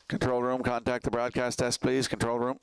Control room, contact the broadcast desk, please. Control room.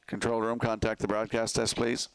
Control room, contact the broadcast desk, please.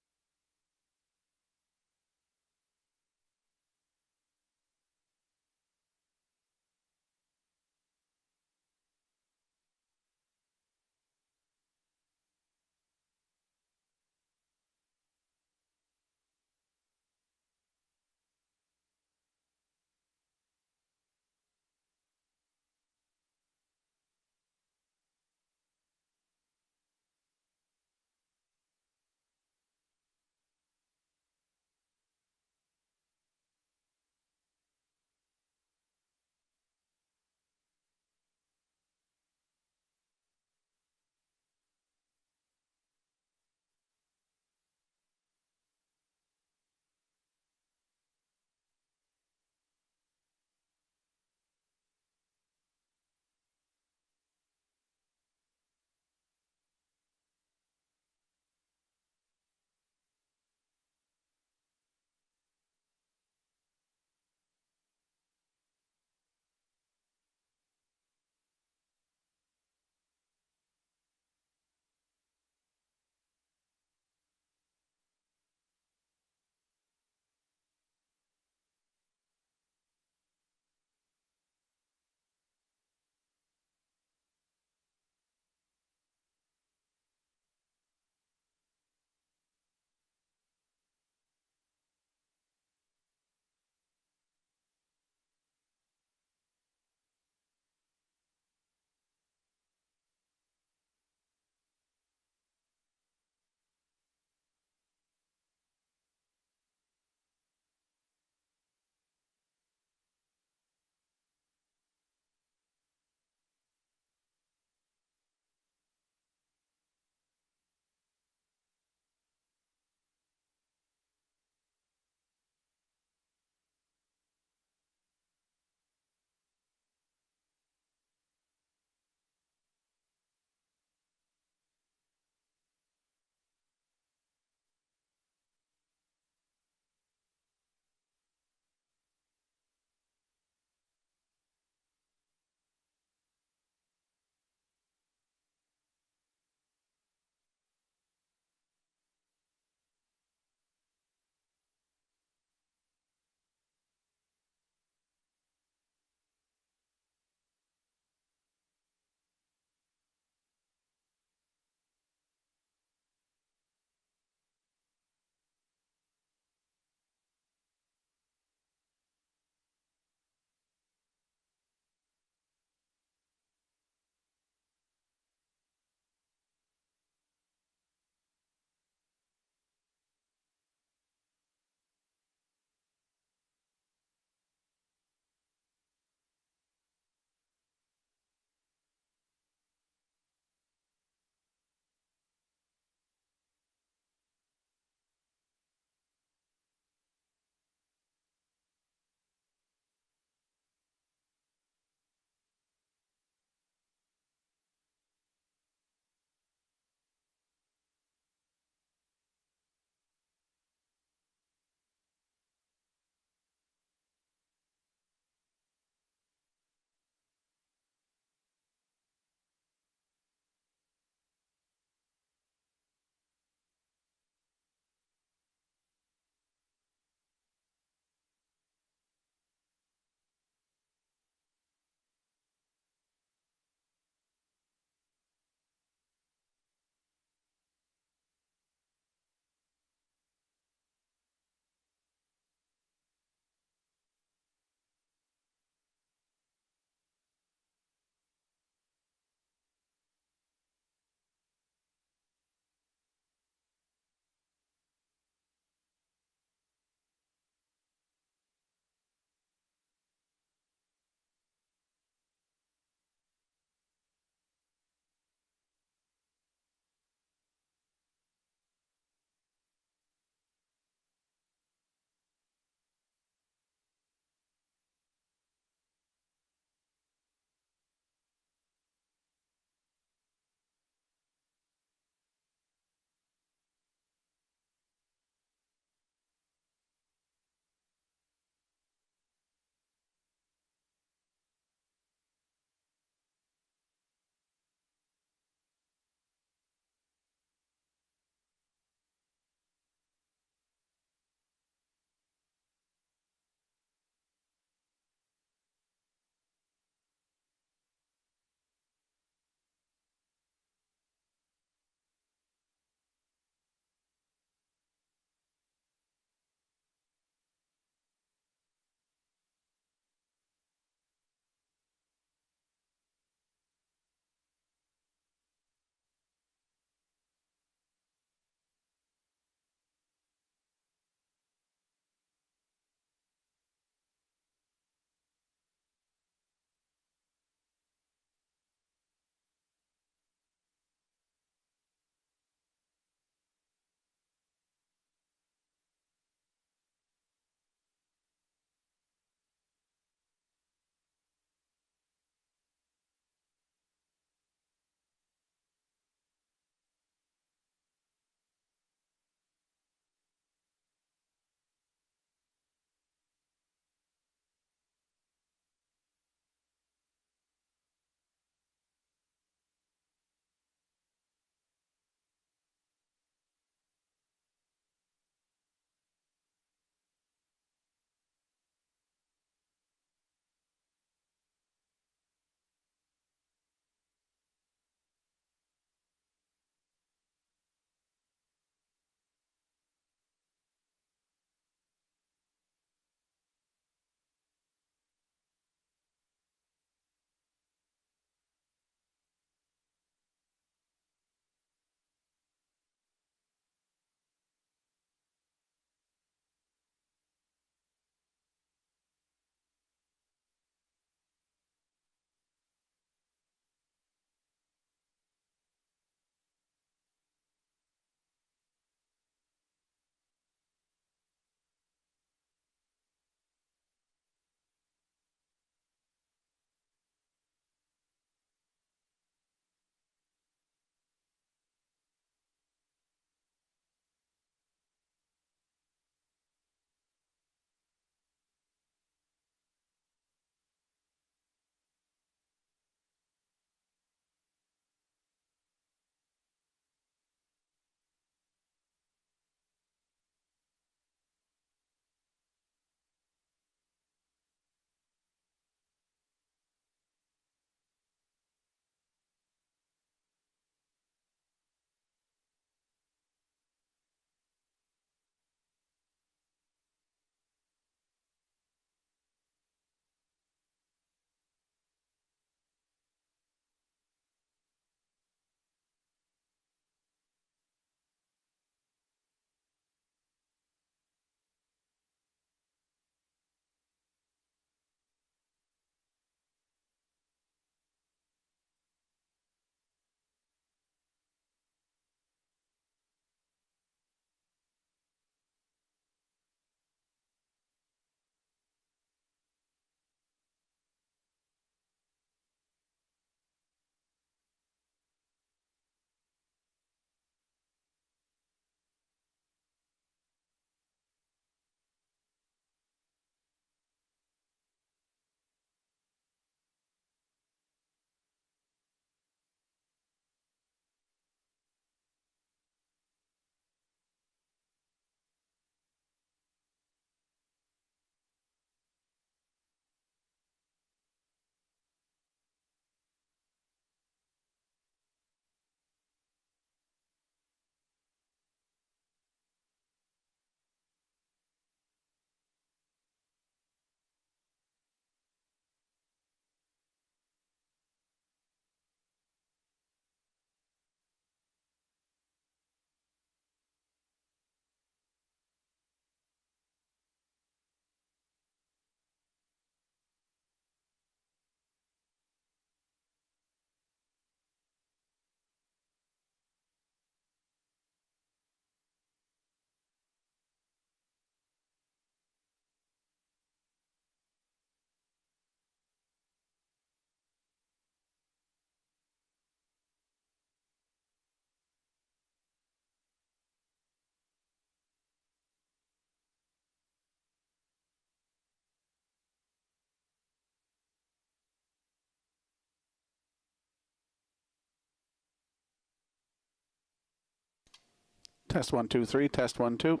Test 1, 2, 3. Test 1, 2.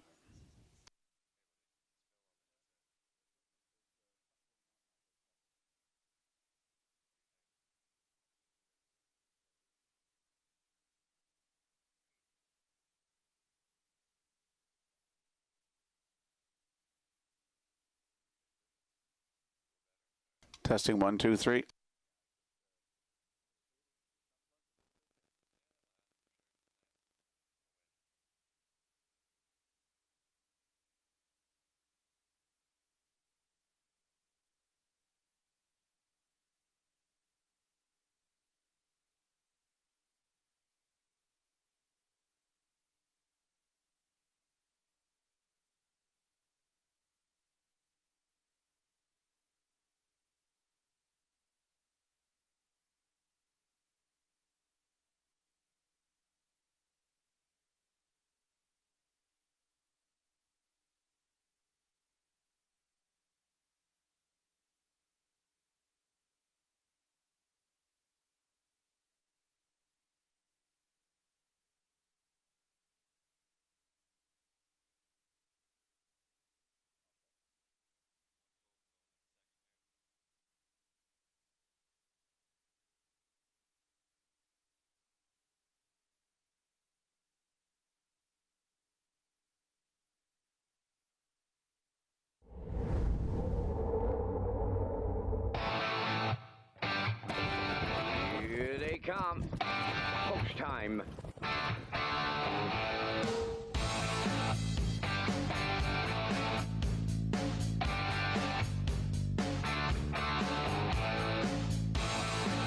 Testing 1, 2, 3. Here they come. Post time.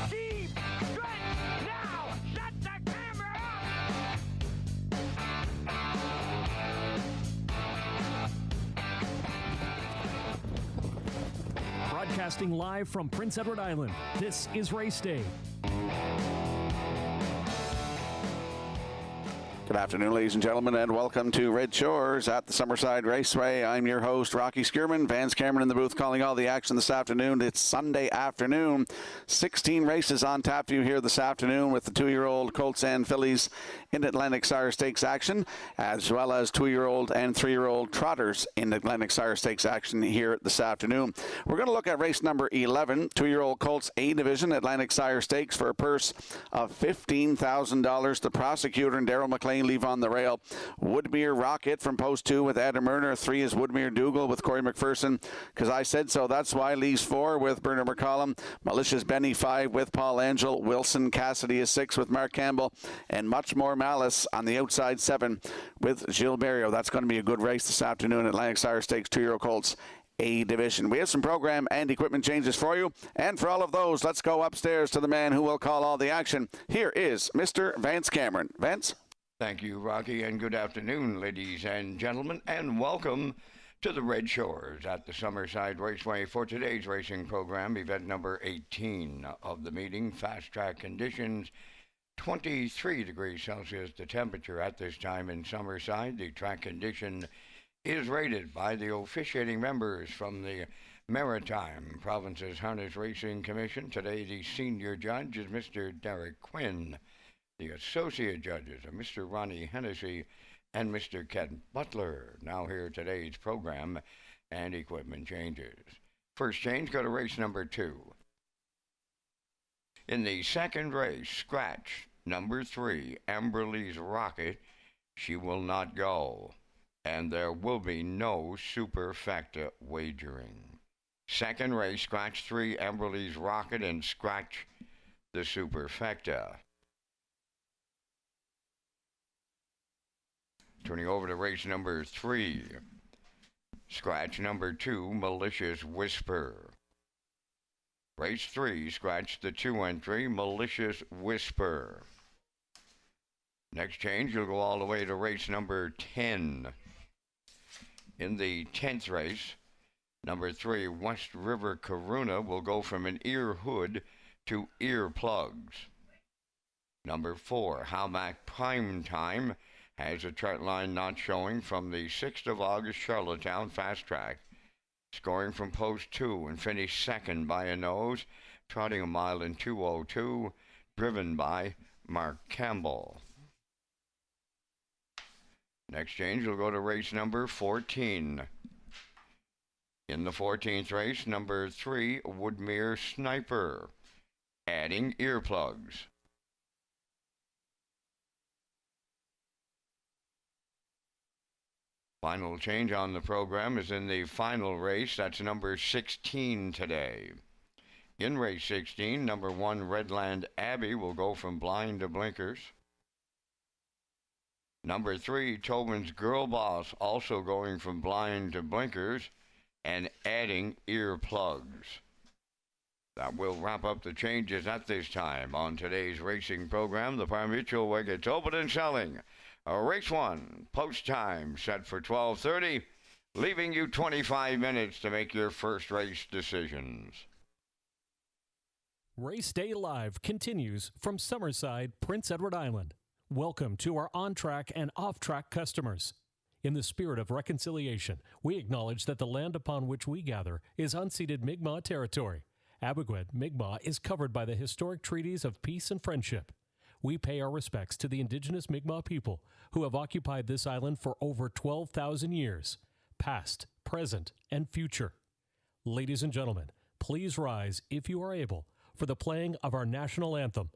Deep stretch now. Shut the camera up. Broadcasting live from Prince Edward Island, this is Race Day. Good afternoon, ladies and gentlemen, and welcome to Red Shores at the Summerside Raceway. I'm your host, Rocky Skierman. Vance Cameron in the booth calling all the action this afternoon. It's Sunday afternoon. 16 races on tap for you here this afternoon with the 2-year-old Colts and Fillies in Atlantic Sire Stakes action, as well as 2-year-old and 3-year-old trotters in Atlantic Sire Stakes action here this afternoon. We're going to look at race number 11, 2-year-old Colts A Division Atlantic Sire Stakes for a purse of $15,000. The prosecutor and Daryl McLean leave on the rail. Woodmere Rocket from post 2 with Adam Murner. 3 is Woodmere Dougal with Corey McPherson. Because I said so, that's why. Leaves 4 with Bernard McCollum. Malicious Benny 5 with Paul Angel. Wilson Cassidy is 6 with Mark Campbell. And much more malice on the outside 7 with Gilles Berrios. That's going to be a good race this afternoon. Atlantic Sire Stakes 2-year-old Colts A Division. We have some program and equipment changes for you. And for all of those, let's go upstairs to the man who will call all the action. Here is Mr. Vance Cameron. Vance? Thank you, Rocky, and good afternoon, ladies and gentlemen, and welcome to the Red Shores at the Summerside Raceway for today's racing program, event number 18 of the meeting. Fast track conditions, 23 degrees Celsius, the temperature at this time in Summerside. The track condition is rated by the officiating members from the Maritime Provinces Harness Racing Commission. Today, the senior judge is Mr. Derek Quinn. The associate judges are Mr. Ronnie Hennessy and Mr. Ken Butler. Now here today's program and equipment changes. First change, go to race number 2. In the second race, scratch number 3, Amberley's Rocket. She will not go, and there will be no superfecta wagering. Second race, scratch 3, Amberley's Rocket, and scratch the superfecta. Turning over to race number 3. Scratch number 2, Malicious Whisper. Race 3, scratch the 2 entry, Malicious Whisper. Next change, you'll go all the way to race number 10. In the 10th race, number 3, West River Karuna will go from an ear hood to ear plugs. Number 4, Howmack Prime Time has a chart line not showing from the 6th of August Charlottetown Fast Track, scoring from post 2 and finished second by a nose, trotting a mile in 2:02, driven by Mark Campbell. Next change will go to race number 14. In the 14th race, number 3, Woodmere Sniper, adding earplugs. Final change on the program is in the final race. That's number 16 today. In race 16, number 1, Redland Abbey will go from blind to blinkers. Number 3, Tobin's Girl Boss, also going from blind to blinkers and adding earplugs. That will wrap up the changes at this time on today's racing program. The Farm Mutual Way gets open and selling. Race 1, post time set for 12:30, leaving you 25 minutes to make your first race decisions. Race Day Live continues from Summerside, Prince Edward Island. Welcome to our on-track and off-track customers. In the spirit of reconciliation, we acknowledge that the land upon which we gather is unceded Mi'kmaq territory. Abogwed, Mi'kmaq is covered by the historic treaties of peace and friendship. We pay our respects to the indigenous Mi'kmaq people who have occupied this island for over 12,000 years, past, present, and future. Ladies and gentlemen, please rise, if you are able, for the playing of our national anthem.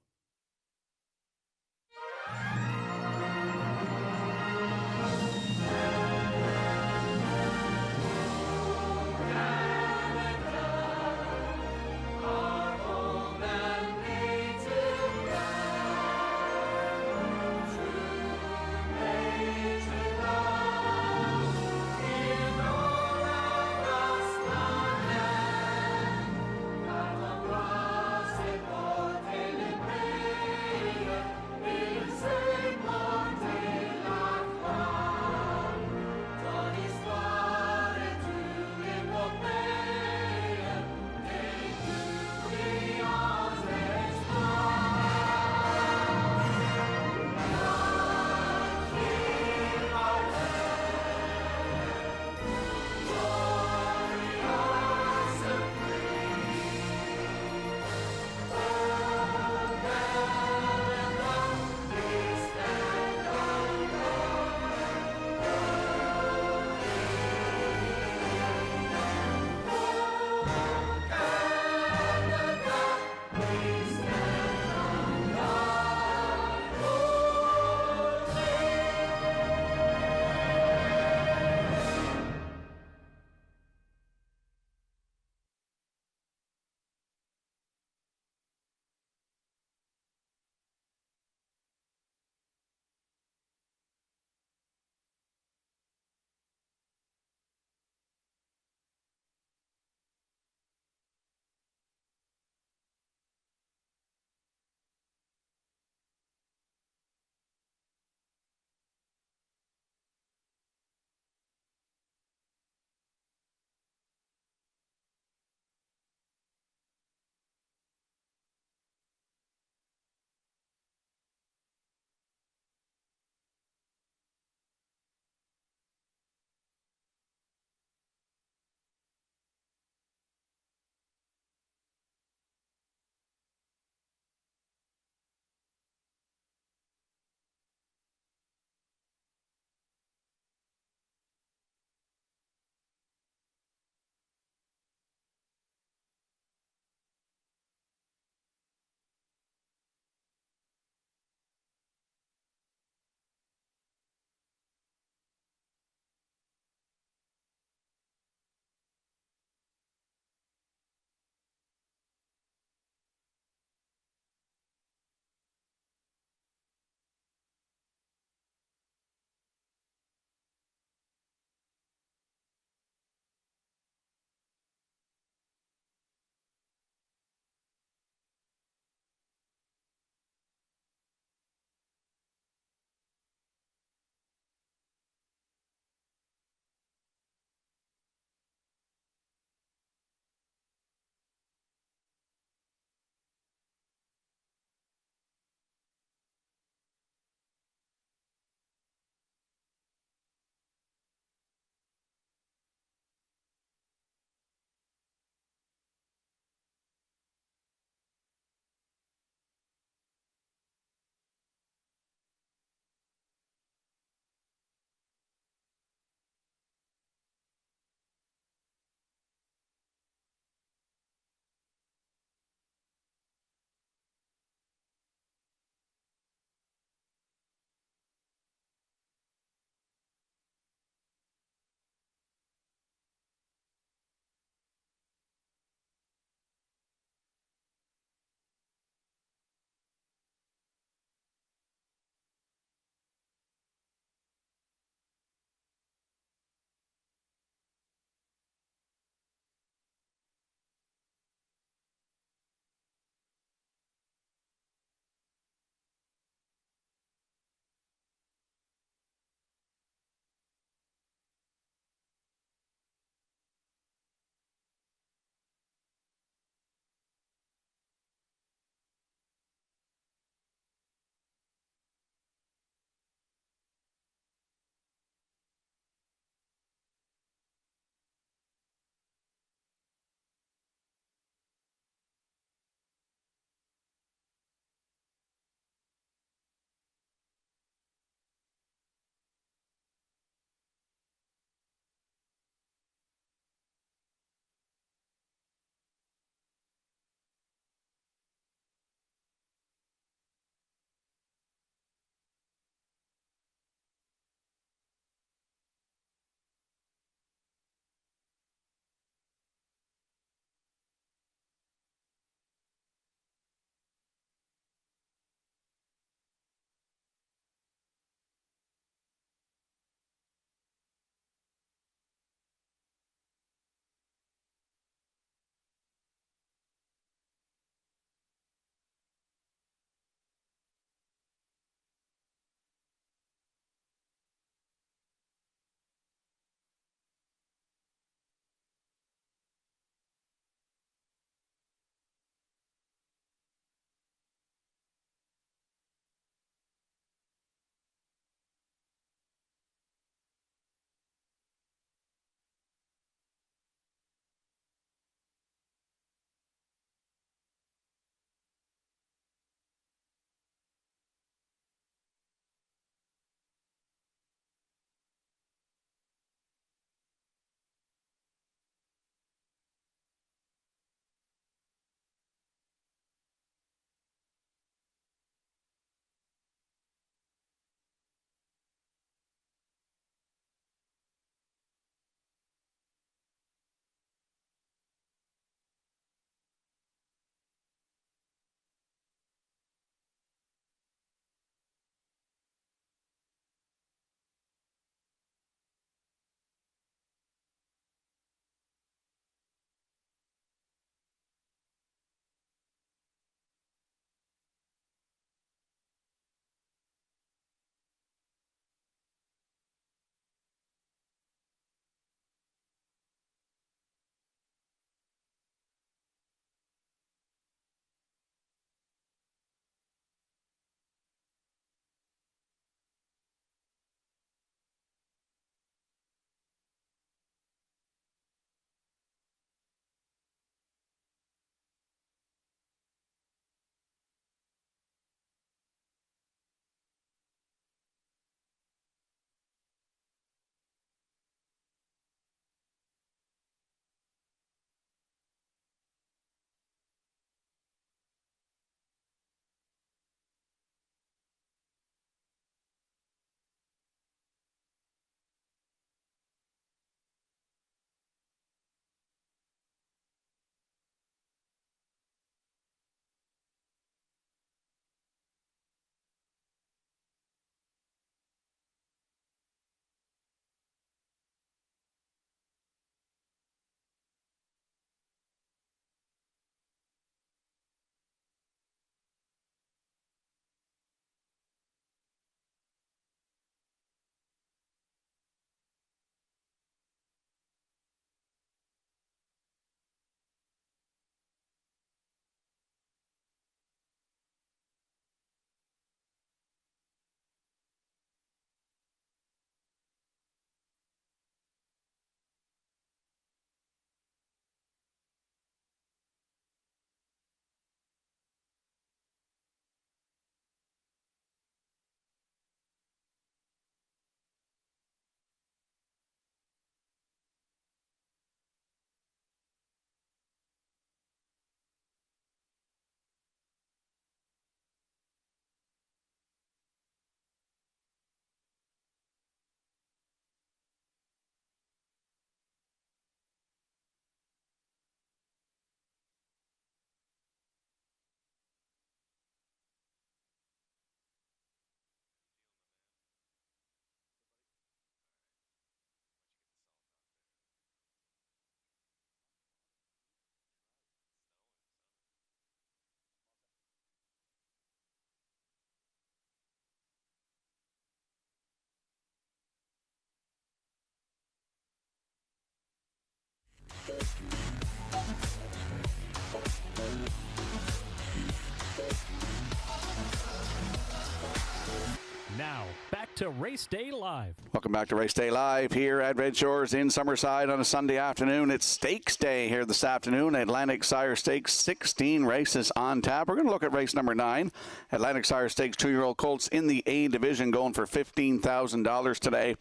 to Race Day Live. Welcome back to Race Day Live here at Red Shores in Summerside on a Sunday afternoon. It's Stakes Day here this afternoon. Atlantic Sire Stakes, 16 races on tap. We're going to look at race number 9. Atlantic Sire Stakes 2-year-old colts in the A division going for $15,000 today.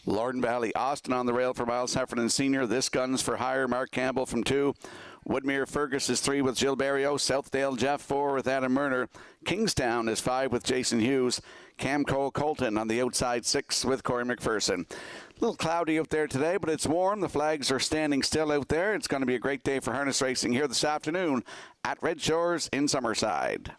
Lorden Valley Austin on the rail for Miles Heffernan Sr. This Gun's for Hire. Mark Campbell from 2. Woodmere Fergus is 3 with Jill Barrio. Southdale Jeff 4 with Adam Murner. Kingstown is 5 with Jason Hughes. Camco Colton on the outside 6 with Corey McPherson. A little cloudy out there today, but it's warm. The flags are standing still out there. It's going to be a great day for harness racing here this afternoon at Red Shores in Summerside.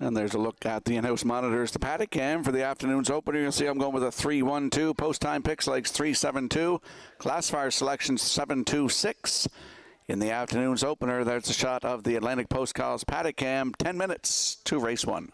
And there's a look at the in-house monitors. The paddock cam for the afternoon's opener. You'll see I'm going with a 3-1-2. Post-time picks legs 3-7-2. Classifier selection 7-2-6. In the afternoon's opener, there's a shot of the Atlantic Post Calls paddock cam. 10 minutes to race 1.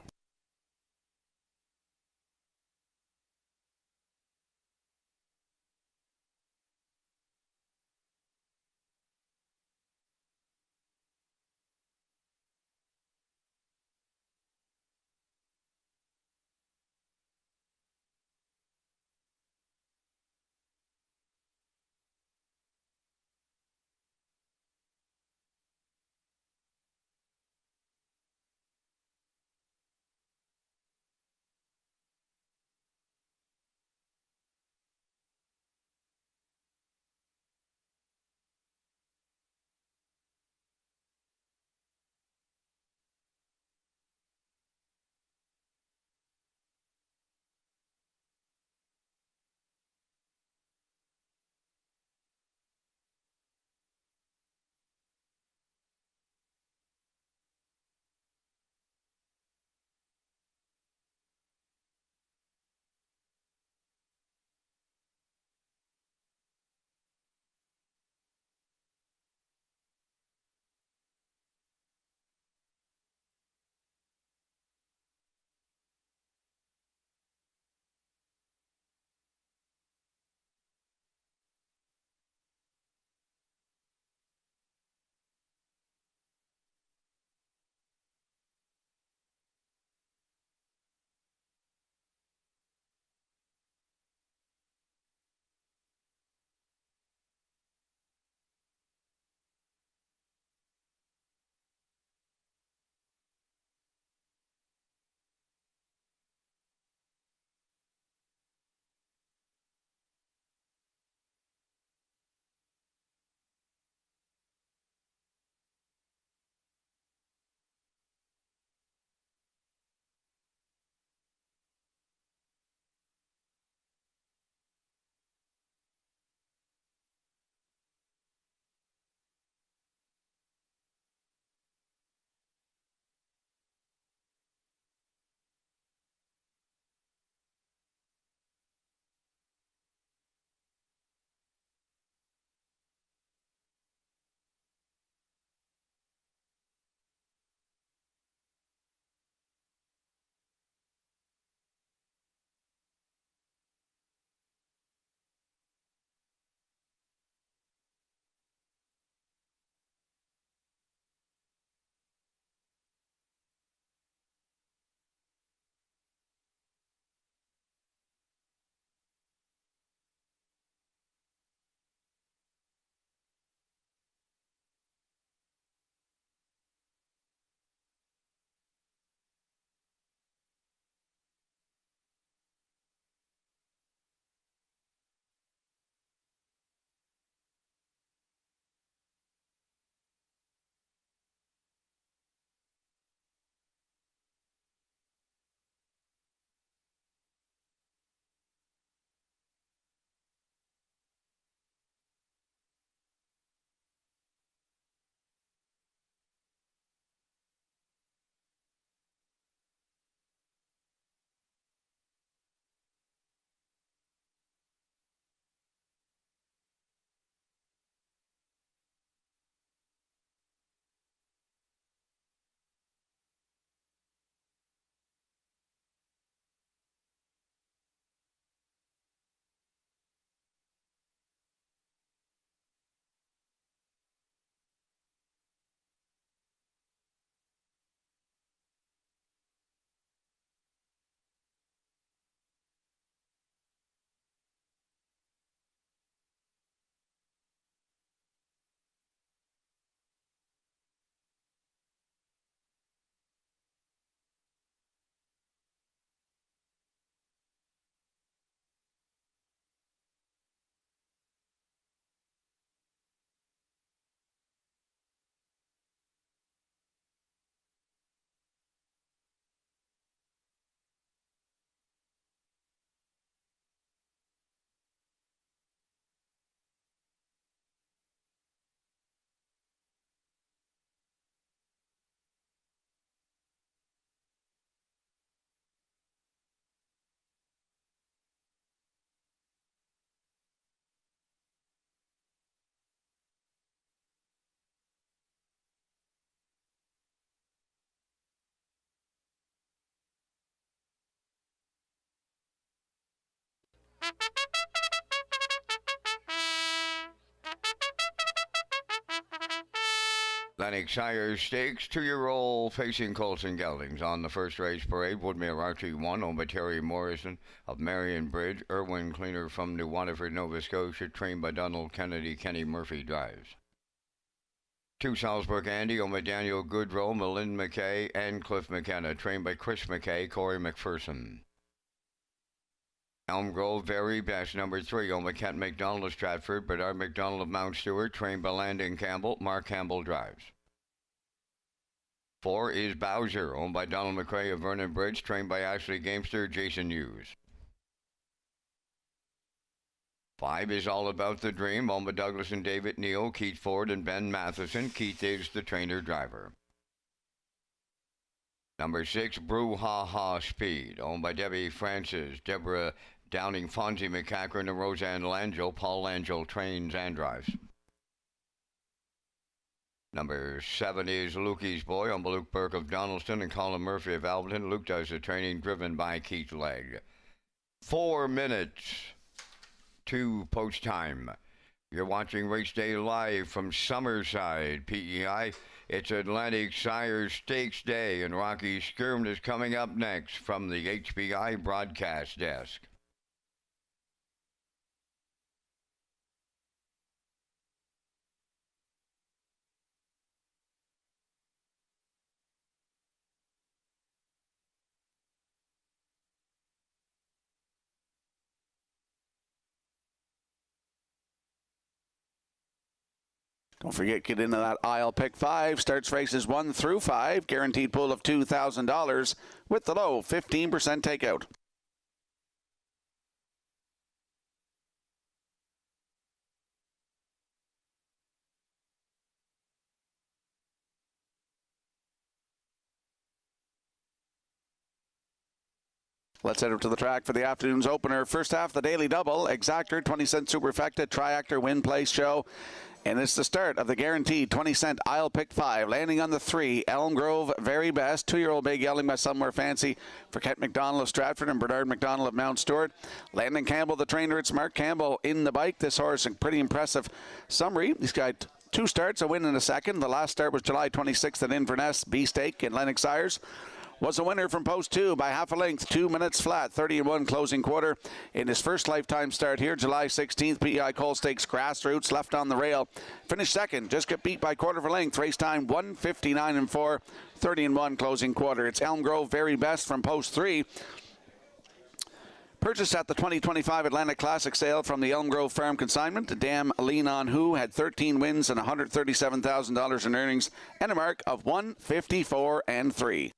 Lennox Sires Stakes, 2-year-old facing Colson Geldings on the first race parade. Woodmere Archie 1, owned by Terry Morrison of Marion Bridge. Erwin Cleaner from New Waterford, Nova Scotia, trained by Donald Kennedy. Kenny Murphy drives. 2 Salzburg Andy, owned by Daniel Goodrow, Malin McKay, and Cliff McKenna, trained by Chris McKay, Corey McPherson. Elm Grove Very Best, number 3, owned by Kent McDonald of Stratford, Bernard McDonald of Mount Stewart, trained by Landon Campbell. Mark Campbell drives. 4 is Bowser, owned by Donald McRae of Vernon Bridge, trained by Ashley Gamester, Jason Hughes. 5 is All About the Dream, owned by Douglas and David Neal, Keith Ford and Ben Matheson. Keith is the trainer-driver. Number 6, Brew Ha Ha Speed, owned by Debbie Francis, Deborah Downing, Fonzie McCackern, and Roseanne Langell. Paul Langell trains and drives. Number 7 is Lukey's Boy, owned by Luke Burke of Donaldston and Colin Murphy of Alberton. Luke does the training, driven by Keith Legg. 4 minutes to post time. You're watching Race Day live from Summerside, PEI. It's Atlantic Sires Stakes Day, and Rocky Skirm is coming up next from the HBI broadcast desk. Don't forget, get into that aisle. Pick 5 starts races 1 through 5. Guaranteed pool of $2,000 with the low 15% takeout. Let's head up to the track for the afternoon's opener. First half, the Daily Double, Exactor, 20-cent Superfecta, Triactor, Win Place Show. And it's the start of the guaranteed 20-cent aisle pick 5. Landing on the 3, Elm Grove Very Best. 2-year-old Big Yelling by Somewhere Fancy for Kent McDonald of Stratford and Bernard McDonald of Mount Stewart. Landon Campbell, the trainer. It's Mark Campbell in the bike. This horse, a pretty impressive summary. He's got 2 starts, a win and a second. The last start was July 26th at Inverness, B-Stake in Lennox Sires. Was a winner from post 2 by half a length, 2 minutes flat, 30-1 closing quarter in his first lifetime start here, July 16th. PEI Coal Stakes Grassroots, left on the rail. Finished second, just got beat by quarter of a length. Race time 1:59.4, 30-1 closing quarter. It's Elm Grove Very Best from post 3. Purchased at the 2025 Atlantic Classic sale from the Elm Grove Farm Consignment. Dam Lean On Who had 13 wins and $137,000 in earnings and a mark of 154.3.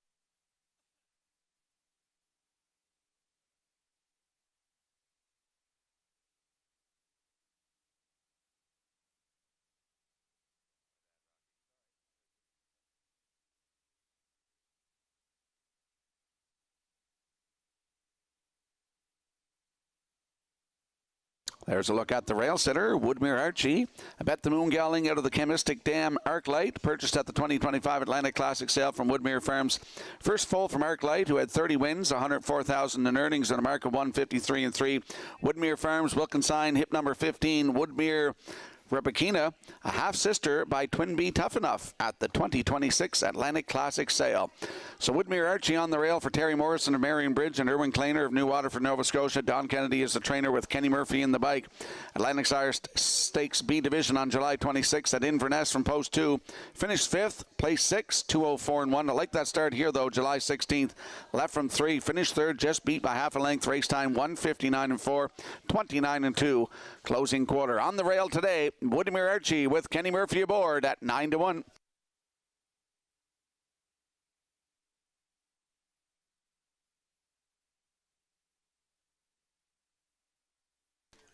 There's a look at the rail sitter, Woodmere Archie. I bet the moon gowling out of the Chemistic Dam Arclight, purchased at the 2025 Atlantic Classic sale from Woodmere Farms. First full from Arclight, who had 30 wins, $104,000 in earnings, and a mark of 153.3. Woodmere Farms will consign hip number 15, Woodmere Rebekina, a half-sister by Twin B Tough Enough at the 2026 Atlantic Classic sale. So Woodmere Archie on the rail for Terry Morrison of Marion Bridge and Erwin Kleiner of New Waterford, Nova Scotia. Don Kennedy is the trainer with Kenny Murphy in the bike. Atlantic Sires Stakes B Division on July 26th at Inverness from post 2. Finished 5th, place 6, 2:04.1. I like that start here though, July 16th. Left from 3, finished 3rd, just beat by half a length. Race time 1:59.4, 29-2. Closing quarter. On the rail today, Woodmere Archie with Kenny Murphy aboard at 9-1.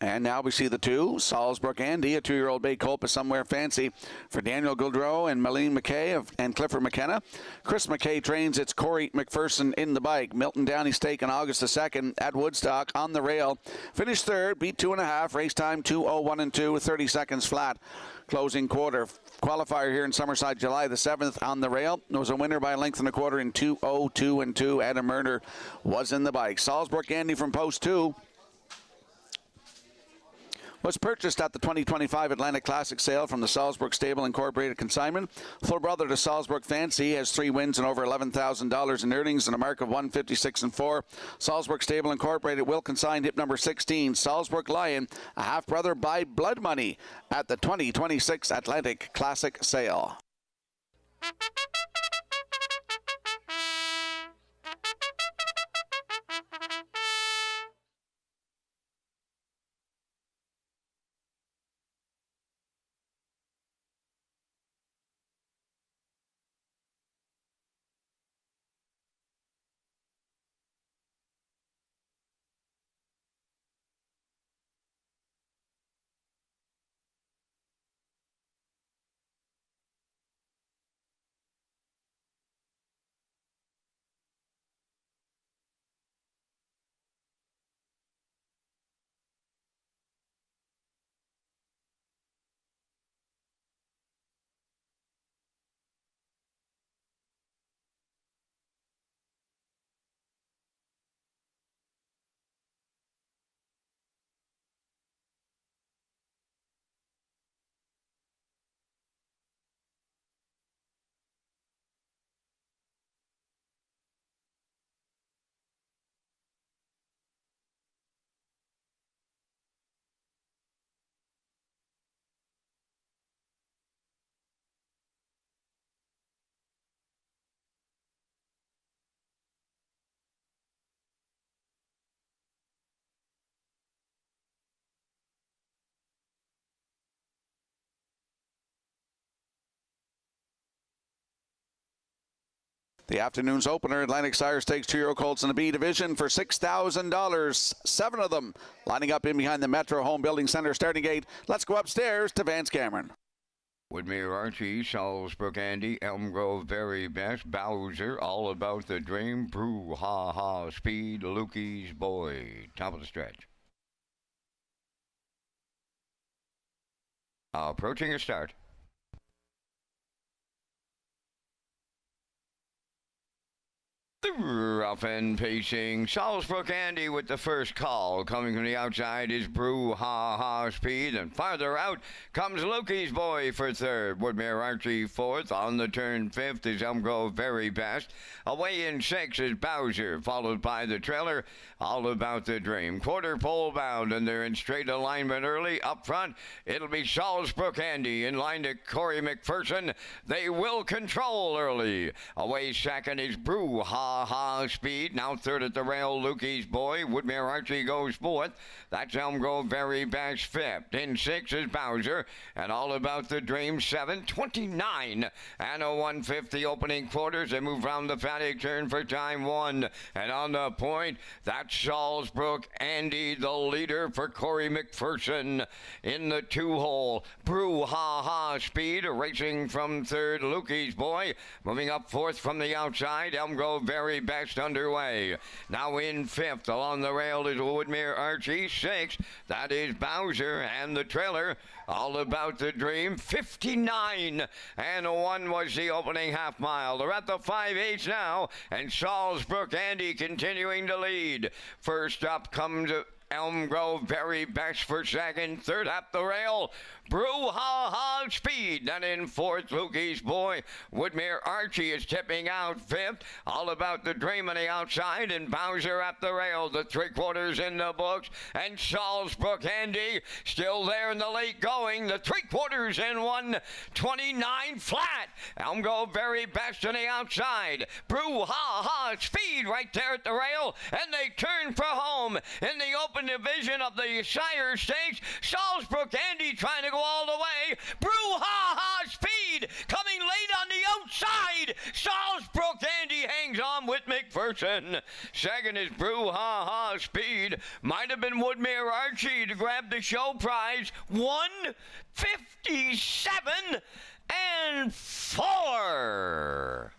And now we see the 2, Salzburg Andy, a 2-year-old bay colt, Somewhere Fancy for Daniel Goodrow and Malene McKay and Clifford McKenna. Chris McKay trains. It's Corey McPherson in the bike. Milton Downey Stake on August the 2nd at Woodstock on the rail. Finished 3rd, beat 2.5. Race time 2:01.2 with 30 seconds flat. Closing quarter. Qualifier here in Summerside, July the 7th on the rail. It was a winner by a length and a quarter in 2:02.2. Adam Murner was in the bike. Salzburg Andy from post 2. was purchased at the 2025 Atlantic Classic sale from the Salzburg Stable Incorporated consignment. Full brother to Salzburg Fancy, has 3 wins and over $11,000 in earnings and a mark of 156 and 4. Salzburg Stable Incorporated will consign hip number 16, Salzburg Lion, a half-brother by blood money at the 2026 Atlantic Classic sale. The afternoon's opener, Atlantic Sire Stakes 2-year-old colts in the B division for $6,000. 7 of them lining up in behind the Metro Home Building Center starting gate. Let's go upstairs to Vance Cameron. Woodmere Archie, Salzburg Andy, Elm Grove Very Best, Bowser, All About the Dream, Brew Ha Ha Speed, Lukey's Boy. Top of the stretch. Approaching a start. The rough and pacing Salzburg Andy with the first call. Coming from the outside is Brew Ha Ha Speed, and farther out comes Lukey's Boy for third. Woodmere Archie fourth. On the turn fifth is Elm Grove Very Best. Away in sixth is Bowser, followed by the trailer All About the Dream. Quarter pole bound, and they're in straight alignment early. Up front, it'll be Salzburg Andy in line to Corey McPherson. They will control early. Away second is Brew Ha Ha Speed. Now third at the rail, Lukey's Boy. Woodmere Archie goes fourth. That's Elm Grove Very Best fifth. In sixth is Bowser, and All About the Dream 7:29 and a 150 opening quarters. They move round the paddock turn for time 1. And on the point, that's Salzburg Andy, the leader for Corey McPherson in the 2-hole. Brew Ha Ha Speed racing from third, Lukey's Boy. Moving up fourth from the outside, Elm Grove Very Best underway. Now in fifth along the rail is Woodmere Archie. Sixth, that is Bowser, and the trailer All About the Dream 59 and a 1 was the opening half mile. They're at the 5/8 now, and Salzburg Andy continuing to lead. First up comes Elm Grove Very Best for second. Third up the rail, Brew Ha Ha Speed. Then in fourth, Lukey's Boy. Woodmere Archie is tipping out fifth. All About the Dream on the outside, and Bowser at the rail. The 3/4 in the books, and Salzburg Andy still there in the late going. The 3/4 in 1:29 flat. Elm Grove Very Best on the outside. Brew Ha Ha Speed right there at the rail, and they turn for home in the open division of the Shire Stakes. Salzburg Andy trying to go all the way. Brew Ha Ha Speed coming late on the outside. Salzburg Andy hangs on with McPherson. Second is Brew Ha Ha Speed. Might have been Woodmere Archie to grab the show prize. 157 and 4.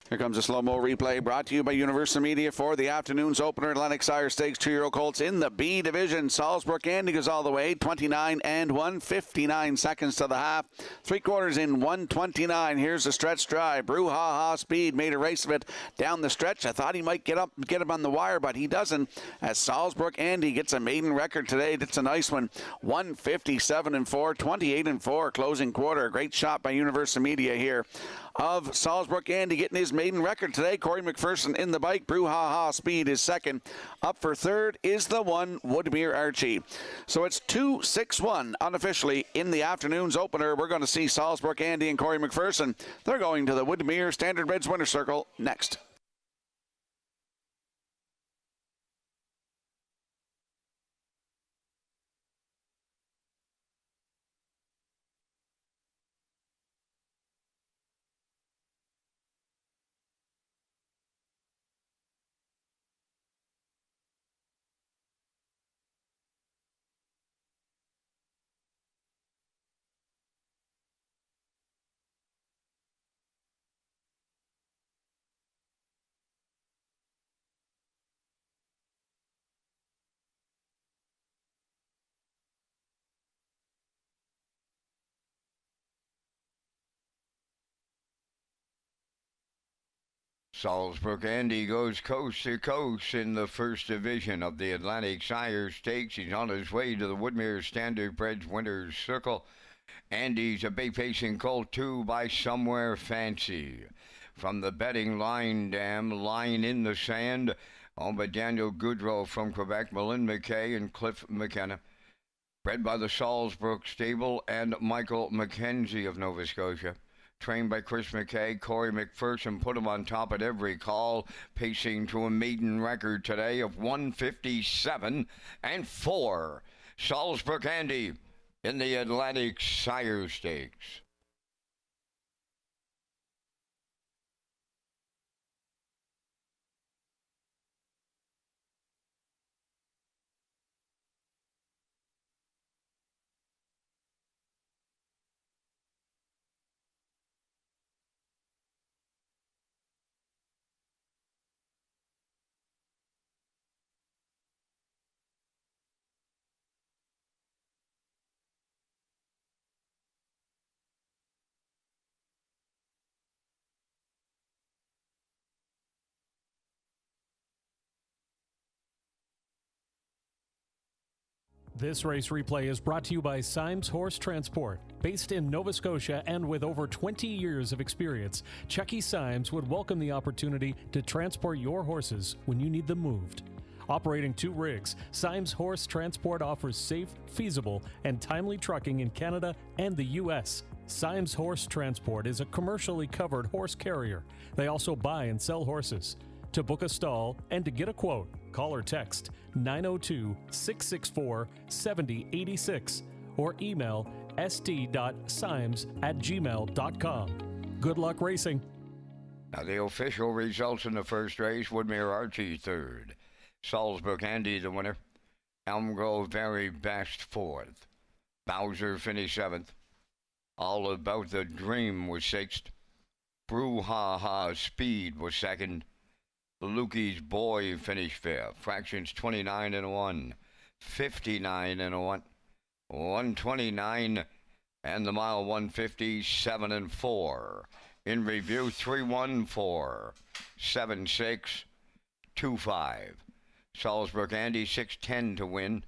Here comes a slow-mo replay brought to you by Universal Media for the afternoon's opener. Atlantic Sire Stakes 2-year-old colts in the B division. Salzburg Andy goes all the way, 29 and 159 seconds to the half. 3/4 in 129. Here's the stretch drive. Brouhaha Speed made a race of it down the stretch. I thought he might get him on the wire, but he doesn't. As Salzburg Andy gets a maiden record today. That's a nice one. 157 and 4, 28 and 4 closing quarter. Great shot by Universal Media here of Salzburg Andy getting his maiden record today. Corey McPherson in the bike. Brouhaha Speed is second. Up for third is the one Woodmere Archie. So it's 2-6-1 unofficially in the afternoon's opener. We're going to see Salzburg Andy and Corey McPherson. They're going to the Woodmere Standard Reds Winter Circle next. Salzburg Andy goes coast to coast in the first division of the Atlantic Sire Stakes. He's on his way to the Woodmere Standard Bred Winner's Circle. Andy's a bay-facing colt, 2 by Somewhere Fancy. From the betting line dam, line in the sand, owned by Daniel Goodrow from Quebec, Malin McKay and Cliff McKenna. Bred by the Salzburg Stable and Michael McKenzie of Nova Scotia. Trained by Chris McKay, Corey McPherson put him on top at every call, pacing to a maiden record today of 157 and 4. Salzburg Andy in the Atlantic Sire Stakes. This race replay is brought to you by Symes Horse Transport. Based in Nova Scotia and with over 20 years of experience, Chucky Symes would welcome the opportunity to transport your horses when you need them moved. Operating 2 rigs, Symes Horse Transport offers safe, feasible, and timely trucking in Canada and the U.S. Symes Horse Transport is a commercially covered horse carrier. They also buy and sell horses. To book a stall and to get a quote, call or text 902-664-7086 or email st.symes@gmail.com. Good luck racing. Now the official results in the first race: Woodmere Archie third, Salzburg Andy the winner, Elm Grove Very Best fourth, Bowser finished seventh, All About the Dream was sixth, Brouhaha Speed was second, Lukey's Boy finished fifth. Fractions 29 and 1, 59 and 1, 129, and the mile 157 and 4. In review 314, 76, 25. Salzburg Andy 610 to win.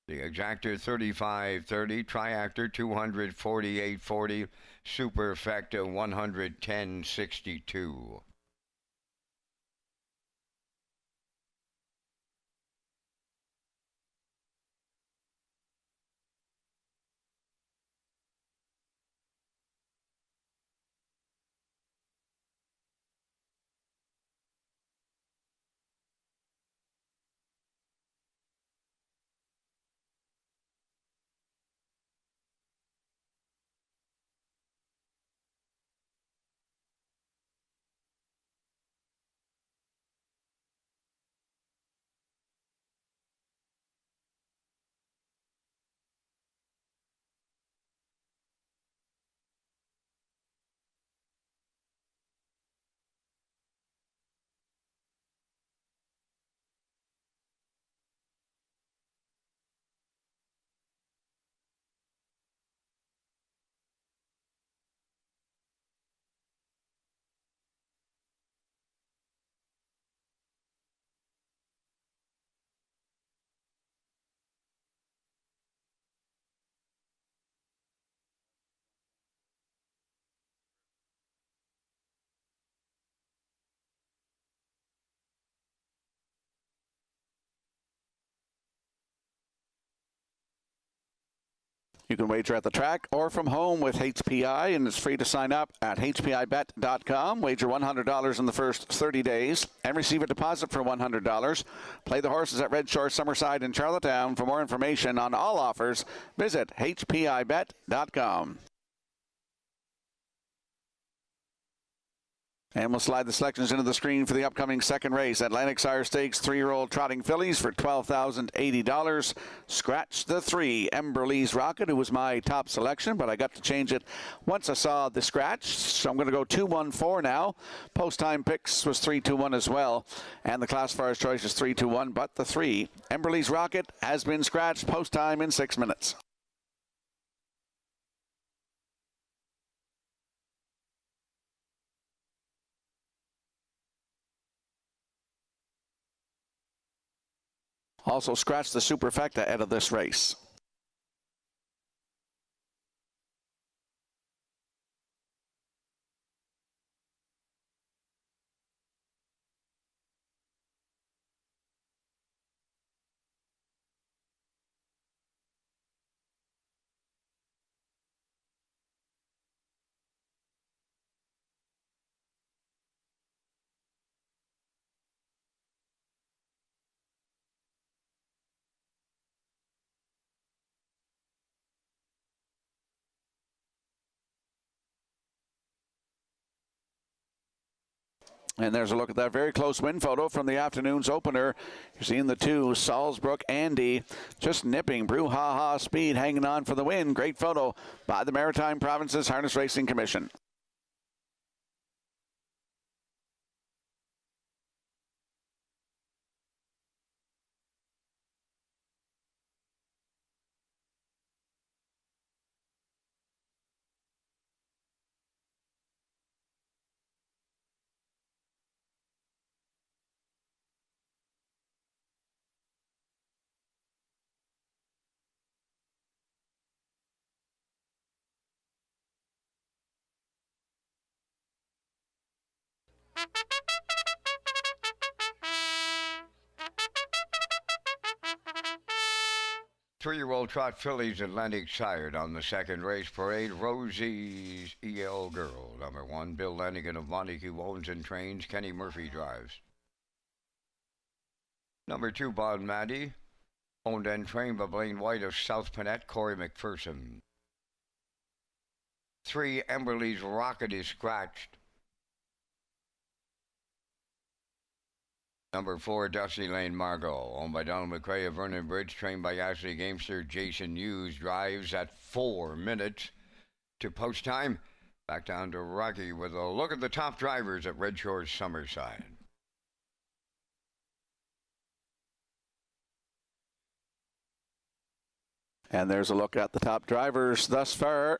The exactor 35.30, triactor 248.40, superfecta 110.62. You can wager at the track or from home with HPI, and it's free to sign up at hpibet.com. Wager $100 in the first 30 days and receive a deposit for $100. Play the horses at Redshores, Summerside, and Charlottetown. For more information on all offers, visit hpibet.com. And we'll slide the selections into the screen for the upcoming second race. Atlantic Sire Stakes 3-year-old trotting fillies for $12,080. Scratch the 3. Emberly's Rocket, who was my top selection, but I got to change it once I saw the scratch. So I'm going to go 2-1-4 now. Post time picks was 3-2-1 as well. And the classifier's choice is 3-2-1, but the 3. Emberly's Rocket has been scratched. Post time in 6 minutes. Also scratch the Superfecta out of this race. And there's a look at that very close win photo from the afternoon's opener. You're seeing the 2, Salzbrook Andy, just nipping brouhaha speed, hanging on for the win. Great photo by the Maritime Provinces Harness Racing Commission. Three-year-old trot fillies Atlantic sired on the second race parade. Rosie's EL Girl, number 1. Bill Lanigan of Montague owns and trains. Kenny Murphy drives. Number 2, Bon Maddie, owned and trained by Blaine White of South Panett. Corey McPherson. 3, Emberly's Rocket is scratched. Number 4, Dusty Lane Margot, owned by Donald McRae of Vernon Bridge, trained by Ashley Gamester. Jason Hughes drives at 4 minutes to post time. Back down to Rocky with a look at the top drivers at Redshores Summerside. And there's a look at the top drivers thus far.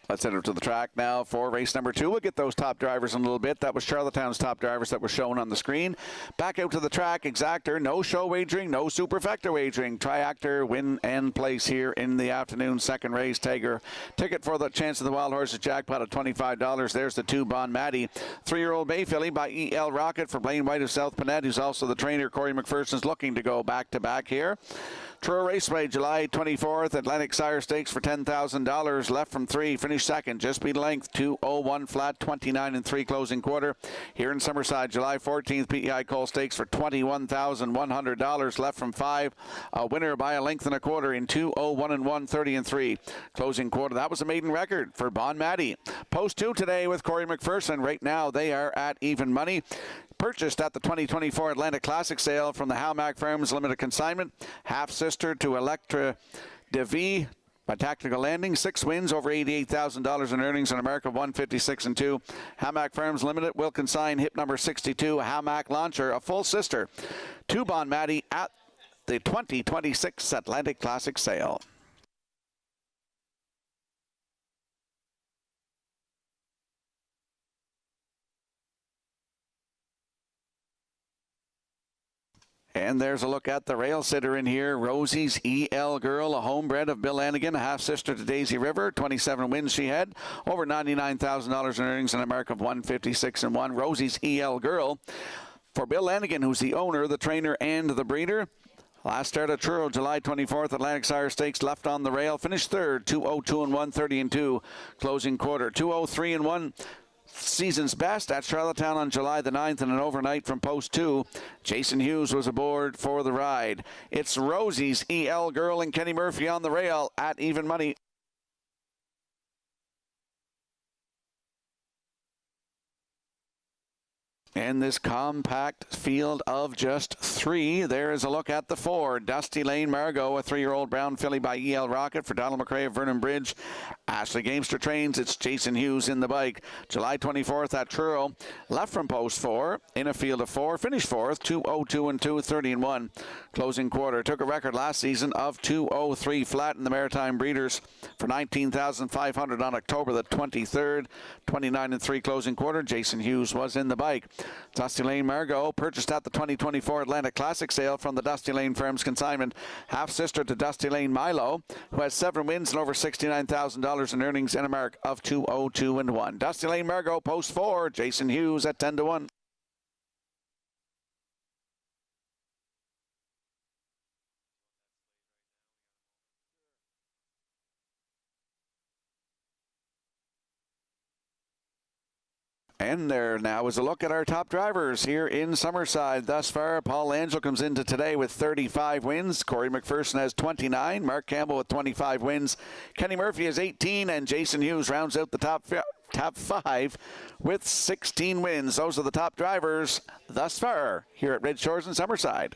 Let's head up to the track now for race number 2. We'll get those top drivers in a little bit. That was Charlottetown's top drivers that were shown on the screen. Back out to the track, exactor, no show wagering, no superfecta wagering. Triactor, win and place here in the afternoon second race. Tiger ticket for the chance of the Wild Horses jackpot of $25. There's the 2, Bon Maddie. 3-year-old Bay filly by EL Rocket for Blaine White of South Panett, who's also the trainer. Corey McPherson's looking to go back-to-back here. Truro Raceway, July 24th, Atlantic Sire Stakes for $10,000. Left from 3, finished second, just beat length, 2:01 flat, 29-3 closing quarter. Here in Summerside, July 14th, PEI Cole Stakes for $21,100. Left from 5, a winner by a length and a quarter in 2:01 30-3 closing quarter. That was a maiden record for Bon Maddie. Post 2 today with Corey McPherson. Right now, they are at even money. Purchased at the 2024 Atlantic Classic sale from the Halmack Farms Limited Consignment. Half sister to Electra DeVie. By Tactical Landing, 6 wins, over $88,000 in earnings, an America of 156-2. Hamac Farms Limited will consign hip number 62, Hamac Launcher, a full sister, to Bon Maddie at the 2026 Atlantic Classic Sale. And there's a look at the rail sitter in here. Rosie's EL Girl, a homebred of Bill Lanigan, a half-sister to Daisy River. 27 wins she had. Over $99,000 in earnings, an America of 156-1. Rosie's EL Girl for Bill Lanigan, who's the owner, the trainer, and the breeder. Last start at Truro, July 24th, Atlantic Sire Stakes, left on the rail. Finished third, 2:02-1, 30-2. Closing quarter, 2:03-1. Season's best at Charlottetown on July the 9th and an overnight from post 2. Jason Hughes was aboard for the ride. It's Rosie's EL Girl and Kenny Murphy on the rail at even money. In this compact field of just 3, there is a look at the 4. Dusty Lane Margot, a 3-year-old brown filly by E.L. Rocket for Donald McRae of Vernon Bridge. Ashley Gamester trains. It's Jason Hughes in the bike. July 24th at Truro. Left from post 4 in a field of 4. Finished 4th, 2:02-2, 30-1. Closing quarter. Took a record last season of 2:03 flat in the Maritime Breeders for $19,500 on October the 23rd. 29-3 closing quarter. Jason Hughes was in the bike. Dusty Lane Margot, purchased at the 2024 Atlantic Classic sale from the Dusty Lane Firm's consignment. Half-sister to Dusty Lane Milo, who has 7 wins and over $69,000 in earnings in a mark of 2:02-1. Dusty Lane Margot, post 4. Jason Hughes at 10-1. And there now is a look at our top drivers here in Summerside. Thus far, Paul Angel comes into today with 35 wins. Corey McPherson has 29. Mark Campbell with 25 wins. Kenny Murphy has 18. And Jason Hughes rounds out the top 5 with 16 wins. Those are the top drivers thus far here at Red Shores in Summerside.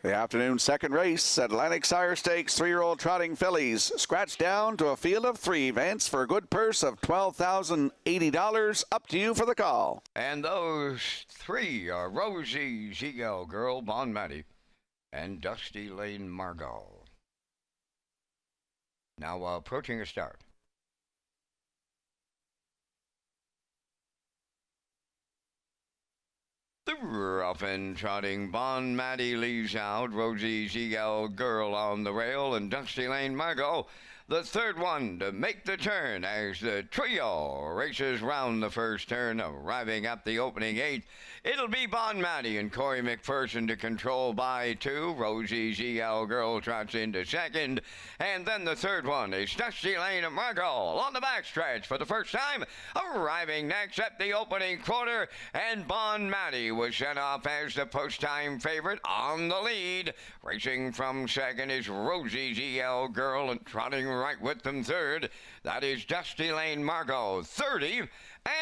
The afternoon second race, Atlantic Sire Stakes, 3-year-old trotting fillies. Scratch down to a field of 3, Vance, for a good purse of $12,080. Up to you for the call. And those 3 are Rosie, Eagle Girl, Bon Matty, and Dusty Lane Margot. Now approaching a start. The rough and trotting Bon Matty leaves out. Rosie Eagle Girl on the rail, and Dusty Lane Margot, the third one to make the turn as the trio races round the first turn, arriving at the opening 8. It'll be Bon Matty and Corey McPherson to control by 2. Rosie Eagle Girl trots into second. And then the third one is Dusty Lane and Margot on the backstretch for the first time, arriving next at the opening quarter. And Bon Matty was sent off as the post-time favorite on the lead. Racing from second is Rosie Eagle Girl, and trotting right with them third. That is Dusty Lane Margot. 30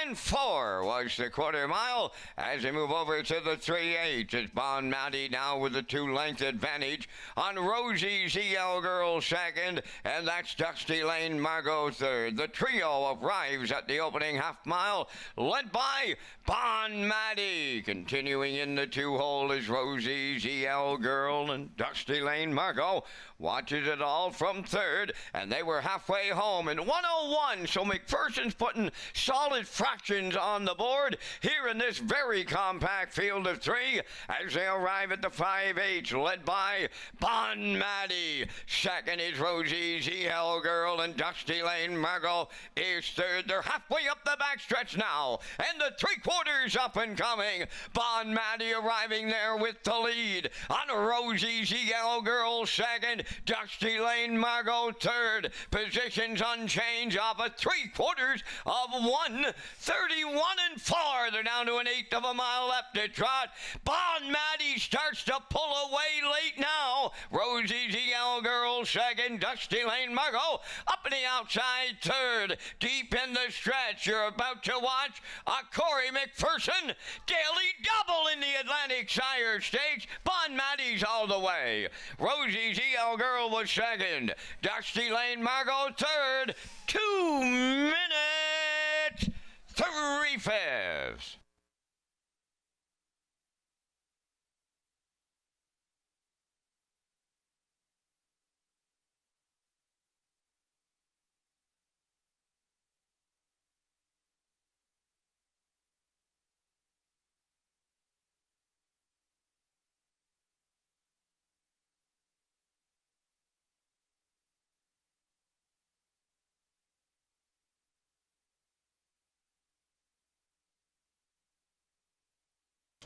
and 4 was the quarter mile. As they move over to the 3/8, it's Bon Matty now with a 2-length advantage on Rosie Eagle Girl second, and that's Dusty Lane Margot third. The trio arrives at the opening half mile, led by Bon Matty. Continuing in the 2-hole is Rosie Eagle Girl, and Dusty Lane Margot watches it all from third, and they were halfway home in 101, so McPherson's putting solid fractions on the board here in this very compact field of 3 as they arrive at the 5/8, led by Bon Matty. Second is Rosie Eagle Girl, and Dusty Lane Margot is third. They're halfway up the backstretch now, and the 3/4 up and coming. Bon Matty arriving there with the lead on Rosie Eagle Girl second, Dusty Lane Margot third. Positions unchanged off a 3/4 of 1. 31 and 4. They're down to an 1/8 of a mile left to trot. Bon Matty starts to pull away late now. Rosie Eagle Girl second, Dusty Lane Margot up in the outside third. Deep in the stretch, you're about to watch a Corey McPherson daily double in the Atlantic Sire Stakes. Bon Matty's all the way. Rosie Eagle Girl was second. Dusty Lane Margot third. 2 minutes 3/5.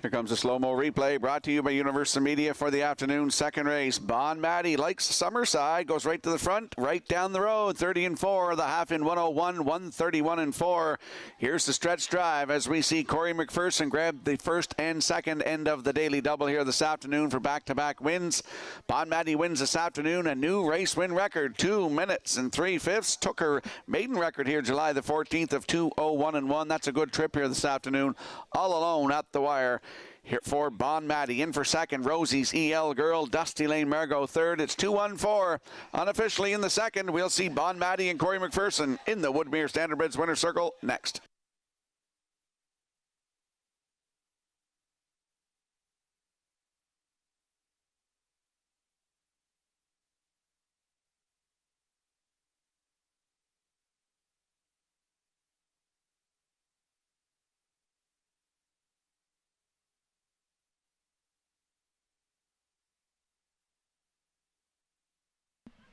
Here comes a slow-mo replay brought to you by Universal Media for the afternoon second race. Bon Matty likes Summerside, goes right to the front, right down the road, 30 and 4, the half in 101, 131 and 4. Here's the stretch drive as we see Corey McPherson grab the first and second end of the daily double here this afternoon for back-to-back wins. Bon Matty wins this afternoon, a new race win record, 2 minutes and 3/5. Took her maiden record here July the 14th of 2:01 and 1. That's a good trip here this afternoon, all alone at the wire. Here for Bon Matty. In for second, Rosie's Eagle Girl, Dusty Lane Margot third. It's 2-1-4. Unofficially in the second, we'll see Bon Matty and Corey McPherson in the Woodmere Standardbreds winner circle next.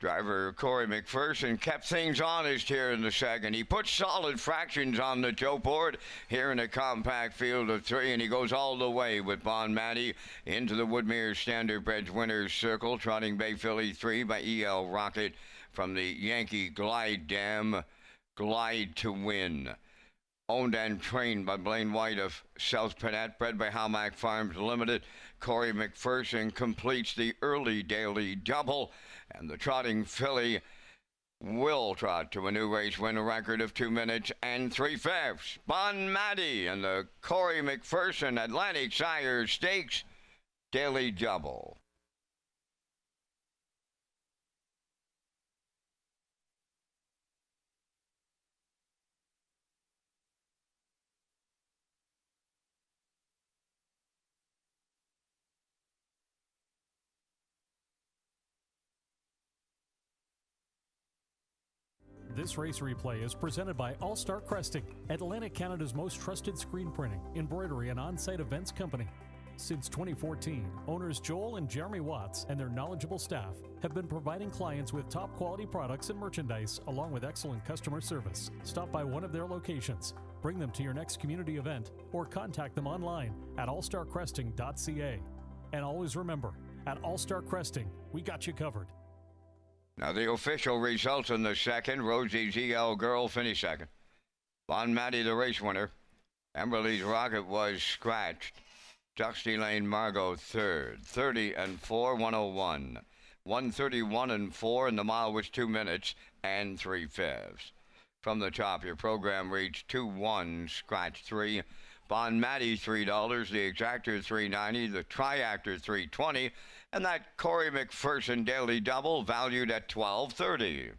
Driver Corey McPherson kept things honest here in the second. He put solid fractions on the toe board here in a compact field of 3, and he goes all the way with Bon Matty into the Woodmere Standardbreds winner's circle. Trotting Bay Philly 3 by E.L. Rocket from the Yankee Glide Dam. Glide to Win. Owned and trained by Blaine White of South Pettit, bred by Halmack Farms Limited. Corey McPherson completes the early daily double, and the trotting filly will trot to a new race winner record of 2 minutes and 3/5. Bon Matty and the Corey McPherson Atlantic Sire Stakes daily double. This race replay is presented by All Star Cresting, Atlantic Canada's most trusted screen printing, embroidery, and on-site events company. Since 2014, owners Joel and Jeremy Watts and their knowledgeable staff have been providing clients with top quality products and merchandise along with excellent customer service. Stop by one of their locations, bring them to your next community event, or contact them online at allstarcresting.ca. And always remember, at All Star Cresting, we got you covered. Now the official results in the second. Rosie's EL Girl finished second. Bon Matty, the race winner. Emberly's Rocket was scratched. Dusty Lane Margot third. 30-4, 101. 131-4, and the mile was 2 minutes and 3/5. From the top, your program reached 2-1, scratch 3. Bon Matty $3, the Exactor $3.90, the Triactor $3.20, and that Corey McPherson Daily Double valued at $12.30.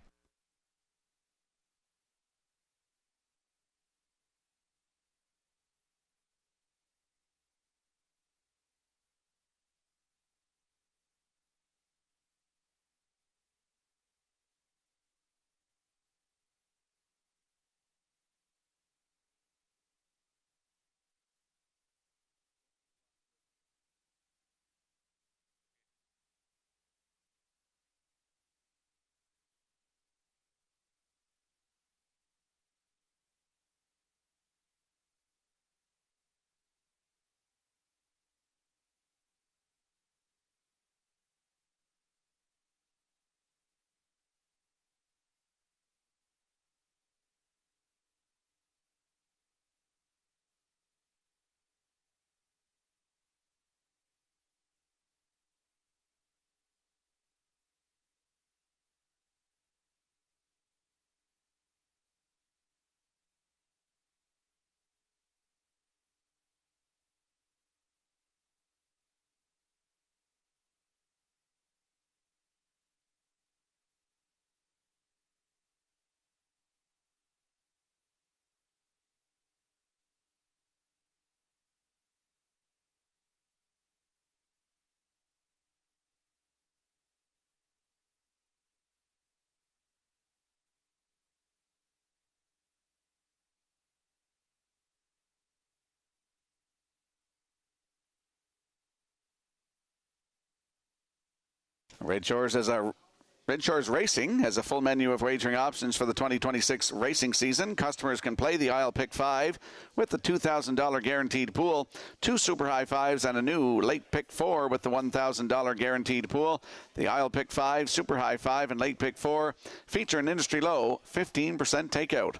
Redshores Racing has a full menu of wagering options for the 2026 racing season. Customers can play the I'll Pick 5 with the $2,000 guaranteed pool, 2 super high fives, and a new late pick 4 with the $1,000 guaranteed pool. The I'll Pick 5, super high 5, and late pick 4 feature an industry low 15% takeout.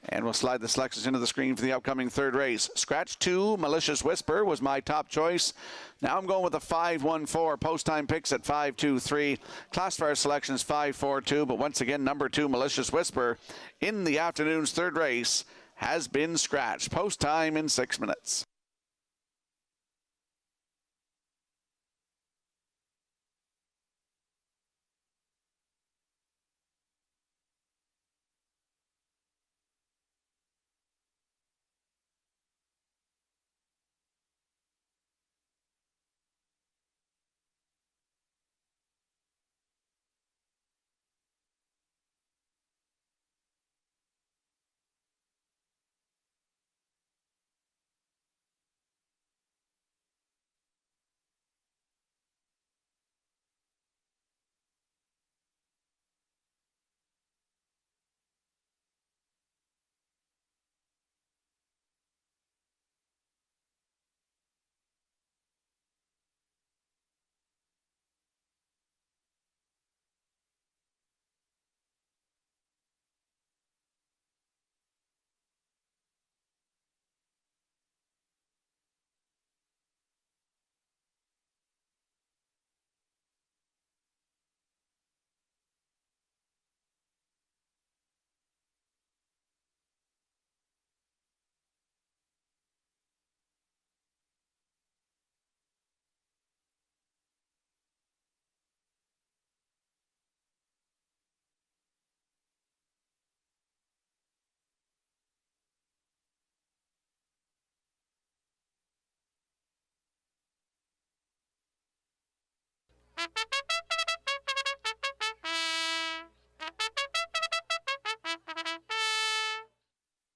And we'll slide the selections into the screen for the upcoming third race. Scratch 2, Malicious Whisper was my top choice. Now I'm going with a 5-1-4. Post time picks at 5-2-3. Classifier selections 5-4-2. But once again, number 2, Malicious Whisper, in the afternoon's third race, has been scratched. Post time in 6 minutes.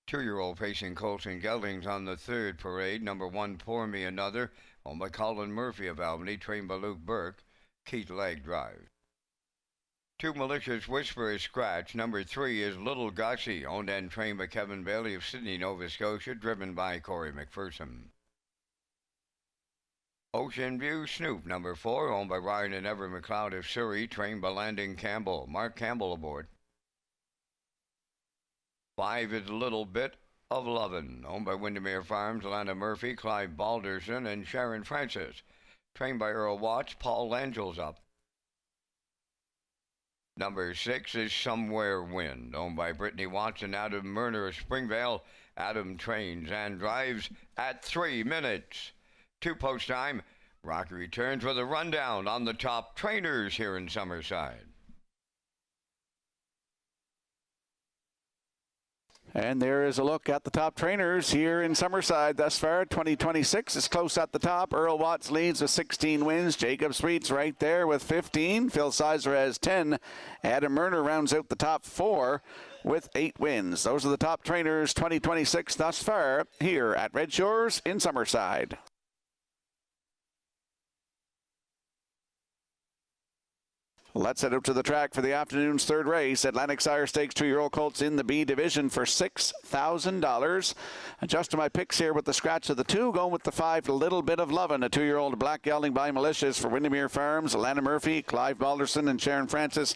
2-year-old facing Colson Geldings on the third parade. Number 1, Pour Me Another, owned by Colin Murphy of Albany, trained by Luke Burke. Keith Legg drive. 2, Malicious Whisper is scratched. Number 3 is Little Gussie, owned and trained by Kevin Bailey of Sydney, Nova Scotia, driven by Corey McPherson. Ocean View Snoop, number 4, owned by Ryan and Everett McLeod of Surrey, trained by Landon Campbell. Mark Campbell aboard. 5 is Little Bit of Lovin', owned by Windermere Farms, Lana Murphy, Clive Balderson, and Sharon Francis. Trained by Earl Watts, Paul Angels up. Number 6 is Somewhere Wind, owned by Brittany Watson, Adam Murner of Springvale. Adam trains and drives at 3 minutes. 2 post time. Rocky returns with a rundown on the top trainers here in Summerside. And there is a look at the top trainers here in Summerside thus far. 2026 is close at the top. Earl Watts leads with 16 wins. Jacob Sweet's right there with 15. Phil Sizer has 10. Adam Murner rounds out the top 4 with 8 wins. Those are the top trainers 2026 thus far here at Red Shores in Summerside. Let's head up to the track for the afternoon's third race. Atlantic Sire Stakes 2-year-old colts in the B division for $6,000. Adjusting my picks here with the scratch of the 2, going with the 5, Little Bit of Lovin', a 2-year-old black gelding by Malicious for Windermere Farms, Lana Murphy, Clive Balderson, and Sharon Francis.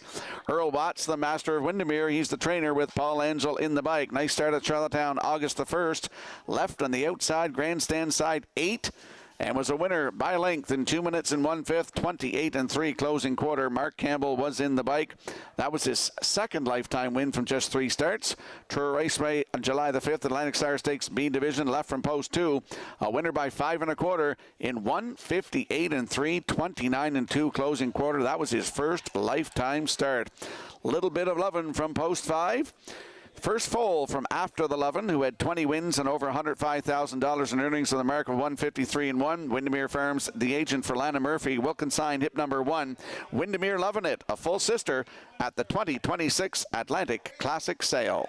Earl Watts, the master of Windermere. He's the trainer with Paul Angel in the bike. Nice start at Charlottetown August the 1st. Left on the outside, grandstand side 8. And was a winner by length in 2 minutes and 1/5, 28 3 closing quarter. Mark Campbell was in the bike. That was his second lifetime win from just 3 starts. Truro Raceway on July the 5th, Atlantic Sire Stakes B division, left from post 2. A winner by 5 1/4 in 1:58 3, 29 2 closing quarter. That was his first lifetime start. Little Bit of Lovin' from post 5. First foal from After the Lovin', who had 20 wins and over $105,000 in earnings with a mark of 153-1. Windermere Farms, the agent for Lana Murphy, will consign hip number 1. Windermere Lovin' It, a full sister at the 2026 Atlantic Classic Sale.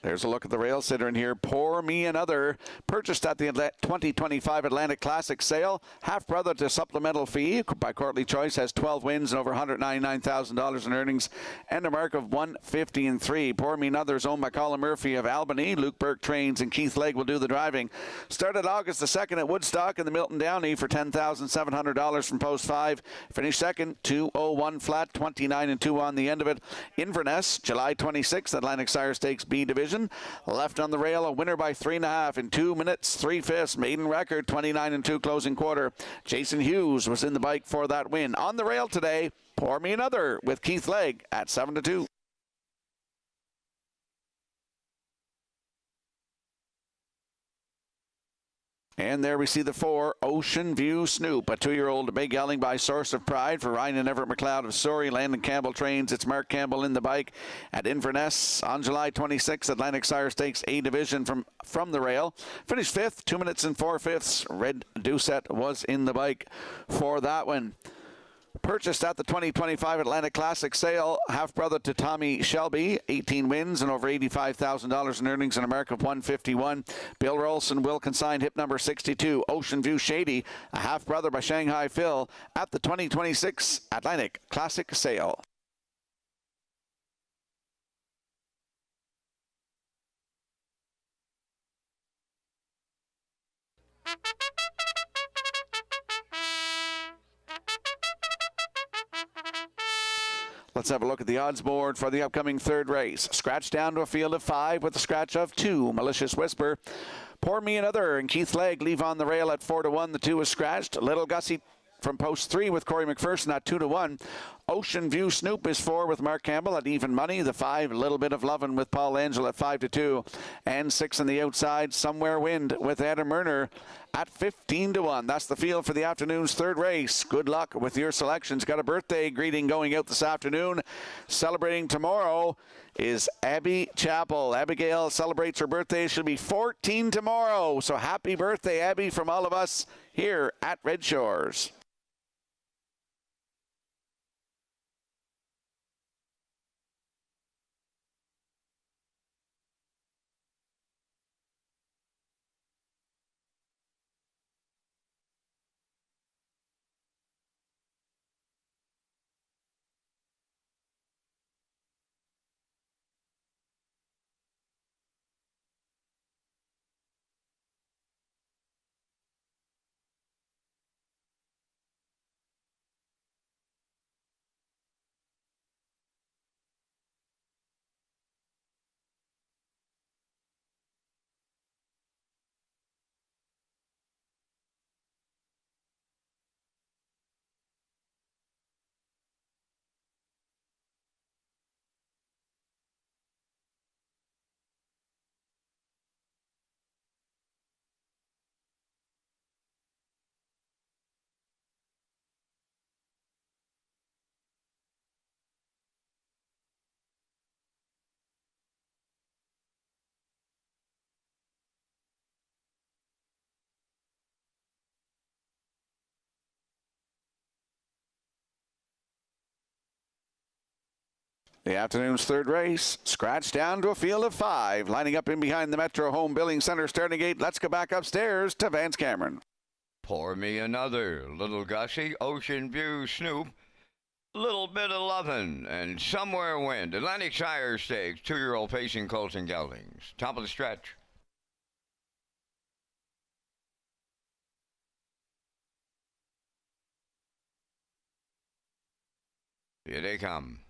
There's a look at the rail sitter in here. Pour Me Another, purchased at the 2025 Atlantic Classic Sale. Half-brother to supplemental fee by Courtly Choice, has 12 wins and over $199,000 in earnings and a mark of 150-3. Pour Me Another is owned by Colin Murphy of Albany. Luke Burke trains and Keith Legg will do the driving. Started August the 2nd at Woodstock in the Milton Downey for $10,700 from post 5. Finished second, 2:01 flat, 29 2 on the end of it. Inverness, July 26th, Atlantic Sire Stakes B division. Left on the rail, a winner by 3.5 in 2 minutes, 3/5, maiden record, 29 2 closing quarter. Jason Hughes was in the bike for that win. On the rail today, Pour Me Another with Keith Legg at 7-2. And there we see the 4, Ocean View Snoop, a 2-year-old big gelding by Source of Pride for Ryan and Everett McLeod of Surrey. Landon Campbell trains. It's Mark Campbell in the bike at Inverness on July 26th. Atlantic Sire Stakes A division from the rail. Finished 5th, 2 minutes and 4/5. Red Doucette was in the bike for that one. Purchased at the 2025 Atlantic Classic Sale, half-brother to Tommy Shelby, 18 wins and over $85,000 in earnings and a mark of 151. Bill Rolson will consign hip number 62, Ocean View Shady, a half-brother by Shanghai Phil at the 2026 Atlantic Classic Sale. Let's have a look at the odds board for the upcoming third race. Scratch down to a field of 5 with a scratch of 2. Malicious Whisper. Pour Me Another and Keith Legg leave on the rail at 4-1. The 2 is scratched. Little Gussie from post 3 with Corey McPherson at 2-1. Ocean View Snoop is 4 with Mark Campbell at even money. The 5, a little bit of lovin' with Paul Angel at 5-2. And 6 on the outside, Somewhere Wind with Adam Murner at 15-1. That's the field for the afternoon's third race. Good luck with your selections. Got a birthday greeting going out this afternoon. Celebrating tomorrow is Abby Chappell. Abigail celebrates her birthday. She'll be 14 tomorrow. So happy birthday, Abby, from all of us here at Red Shores. The afternoon's third race, scratched down to a field of 5. Lining up in behind the Metro Home Billing Center starting gate. Let's go back upstairs to Vance Cameron. Pour Me Another, Little Gussie, Ocean View Snoop, Little Bit of Lovin', and Somewhere Wind. Atlantic Shire Stakes, 2-year-old pacing colts and geldings. Top of the stretch. Here they come.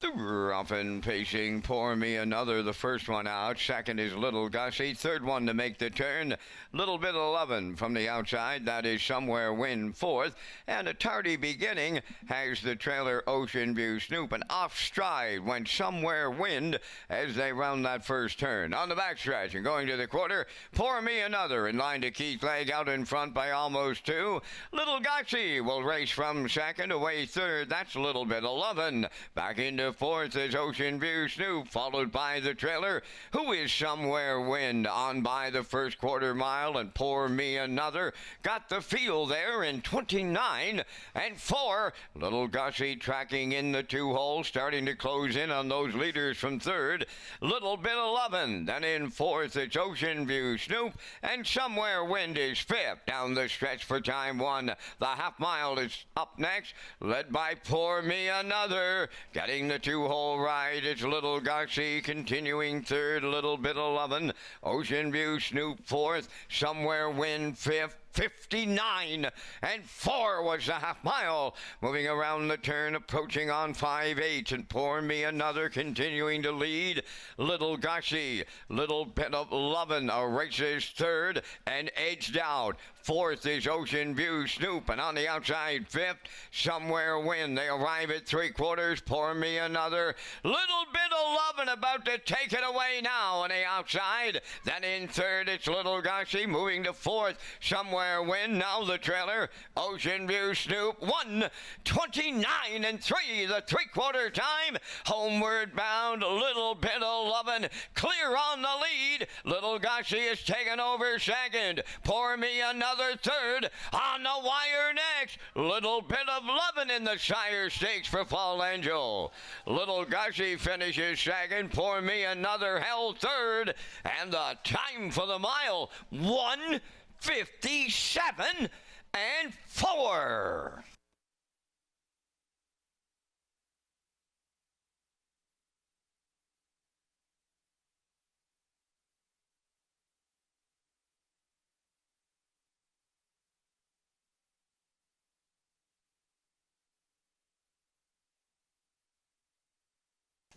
The Ruffin pacing, Pour Me Another, the first one out. Second is Little Gussie. Third one to make the turn. Little Bit of Lovin' from the outside. That is Somewhere Wind fourth. And a tardy beginning has the trailer Ocean View Snoop. And off stride went Somewhere Wind as they round that first turn. On the backstretch and going to the quarter, Pour Me Another in line to Keith Legg out in front by almost 2. Little Gussie will race from second away third. That's a Little Bit of Lovin'. Back into fourth is Ocean View Snoop, followed by the trailer, who is Somewhere Wind, on by the first quarter mile, and Pour Me Another got the field there in 29 and 4. Little Gussie tracking in the 2 hole, starting to close in on those leaders from third. Little Bit of Lovin', then in fourth it's Ocean View Snoop, and Somewhere Wind is fifth. Down the stretch for time 1. The half mile is up next, led by Pour Me Another, getting the 2-hole ride. It's Little Gussie continuing third, Little Bit of Lovin'. Ocean View Snoop fourth, Somewhere Wind fifth. 59 and 4 was the half mile. Moving around the turn, approaching on 5-8, and Pour Me Another continuing to lead. Little Gussie, Little Bit of Lovin' races third and edged out. Fourth is Ocean View Snoop, and on the outside, fifth, Somewhere Wind. They arrive at 3/4. Pour Me Another. Little Bit of Lovin' about to take it away now on the outside. Then in third, it's Little Gussie moving to fourth. Somewhere Wind. Now the trailer. Ocean View Snoop. 1:29 and 3. The 3/4 time. Homeward bound. Little Bit of Lovin' clear on the lead. Little Gussie is taken over second. Pour Me Another third. On the wire next, Little Bit of Lovin' in the Shire Stakes for Fall Angel. Little Gussie finishes second. Pour Me Another held third. And the time for the mile, 1:57 and 4.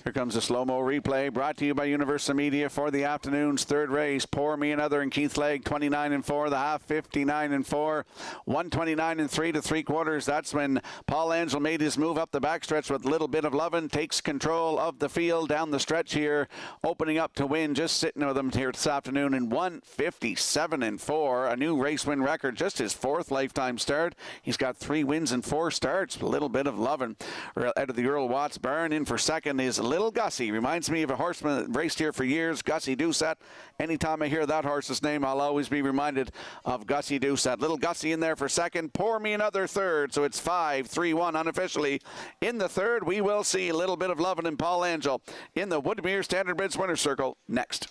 Here comes a slow-mo replay brought to you by Universal Media for the afternoon's third race. Pour Me Another in Keith Legg, 29-4. The half, 59-4. 129 3 3/4. That's when Paul Angel made his move up the backstretch with a little bit of lovin'. Takes control of the field down the stretch here. Opening up to win. Just sitting with them here this afternoon in 157-4. A new race win record. Just his fourth lifetime start. He's got 3 wins in 4 starts. A little bit of lovin'. Out of the Earl Watts Burn in for second is Little Gussie. Reminds me of a horseman that raced here for years, Gussie Doucette. Anytime I hear that horse's name, I'll always be reminded of Gussie Doucette. Little Gussie in there for second. Pour Me Another third. So it's 5-3-1 unofficially. In the third, we will see a little bit of lovin' in Paul Angel in the Woodmere Standardbridge Winner's Circle next.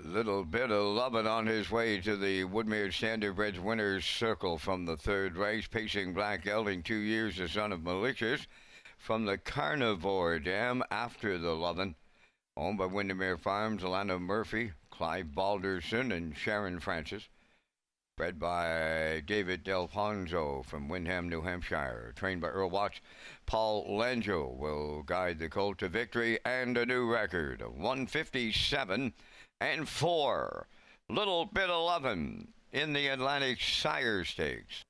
Little bit of lovin' on his way to the Woodmere Standardbridge Winner's Circle from the third race. Pacing Black Gelding, 2 years, the son of Malicious. From the Carnivore Dam after the lovin'. Owned by Windermere Farms, Alana Murphy, Clive Balderson, and Sharon Francis. Bred by David Del Ponzo from Windham, New Hampshire. Trained by Earl Watts. Paul Langell will guide the colt to victory and a new record of 157-4. Little bit of lovin' in the Atlantic Sire Stakes.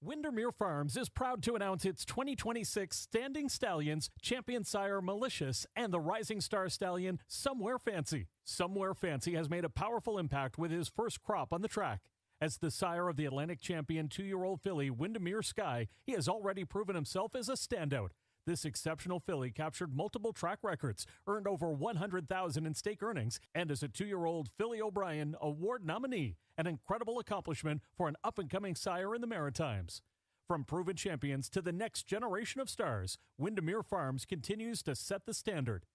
Windermere Farms is proud to announce its 2026 Standing Stallions, Champion Sire Malicious, and the Rising Star Stallion Somewhere Fancy. Somewhere Fancy has made a powerful impact with his first crop on the track. As the sire of the Atlantic Champion 2-year-old filly Windermere Sky, he has already proven himself as a standout. This exceptional filly captured multiple track records, earned over $100,000 in stake earnings, and is a 2-year-old Philly O'Brien Award nominee, an incredible accomplishment for an up-and-coming sire in the Maritimes. From proven champions to the next generation of stars, Windermere Farms continues to set the standard.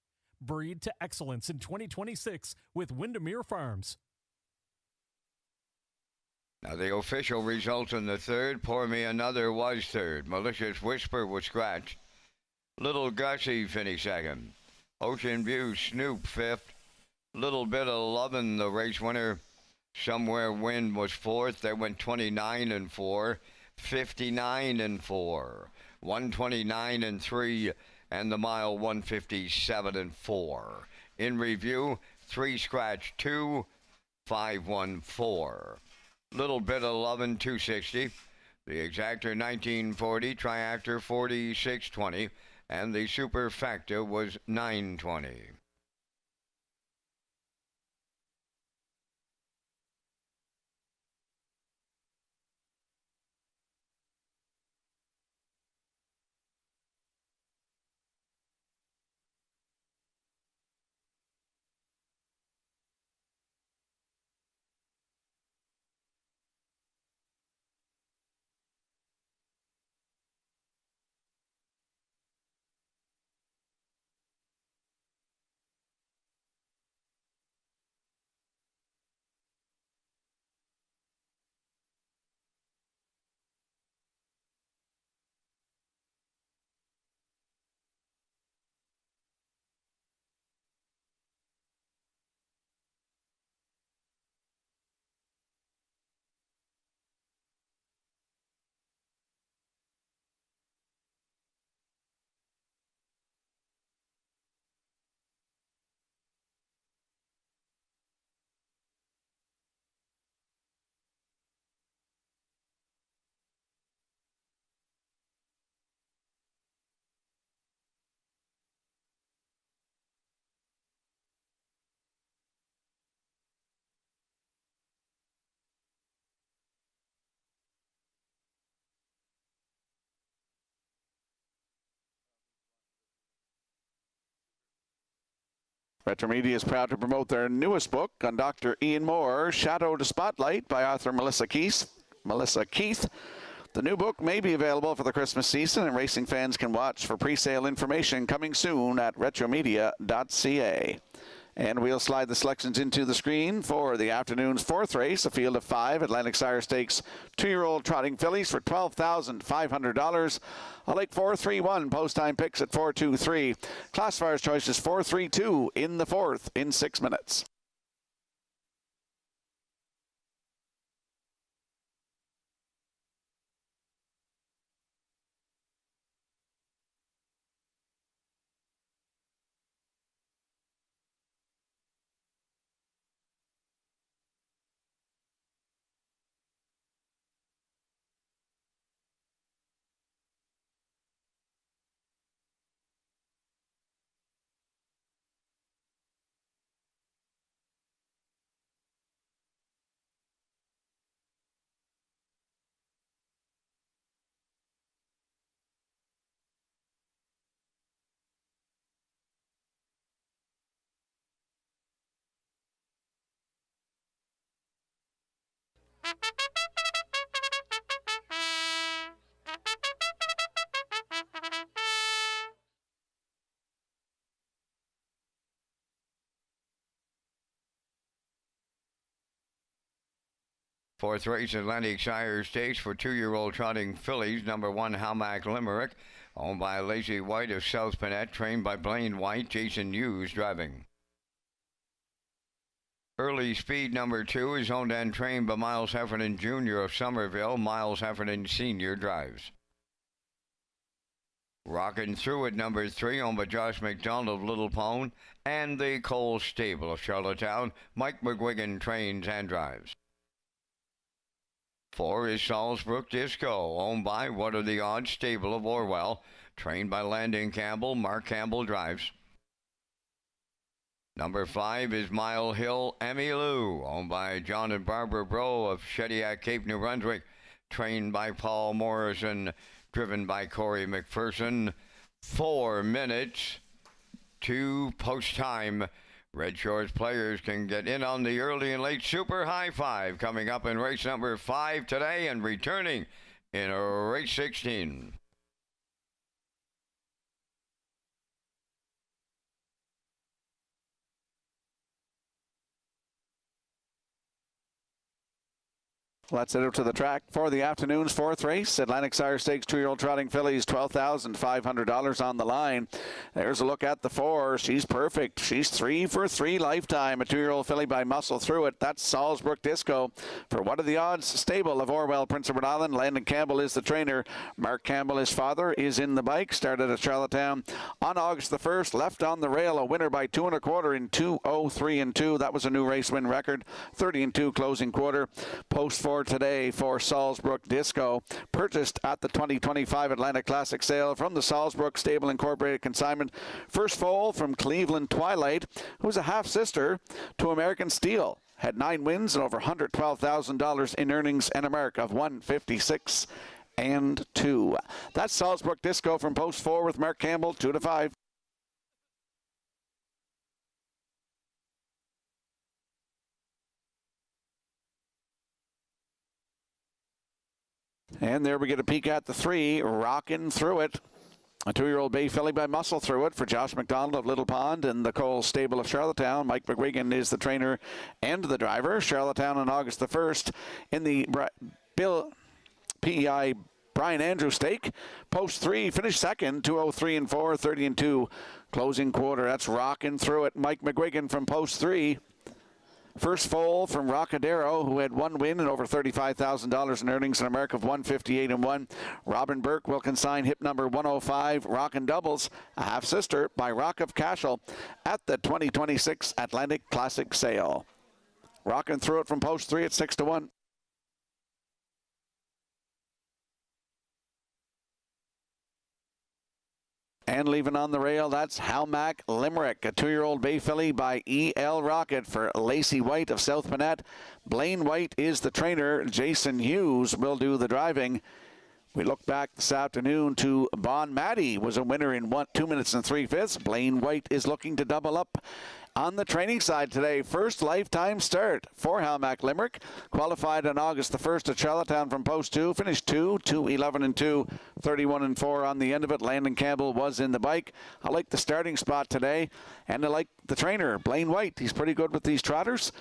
Breed to excellence in 2026 with Windermere Farms. Now the official results in the third. Pour Me Another was third. Malicious Whisper was scratched. Little Gussie finished second. Ocean View Snoop fifth. Little Bit of Lovin', the race winner. Somewhere Wind was fourth. They went 29-4, 59-4, 129-3, and the mile 157-4. In review, 3 scratch 2, 514. Little Bit of Lovin', 260. The Exactor 1940, Triactor 4620, and the Superfactor was 920. Retro Media is proud to promote their newest book on Dr. Ian Moore, Shadow to Spotlight, by author Melissa Keith. The new book may be available for the Christmas season, and racing fans can watch for pre-sale information coming soon at retromedia.ca. And we'll slide the selections into the screen for the afternoon's fourth race, a field of 5 Atlantic Sire Stakes 2-year-old trotting fillies for $12,500. A late 4-3-1, post-time picks at 4-2-3. Classifier's choice is 4-3-2 in the fourth in 6 minutes. Fourth race, Atlantic Sire Stakes for 2-year-old trotting fillies. Number 1, Hamac Limerick, owned by Lacey White of South Panett, trained by Blaine White. Jason Hughes driving. Early Speed number 2 is owned and trained by Miles Heffernan Jr. of Somerville. Miles Heffernan Sr. drives. Rockin' Through It number 3, owned by Josh McDonald of Little Pone and the Cole Stable of Charlottetown. Mike McGuigan trains and drives. 4 is Salisbrook Disco, owned by What Are the Odds Stable of Orwell, trained by Landon Campbell. Mark Campbell drives. Number 5 is Mile Hill Emmy Lou, owned by John and Barbara Bro of Shediac, Cape New Brunswick, trained by Paul Morrison, driven by Corey McPherson. 4 minutes to post time. Red Shores players can get in on the early and late Super High Five coming up in race number 5 today and returning in race 16. Let's head up to the track for the afternoon's fourth race. Atlantic Sire Stakes 2-year-old trotting fillies, $12,500 on the line. There's a look at the 4. She's perfect. She's 3 for 3 lifetime. A 2-year-old filly by Muscle Through It. That's Salisbrook Disco. For What Are the Odds stable of Orwell, Prince Edward Island. Landon Campbell is the trainer. Mark Campbell, his father, is in the bike. Started at Charlottetown on August the 1st. Left on the rail, a winner by 2 1/4 in 2:03 2. That was a new race win record. 30 2 closing quarter. Post 4 today for Salisbrook Disco, purchased at the 2025 Atlantic Classic sale from the Salisbrook Stable Incorporated consignment. First foal from Cleveland Twilight, who's a half-sister to American Steel. Had 9 wins and over $112,000 in earnings and a mark of 156 and 2. That's Salisbrook Disco from post 4 with Mark Campbell, 2 to 5. And there we get a peek at the 3, Rockin' Through It. A 2-year-old bay filly by Muscle Through It for Josh McDonald of Little Pond and the Cole Stable of Charlottetown. Mike McGuigan is the trainer and the driver. Charlottetown on August the 1st in the PEI Brian Andrews stake. Post 3, finished second, 2:03 4, 30 2 closing quarter. That's Rockin' Through It. Mike McGuigan from post 3. First foal from Rockadero, who had 1 win and over $35,000 in earnings and a mark of 158 and 1. Robin Burke will consign hip number 105, Rockin' Doubles, a half-sister by Rock of Cashel at the 2026 Atlantic Classic sale. Rockin' Through It from post 3 at 6 to 1. And leaving on the rail, that's Hamac Limerick, a 2-year-old bay filly by E.L. Rocket for Lacey White of South Panett. Blaine White is the trainer. Jason Hughes will do the driving. We look back this afternoon to Bon Matty was a winner in 2 minutes and 3/5. Blaine White is looking to double up On the training side today, first lifetime start for Halmac Limerick. Qualified on August the 1st at Charlottetown from post 2. Finished 2:11 and 2, 31 and 4 on the end of it. Landon Campbell was in the bike. I like the starting spot today, and I like the trainer, Blaine White. He's pretty good with these trotters.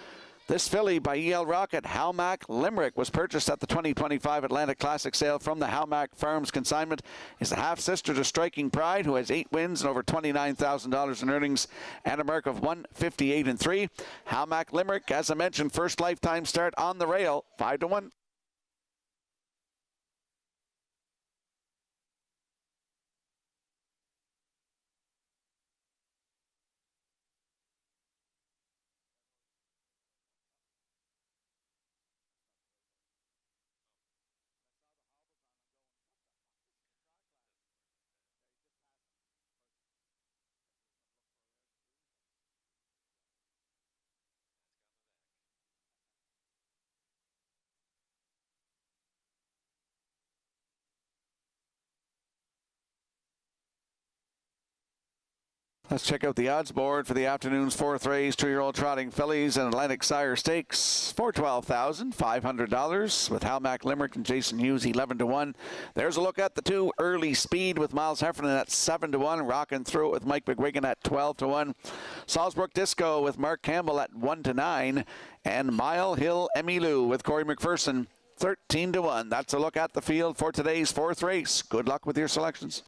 This filly by E.L. Rocket, Halmac Limerick, was purchased at the 2025 Atlantic Classic sale from the Halmac Farms consignment. Is the half-sister to Striking Pride, who has 8 wins and over $29,000 in earnings and a mark of 158 and 3. Halmac Limerick, as I mentioned, first lifetime start on the rail, 5-1. Let's check out the odds board for the afternoon's fourth race. 2-year-old trotting fillies and Atlantic Sire Stakes for $12,500 with Halmac Limerick and Jason Hughes 11-1. There's a look at the 2 early speed with Miles Heffernan at 7-1. Rocking Through It with Mike McGuigan at 12-1. Salzburg Disco with Mark Campbell at 1-9. And Mile Hill Emmylou with Corey McPherson 13-1. That's a look at the field for today's fourth race. Good luck with your selections.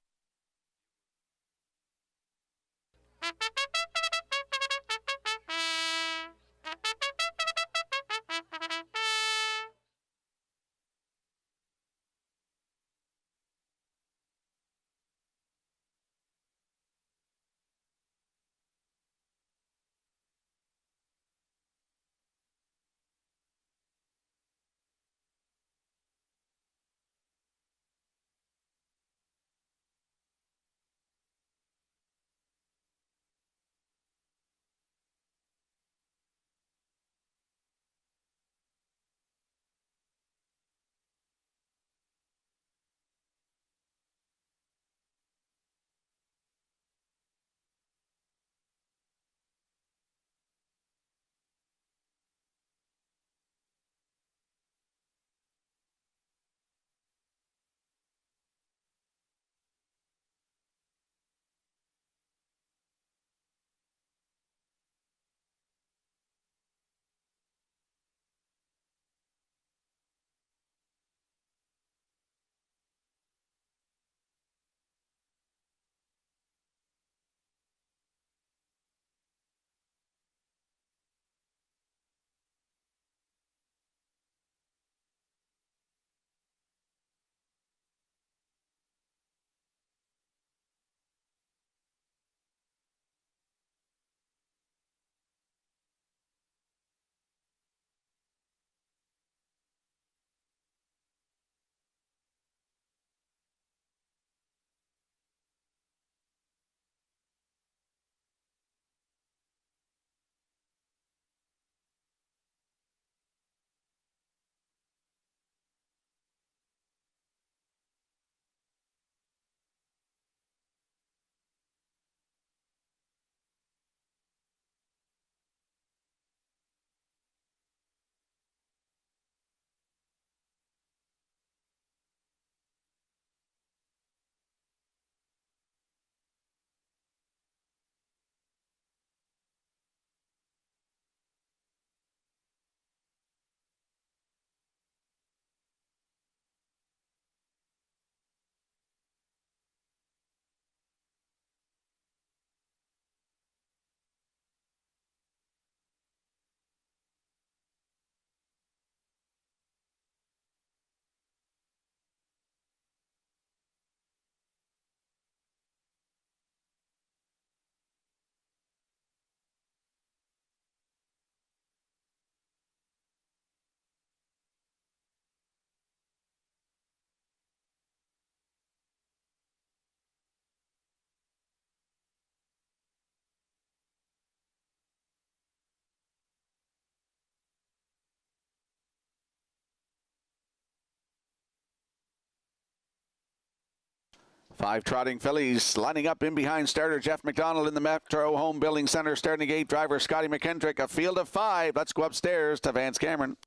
5 trotting fillies lining up in behind starter Jeff McDonald in the Metro Home Building Center. Starting gate driver Scotty McKendrick. A field of 5. Let's go upstairs to Vance Cameron.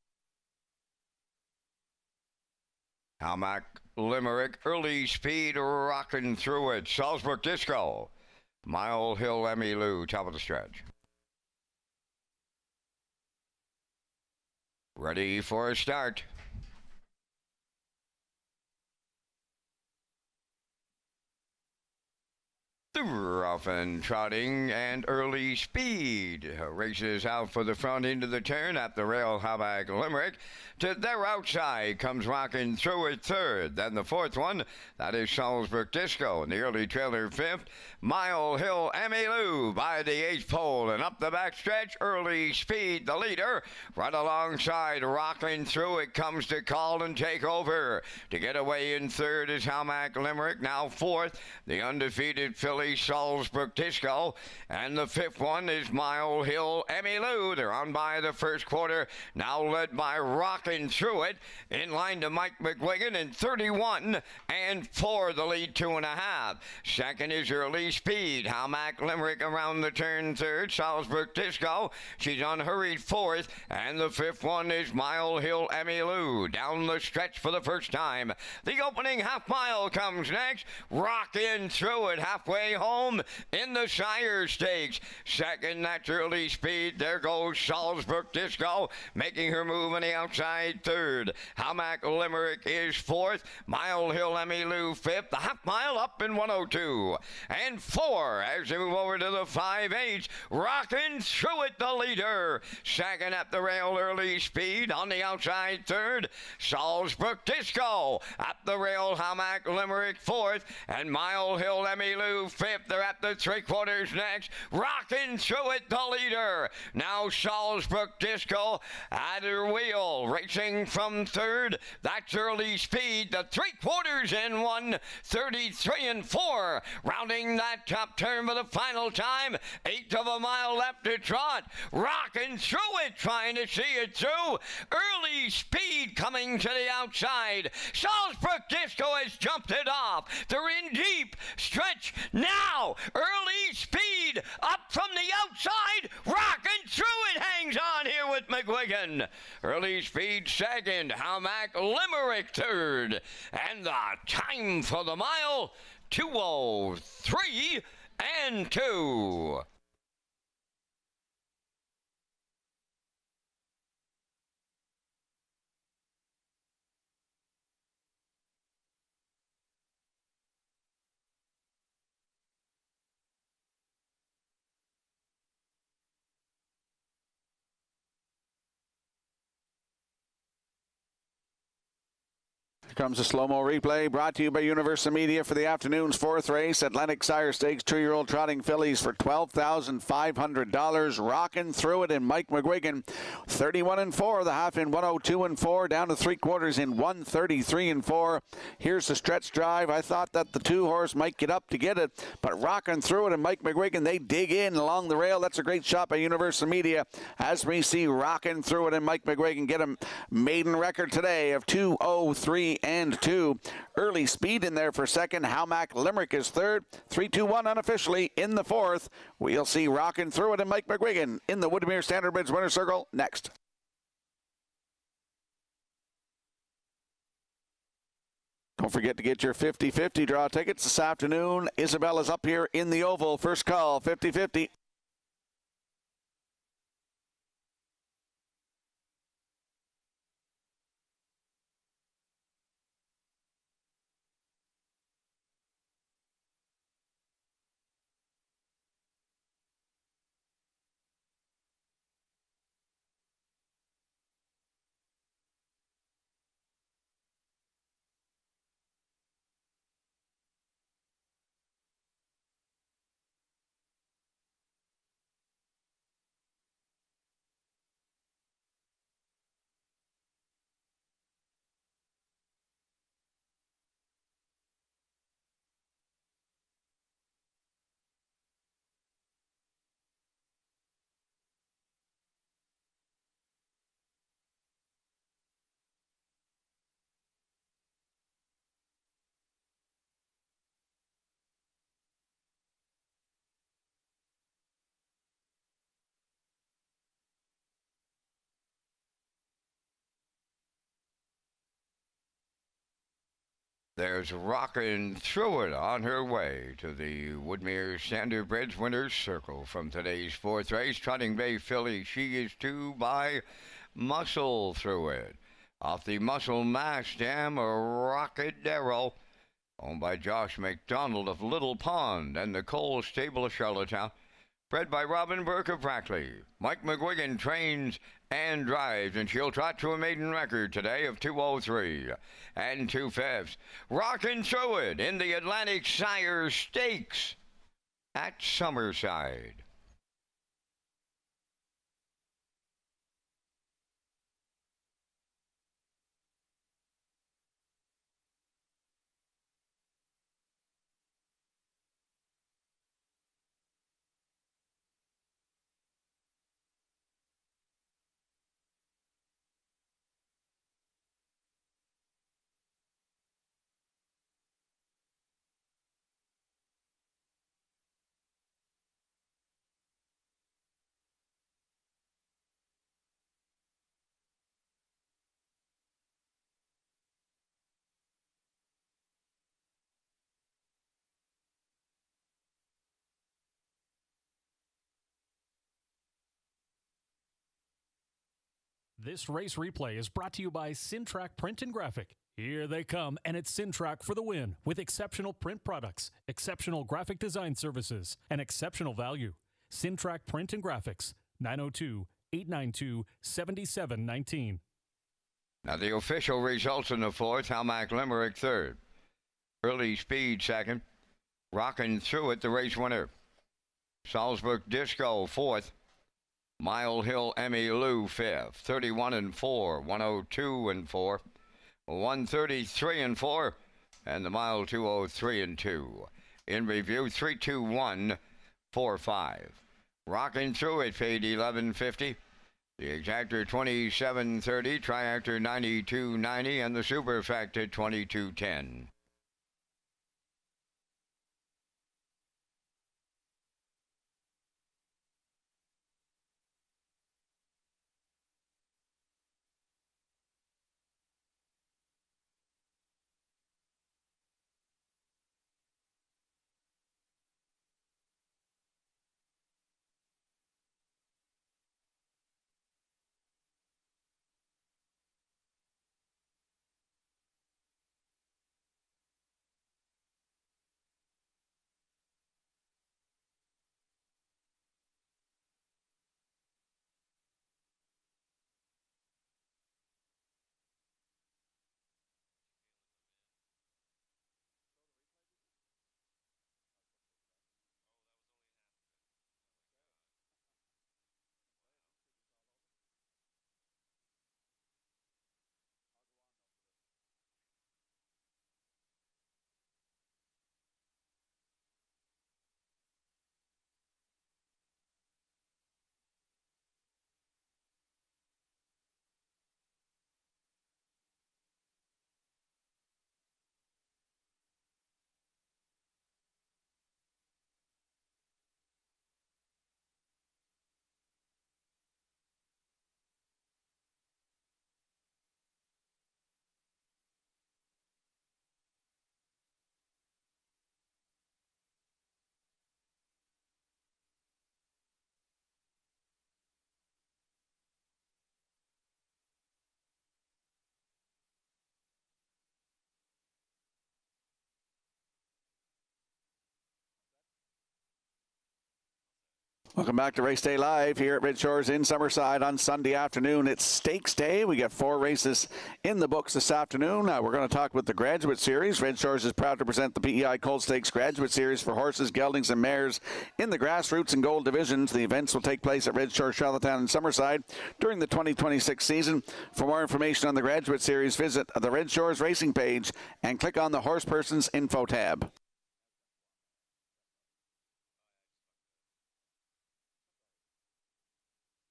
Halmack Limerick, early speed, rocking through it. Salzburg Disco. Mile Hill Emmy Lou, top of the stretch. Ready for a start. The rough and trotting and early speed races out for the front into the turn at the rail. Halmack Limerick to their outside comes rocking through it third. Then the fourth one, that is Salzburg Disco. And the early trailer fifth, Mile Hill Emmy Lou by the 8th pole. And up the backstretch, early speed, the leader. Right alongside, rocking through it comes to call and take over. To get away in third is Halmack Limerick. Now fourth, the undefeated filly Salzburg Disco. And the fifth one is Mile Hill Emmy Lou. They're on by the first quarter. Now led by Rockin' Through It. In line to Mike McGuigan in 31 and 4 the lead 2.5. Second is Early Speed. Halmack Limerick around the turn third. Salzburg Disco. She's unhurried fourth. And the fifth one is Mile Hill Emmy Lou. Down the stretch for the first time. The opening half mile comes next. Rockin' Through It halfway home in the Shire Stakes. Second, that's Early Speed. There goes Salzburg Disco making her move on the outside. Third, Halmack Limerick is fourth. Mile Hill Emmy Lou fifth. The half mile up in 102. And 4 as they move over to the 5/8. Rockin' Through It, the leader. Second at the rail, Early Speed. On the outside, third. Salzburg Disco. At the rail, Halmack Limerick fourth. And Mile Hill Emmy Lou fifth. They're at the 3/4 next. Rockin' Through It, the leader. Now Salzburg Disco at her wheel. Racing from third, that's Early Speed. The 3/4 in 1:33 and 4. Rounding that top turn for the final time. 1/8 of a mile left to trot. Rocking through it, trying to see it through. Early Speed coming to the outside. Salzburg Disco has jumped it off. They're in deep. Stretch now. Early Speed up from the outside. Rocking through it, hangs on here with McGuigan. Early Speed second, Halmack Limerick third. And the time for the mile, 2:03 and 2. Here comes a slow-mo replay brought to you by Universal Media for the afternoon's 4th race. Atlantic Sire Stakes 2-year-old trotting fillies for $12,500. Rocking Through It and Mike McGuigan. 31 and 4. The half in 102 and 4. Down to 3/4 in 133 and 4. Here's the stretch drive. I thought that the 2-horse might get up to get it, but Rocking Through It and Mike McGuigan, they dig in along the rail. That's a great shot by Universal Media as we see Rocking Through It and Mike McGuigan get a maiden record today of 2:03 and 2. Early Speed in there for second. Halmack Limerick is third. 3-2-1 unofficially in the fourth. We'll see Rockin' Through It and Mike McGuigan in the Woodmere Standard Bridge winner's circle next. Don't forget to get your 50-50 draw tickets this afternoon. Isabella's up here in the Oval. First call, 50-50. There's Rockin' Through It on her way to the Woodmere Standardbridge Winners Circle from today's fourth race. Trotting Bay filly, she is 2 by Muscle Through It. Off the Muscle Mash Dam, Rockadero, owned by Josh McDonald of Little Pond and the Cole Stable of Charlottetown. Bred by Robin Burke of Brackley. Mike McGuigan trains and drives, and she'll trot to a maiden record today of 2:03 and 2/5. Rockin' Through It in the Atlantic Sire Stakes at Summerside. This race replay is brought to you by Racetrack Print and Graphic. Here they come, and it's Racetrack for the win with exceptional print products, exceptional graphic design services, and exceptional value. Racetrack Print and Graphics, 902-892-7719. Now the official results in the fourth, Halmack Limerick third. Early Speed second. Rockin' Through It, the race winner. Salzburg Disco fourth. Mile Hill Emmy Lou fifth. 31-4, 102-4, 133-4, and the mile 203-2. In review, 321-45. Rockin' Through It paid $11.50. The exactor $27.30, triactor $92.90, and the superfactor $22.10. Welcome back to Race Day Live here at Redshores in Summerside on Sunday afternoon. It's Stakes Day. We got 4 races in the books this afternoon. We're going to talk with the Graduate Series. Redshores is proud to present the PEI Colt Stakes Graduate Series for horses, geldings, and mares in the grassroots and gold divisions. The events will take place at Redshore, Charlottetown, and Summerside during the 2026 season. For more information on the Graduate Series, visit the Redshores Racing page and click on the Horseperson's Info tab.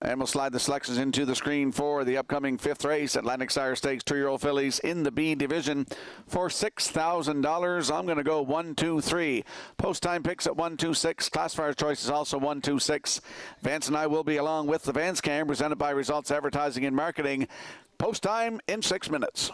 And we'll slide the selections into the screen for the upcoming 5th race, Atlantic Sire Stakes 2-year-old fillies in the B division for $6,000. I'm going to go 1, 2, 3. Post time picks at 1, 2, 6. Classifier's choice is also 1, 2, 6. Vance and I will be along with the Vance Cam presented by Results Advertising and Marketing. Post time in 6 minutes.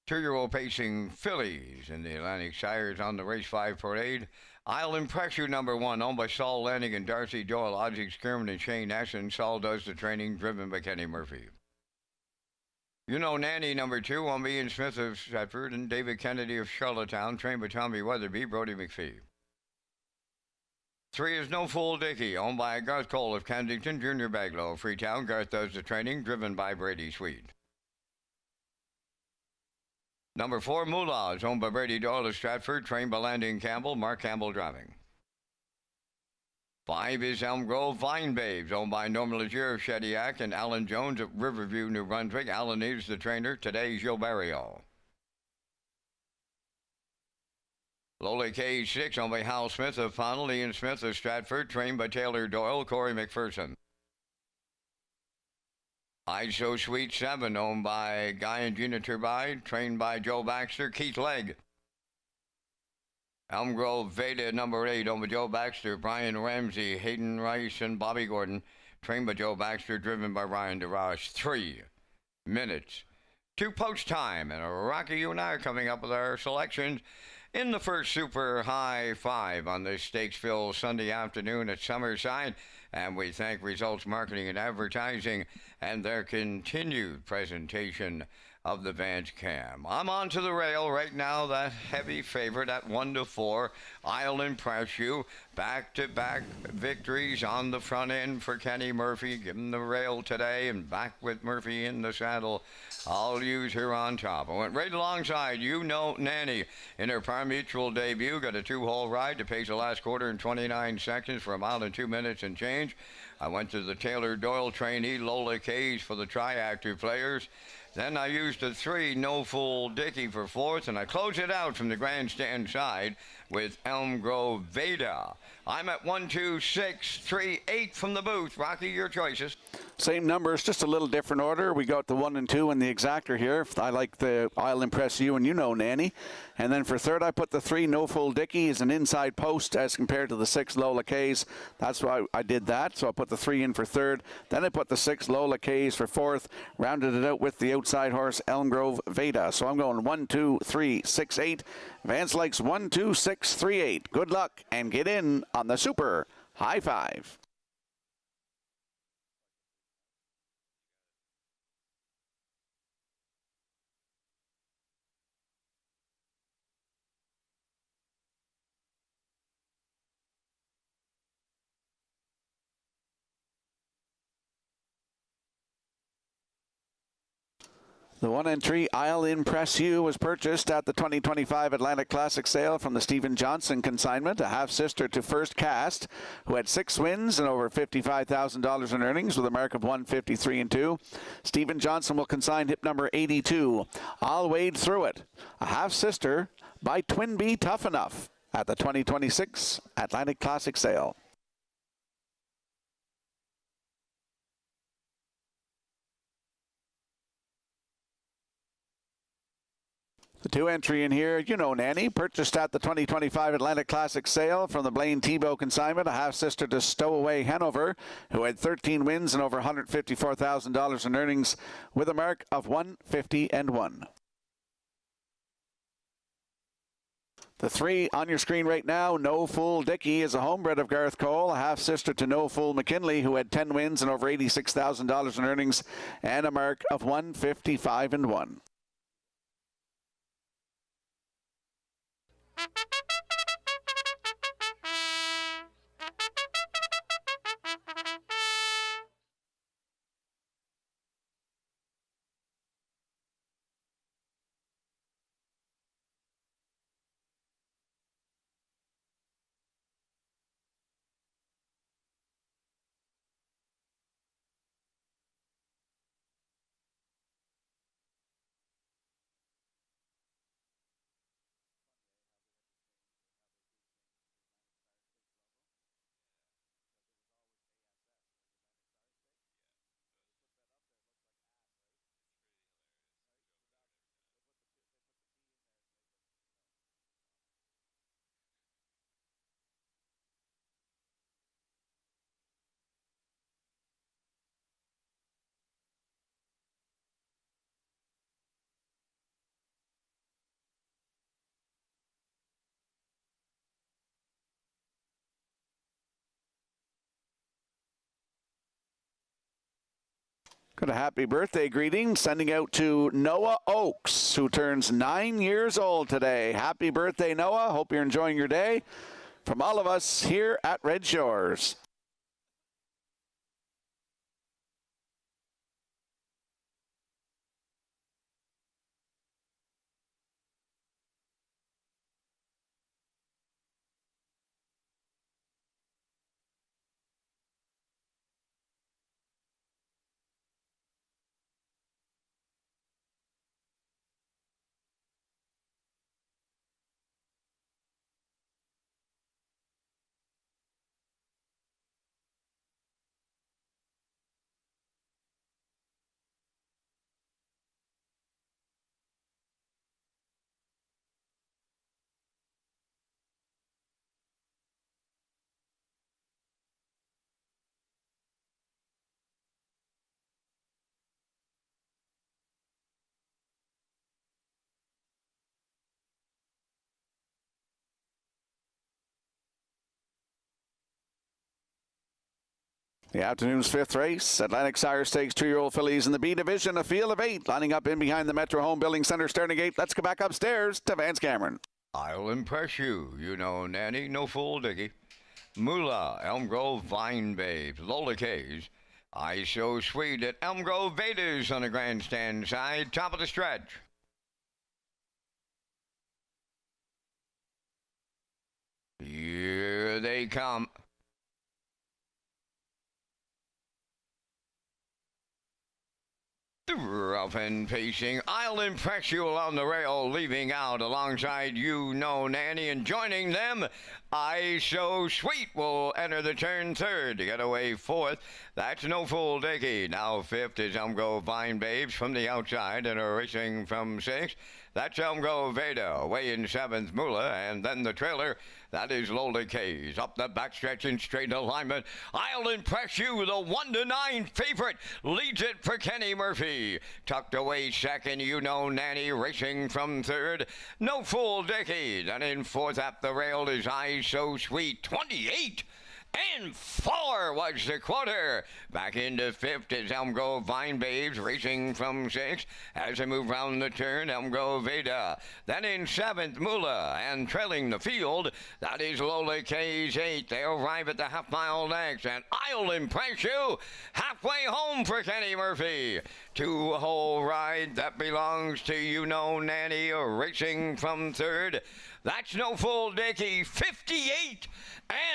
Two-year-old pacing fillies in the Atlantic Shires on the race 5 parade. I'll Impress You, number 1, owned by Saul Lanning and Darcy Doyle, Ozzie Skirman and Shane Essen. Saul does the training, driven by Kenny Murphy. You Know Nanny, number 2, on Ian Smith of Stratford and David Kennedy of Charlottetown, trained by Tommy Weatherby, Brody McPhee. 3 is No Fool Dickie, owned by Garth Cole of Kensington, Junior Baglow of Freetown. Garth does the training, driven by Brady Sweet. Number 4, Moolah, is owned by Brady Doyle of Stratford, trained by Landon Campbell, Mark Campbell driving. 5 is Elm Grove Vine Babes, owned by Norman Legier of Shediac and Alan Jones of Riverview, New Brunswick. Alan is the trainer. Today's Joe Barrio. Lola K 6, owned by Hal Smith of Fonnell, Ian Smith of Stratford, trained by Taylor Doyle, Corey McPherson. I So Sweet 7, owned by Guy and Gina Turbide, trained by Joe Baxter, Keith Legg. Elm Grove Veda, number 8, owned by Joe Baxter, Brian Ramsey, Hayden Rice, and Bobby Gordon, trained by Joe Baxter, driven by Ryan DeRoche. 3 minutes to post time. And Rocky, you and I are coming up with our selections in the first Super High 5 on this Stakesville Sunday afternoon at Summerside. And we thank Results Marketing and Advertising and their continued presentation of the Vans Cam. I'm on to the rail right now. That heavy favorite at 1-4. I'll Impress You. Back-to-back victories on the front end for Kenny Murphy. Give him the rail today and back with Murphy in the saddle. I'll use her on top. I went right alongside You Know Nanny in her Par Mutual debut. Got a 2-hole ride to pace the last quarter in 29 seconds for 1 mile and 2 minutes and change. I went to the Taylor Doyle trainee, Lola Kays, for the Triactor players. Then I used a 3, No Fool Dickie, for 4th, and I closed it out from the grandstand side with Elm Grove Veda. I'm at 1, 2, 6, 3, 8 from the booth. Rocky, your choices. Same numbers, just a little different order. We got the 1 and 2 in the exactor here. I like the I'll Impress You and You Know Nanny. And then for 3rd, I put the 3, No Fool Dickie, as an inside post as compared to the 6, Lola Kays. That's why I did that. So I put the 3 in for 3rd. Then I put the 6, Lola Kays, for 4th. Rounded it out with the outside horse, Elm Grove Veda. So I'm going 1, 2, 3, 6, 8. Vance likes 1, 2, 6, 3, 8. Good luck and get in on the Super High 5. The 1 entry, I'll Impress You, was purchased at the 2025 Atlantic Classic sale from the Stephen Johnson consignment, a half-sister to First Cast, who had 6 wins and over $55,000 in earnings with a mark of 153 and 2. Stephen Johnson will consign hip number 82. I'll Wade Through It, a half-sister by Twin B Tough Enough at the 2026 Atlantic Classic sale. The 2 entry in here, You Know Nanny, purchased at the 2025 Atlantic Classic sale from the Blaine Tebow consignment, a half-sister to Stowaway Hanover, who had 13 wins and over $154,000 in earnings with a mark of 150 and 1. The 3 on your screen right now, No Fool Dickie, is a homebred of Garth Cole, a half-sister to No Fool McKinley, who had 10 wins and over $86,000 in earnings and a mark of 155 and 1. Got a happy birthday greeting sending out to Noah Oakes, who turns 9 years old today. Happy birthday, Noah. Hope you're enjoying your day. From all of us here at Red Shores. The afternoon's fifth race, Atlantic Sire Stakes 2-year-old fillies in the B division, a field of 8 lining up in behind the Metro Home Building Center starting gate. Let's go back upstairs to Vance Cameron. I'll impress you, you know, Nanny, no fool diggy. Moolah, Elm Grove, Vine Babes, Lola K's. I So Sweet at Elm Grove Vedas on the grandstand side, top of the stretch. Here they come. Rough and pacing, I'll impress you along the rail, leaving out alongside you know Nanny, and joining them, I So Sweet will enter the turn third to get away fourth. That's No Fool Dicky. Now fifth is Elm Grove Vine Babes from the outside and are racing from sixth. That's Elm Grove Veda, away in seventh Moolah, and then the trailer. That is Lola K's. Up the backstretch in straight alignment. I'll impress you. The 1-9 favorite leads it for Kenny Murphy. Tucked away second, you know Nanny, racing from third. No Fool Dicky. Then in fourth at the rail is I So Sweet. 28. And 4 was the quarter. Back into fifth is Elm Grove Vine Babes, racing from sixth. As they move round the turn, Elm Grove Veda. Then in seventh, Moolah. And trailing the field, that is Lola K's 8. They arrive at the half-mile next. And I'll impress you. Halfway home for Kenny Murphy. 2-hole ride that belongs to you know Nanny, racing from third. That's No Fool Dicky, 58.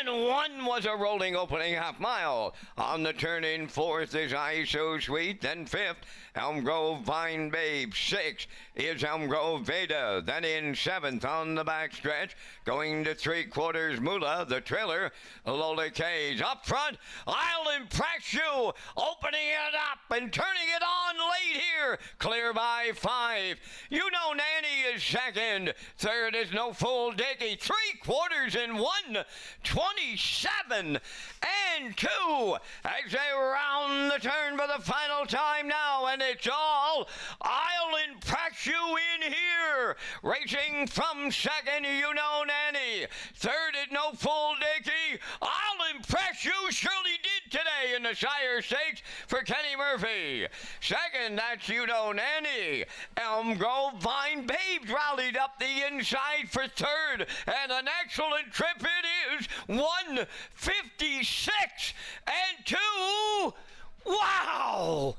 And 1 was a rolling opening half mile. On the turn in fourth is I So Sweet. Then fifth, Elm Grove Vine Babe. 6 is Elm Grove Veda. Then in seventh on the backstretch, going to 3/4 Moolah, the trailer, Lola K's. Up front, I'll impress you. Opening it up and turning it on late here. Clear by 5. You know Nanny is second. Third is No Fool Dicky. 3/4 in 1. 27 and 2 as they round the turn for the final time now, and it's all I'll impress you in here. Racing from second, you know Nanny. Third is No Fool Dicky. I'll impress you surely did today in the Sire Stakes for Kenny Murphy. Second, that's you know Nanny. Elm Grove Vine Babes rallied up the inside for third, and an excellent trip it is. 156 and 2. Wow!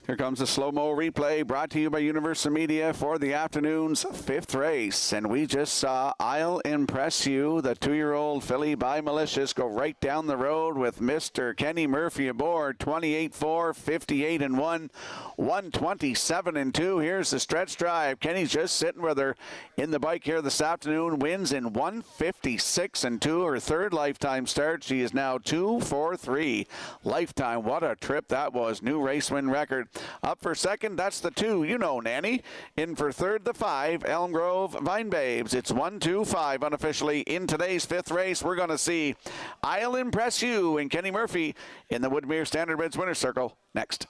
Here comes a slow-mo replay brought to you by Universal Media for the afternoon's fifth race. And we just saw I'll Impress You, the 2-year-old filly by Malicious, go right down the road with Mr. Kenny Murphy aboard. 28-4, 58-1, 127-2. Here's the stretch drive. Kenny's just sitting with her in the bike here this afternoon. Wins in 156-2. Her third lifetime start. She is now 2-4-3 lifetime. What a trip that was. New race win record. Up for second, that's the 2, you know, Nanny. In for third, the 5, Elm Grove Vine Babes. It's 1, 2, 5 unofficially. In today's 5th race, we're going to see I'll Impress You and Kenny Murphy in the Woodmere Standardbreds Winner's Circle next.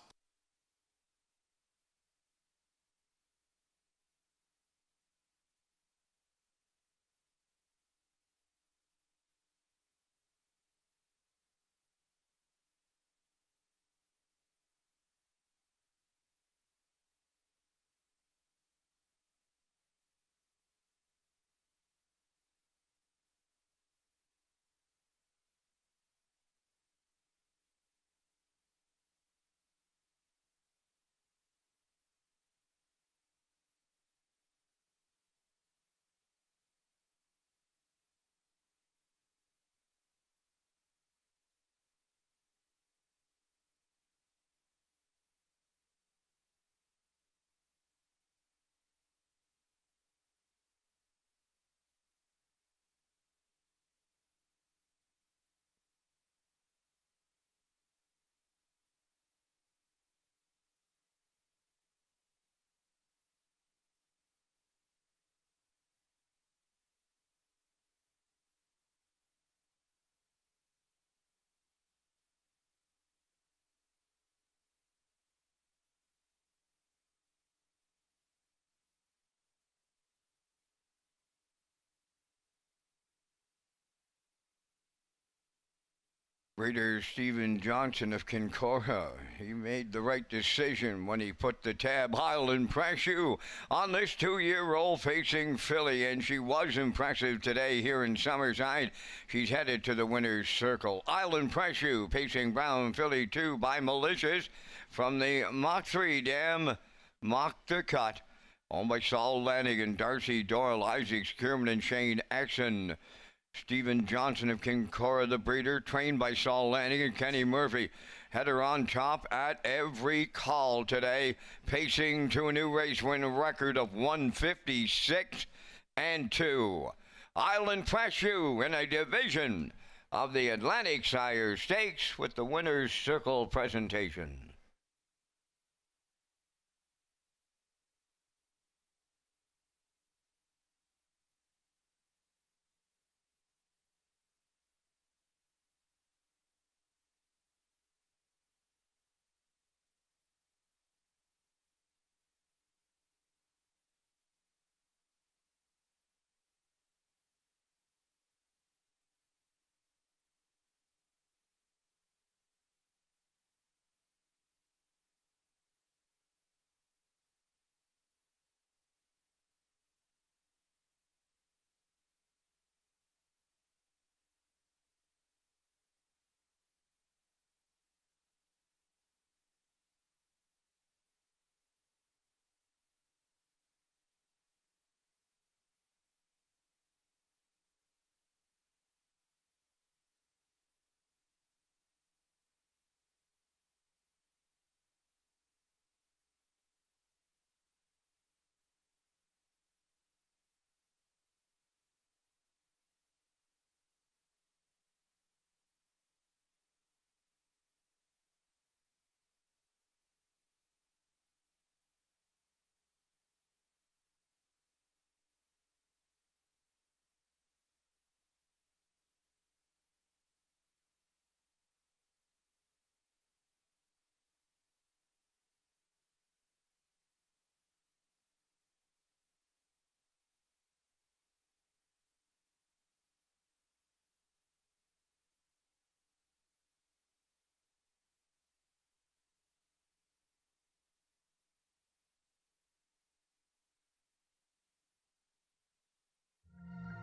Breeder Stephen Johnson of Kincora, he made the right decision when he put the tab I'll Impress You on this 2-year-old facing filly, and she was impressive today here in Summerside. She's headed to the winner's circle. I'll Impress You, pacing Brown Filly 2 by Malicious from the Mach 3 Dam, Mach the Cut, owned by Saul Lanigan, Darcy Doyle, Isaac Skierman, and Shane Exon. Stephen Johnson of Kincora, the breeder, trained by Saul Lanning and Kenny Murphy. Header on top at every call today, pacing to a new race win record of 156 and 2. I'll Impress You in a division of the Atlantic Sire Stakes with the Winner's Circle presentation.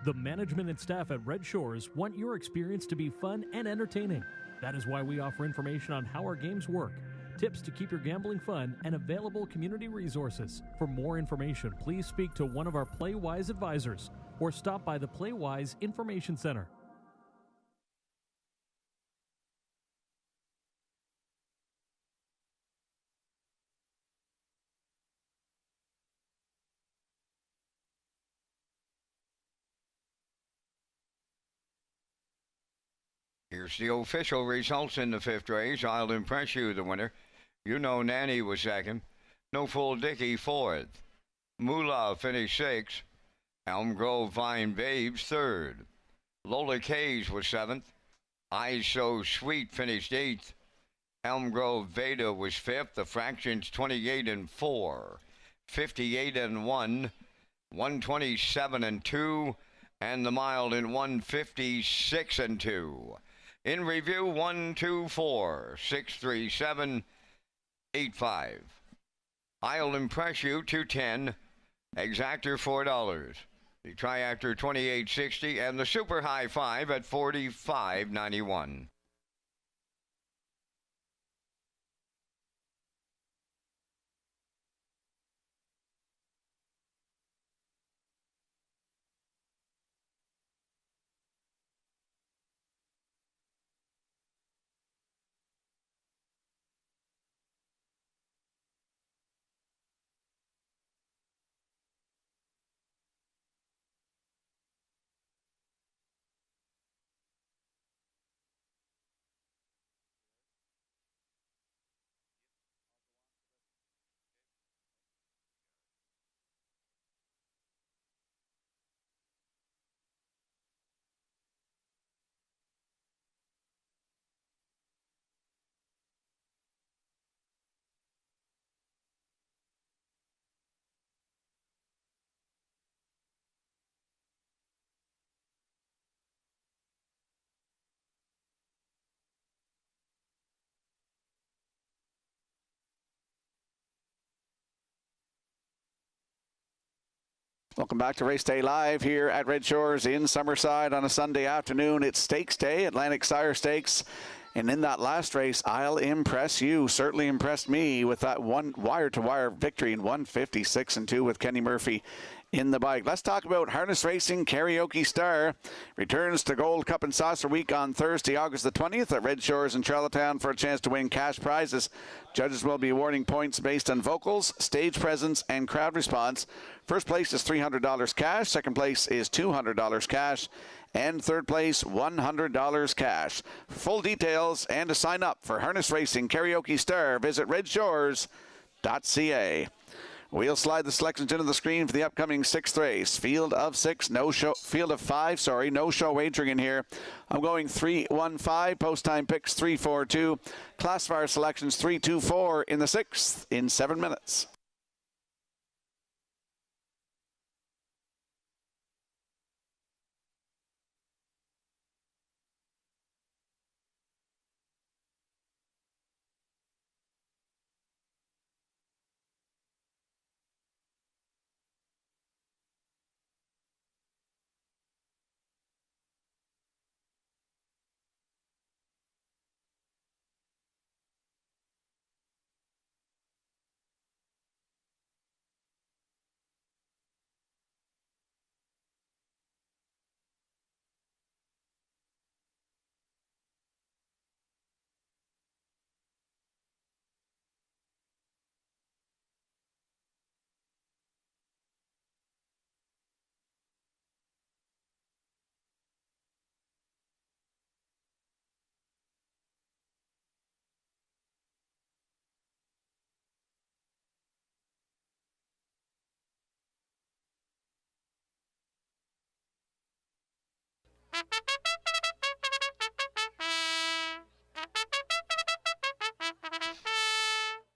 The management and staff at Red Shores want your experience to be fun and entertaining. That is why we offer information on how our games work, tips to keep your gambling fun, and available community resources. For more information, please speak to one of our PlayWise advisors or stop by the PlayWise Information Center. Here's the official results in the 5th race. I'll Impress You, the winner. You Know Nanny was second. No Full Dicky fourth. Moolah finished sixth. Elm Grove Vine Babes third. Lola Kays was seventh. Eyes So Sweet finished eighth. Elm Grove Veda was fifth. The fractions 28 and 4, 58 and 1, 127 and 2, and the mild in 156 and 2. In review, 1, 2, 4, 6, 3, 7, 8, 5. I'll Impress You 210. Exactor $4. The Triactor 2860 and the Super High 5 at 45.91. Welcome back to Race Day Live here at Red Shores in Summerside on a Sunday afternoon. It's Stakes Day, Atlantic Sire Stakes. And in that last race, I'll Impress You. Certainly impressed me with that one wire-to-wire victory in 156 and 2 with Kenny Murphy in the bike. Let's talk about harness racing. Karaoke Star returns to Gold Cup and Saucer Week on Thursday, August the 20th at Red Shores in Charlottetown for a chance to win cash prizes. Judges will be awarding points based on vocals, stage presence, and crowd response. First place is $300 cash. Second place is $200 cash. And third place, $100 cash. For full details and to sign up for Harness Racing Karaoke Star, visit Redshores.ca. We'll slide the selections into the screen for the upcoming sixth race. Field of five, no show wagering in here. I'm going 3-1-5, post time picks 3-4-2, classifier selections 3-2-4 in the sixth in 7 minutes.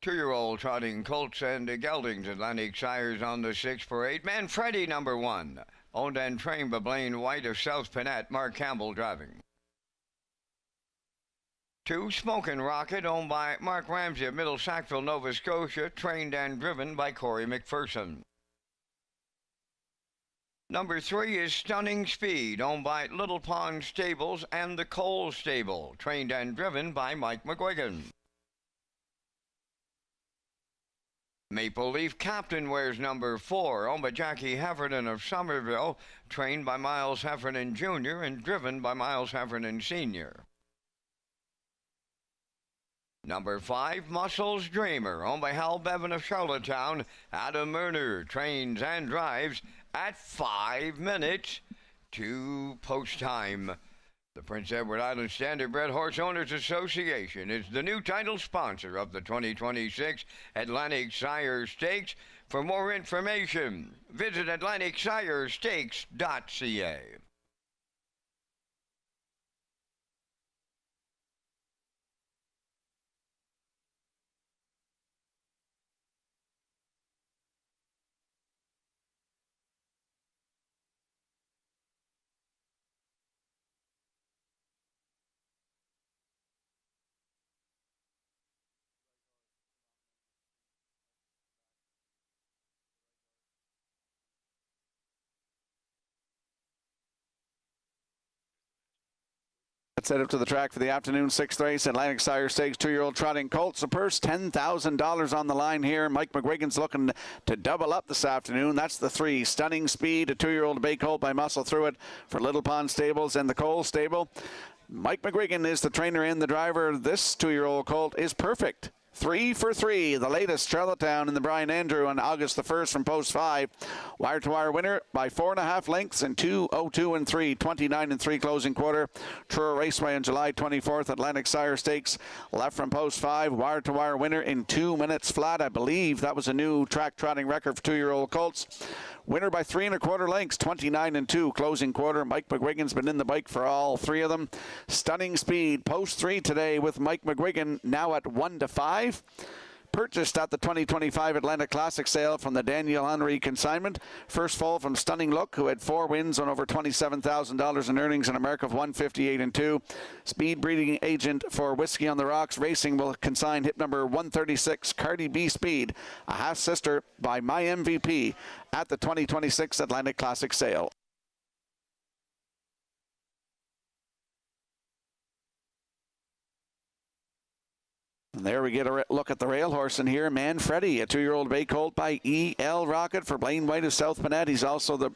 Two-year-old trotting colts and geldings. Atlantic Sires on the 6 parade. Manfredi number 1. Owned and trained by Blaine White of South Pinette. Mark Campbell driving. 2, Smokin' Rocket, owned by Mark Ramsey of Middle Sackville, Nova Scotia. Trained and driven by Corey McPherson. Number 3 is Stunning Speed, owned by Little Pond Stables and the Cole Stable. Trained and driven by Mike McGuigan. Maple Leaf Captain wears number 4, owned by Jackie Heffernan of Somerville, trained by Miles Heffernan Jr. and driven by Miles Heffernan Sr. Number 5, Muscles Dreamer, owned by Hal Bevan of Charlottetown. Adam Murner trains and drives at 5 minutes to post time. The Prince Edward Island Standardbred Horse Owners Association is the new title sponsor of the 2026 Atlantic Sire Stakes. For more information, visit AtlanticSireStakes.ca. Let's head up to the track for the afternoon sixth race. Atlantic Sire Stakes 2-year-old trotting colts. The purse, $10,000 on the line here. Mike McGuigan's looking to double up this afternoon. That's the 3. Stunning Speed, a 2-year-old bay colt by Muscle Through It for Little Pond Stables and the Cole Stable. Mike McGuigan is the trainer and the driver. This 2-year-old colt is perfect. 3 for 3, the latest Charlottetown in the Brian Andrew on August the 1st from post 5. Wire-to-wire winner by 4.5 lengths in 2:02 and 3, 29 and 3 closing quarter. Truro Raceway on July 24th. Atlantic Sire Stakes left from post 5. Wire-to-wire winner in 2 minutes flat. I believe that was a new track trotting record for 2-year-old colts. Winner by 3 1/4 lengths, 29 and 2 closing quarter. Mike McGuigan's been in the bike for all 3 of them. Stunning Speed, post 3 today with Mike McGuigan now at 1-5. Purchased at the 2025 Atlanta Classic sale from the Daniel Henry consignment. First fall from Stunning Look, who had 4 wins on over $27,000 in earnings in America of 158 and 2. Speed breeding agent for Whiskey on the Rocks Racing will consign hip number 136, Cardi B Speed, a half sister by My MVP at the 2026 Atlantic Classic sale. And there we get a look at the rail horse in here. Manfredi, a 2-year-old bay colt by E.L. Rocket for Blaine White of South Manette. He's also the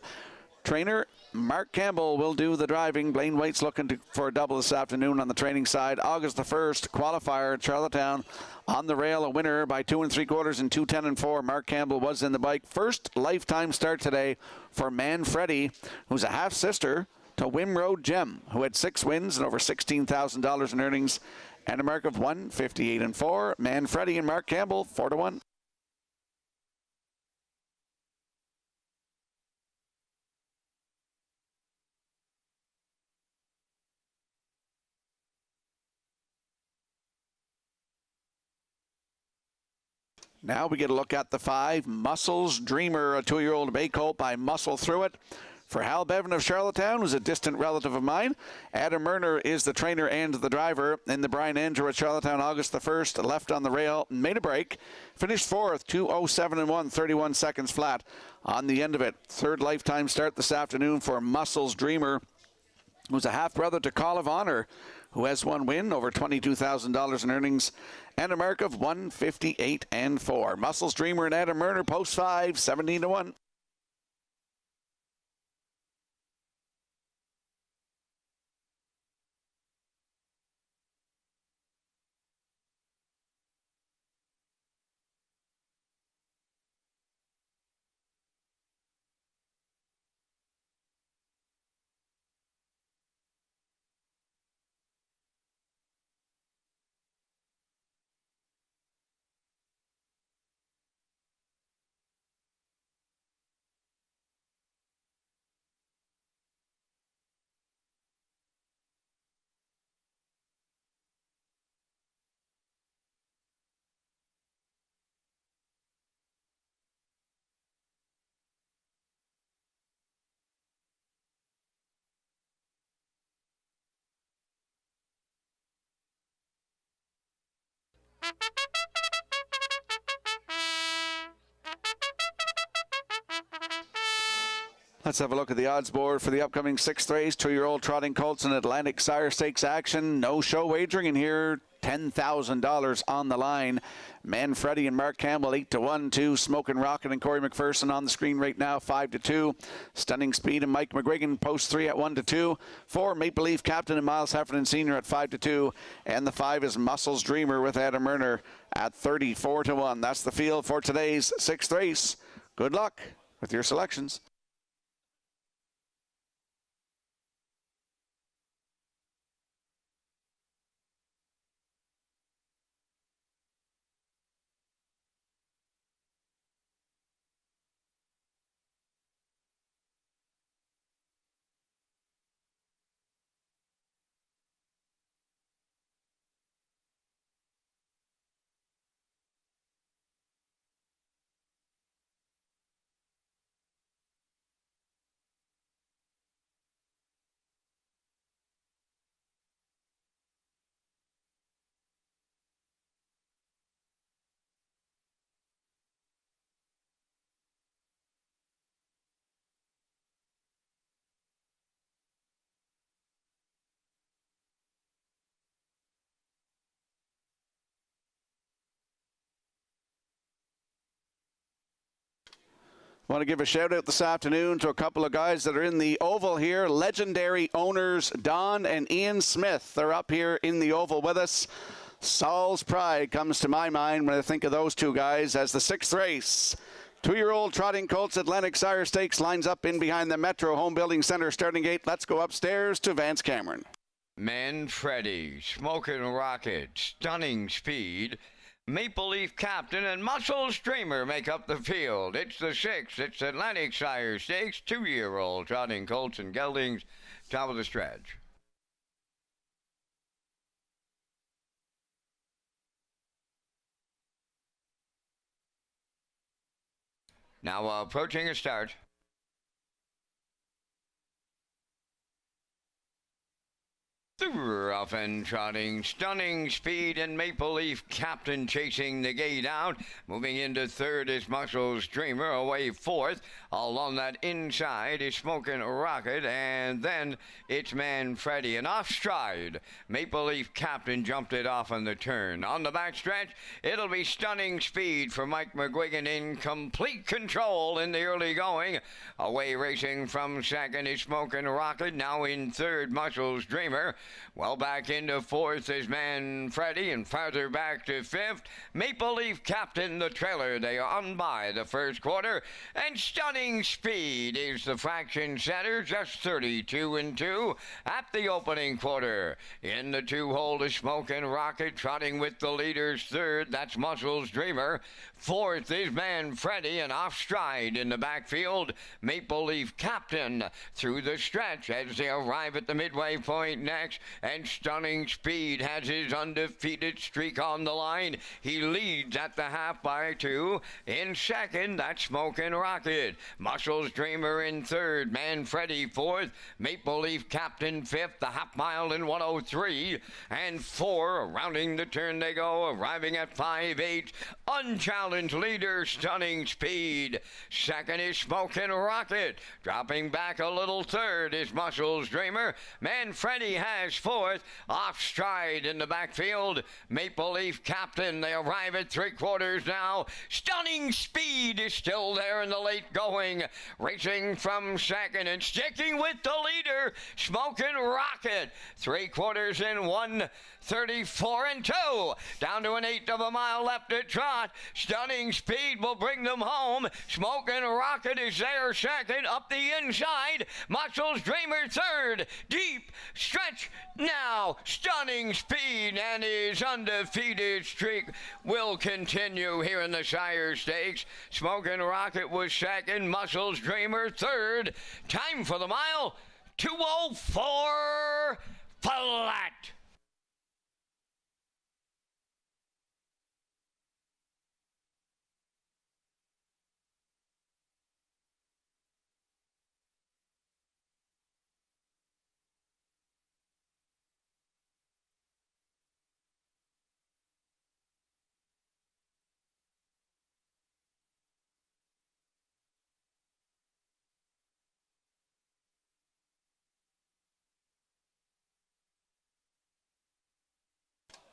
trainer. Mark Campbell will do the driving. Blaine White's looking for a double this afternoon on the training side. August the 1st, qualifier at Charlottetown on the rail. A winner by 2 3/4 and 2:10 and 4. Mark Campbell was in the bike. First lifetime start today for Manfredi, who's a half sister to Whim Road Gem, who had 6 wins and over $16,000 in earnings and a mark of 158 and 4. Manfredi and Mark Campbell 4-1. Now we get a look at the 5. Muscles Dreamer, a 2-year-old bay colt by Muscle Through It for Hal Bevan of Charlottetown, who's a distant relative of mine. Adam Murner is the trainer and the driver in the Brian Andrew at Charlottetown August the 1st. Left on the rail, made a break, finished 4th, 2:07 and 1, 31 seconds flat on the end of it. Third lifetime start this afternoon for Muscles Dreamer, who's a half-brother to Call of Honor, who has 1 win, over $22,000 in earnings, and a mark of 158 and 4. Muscles Dreamer and Adam Murner, post 5, 17 to 1. Let's have a look at the odds board for the upcoming 6th race. 2-year-old trotting colts in Atlantic Sire Stakes action. No show wagering in here. $10,000 on the line. Manfredi and Mark Campbell 8-1. 2 Smokin' Rocket and Corey McPherson on the screen right now 5-2. Stunning Speed and Mike McGuigan post 3 at 1-2. 4 Maple Leaf Captain and Miles Heffernan Sr. at 5-2. And the 5 is Muscles Dreamer with Adam Murner at 34-1. That's the field for today's 6th race. Good luck with your selections. Want to give a shout out this afternoon to a couple of guys that are in the oval here. Legendary owners Don and Ian Smith. They're up here in the oval with us. Saul's Pride comes to my mind when I think of those two guys as the sixth race. 2-year-old trotting colts Atlantic Sire Stakes lines up in behind the Metro Home Building Center starting gate. Let's go upstairs to Vance Cameron. Manfredi, Smoking Rocket, Stunning Speed, Maple Leaf Captain, and Muscle Streamer make up the field. It's the sixth. It's Atlantic Sire Stakes, 2-year-old trotting colts and geldings, top of the stretch. Now approaching a start. Rough and trotting, Stunning Speed, and Maple Leaf Captain chasing the gate out. Moving into third is Muscle Streamer, away fourth. Along that inside is Smoking Rocket, and then it's Manfredi. And off stride, Maple Leaf Captain jumped it off on the turn. On the back stretch, it'll be Stunning Speed for Mike McGuigan in complete control in the early going. Away racing from second is Smoking Rocket. Now in third, Muscle Streamer. Well back into fourth is Manfredi, and farther back to fifth, Maple Leaf Captain, the trailer. They are on by the first quarter, and Stunning Speed is the fraction setter, just 32-2 at the opening quarter. In the two-hole is Smoking Rocket, trotting with the leaders third. That's Muscle's Dreamer. Fourth is Manfredi, and off stride in the backfield, Maple Leaf Captain through the stretch as they arrive at the midway point next. And Stunning Speed has his undefeated streak on the line. He leads at the half by 2. In second, that's Smoking Rocket. Muscle's Dreamer in third. Manfredi fourth. Maple Leaf Captain fifth. The half mile in 1:03. And 4, rounding the turn they go, arriving at 5-8. Unchallenged leader, Stunning Speed. Second is Smoking Rocket. Dropping back a little third is Muscle's Dreamer. Manfredi has fourth. Off stride in the backfield, Maple Leaf Captain. They arrive at 3/4 now. Stunning Speed is still there in the late going. Racing from second and sticking with the leader, Smoking Rocket. 3/4 in 1:34-2. Down to an 1/8 of a mile left to trot. Stunning Speed will bring them home. Smoking Rocket is there second. Up the inside, Muscle's Dreamer third. Deep stretch now. Stunning Speed and his undefeated streak will continue here in the Sire Stakes. Smoking Rocket was second. Muscle's Dreamer third. Time for the mile, 2:04 flat.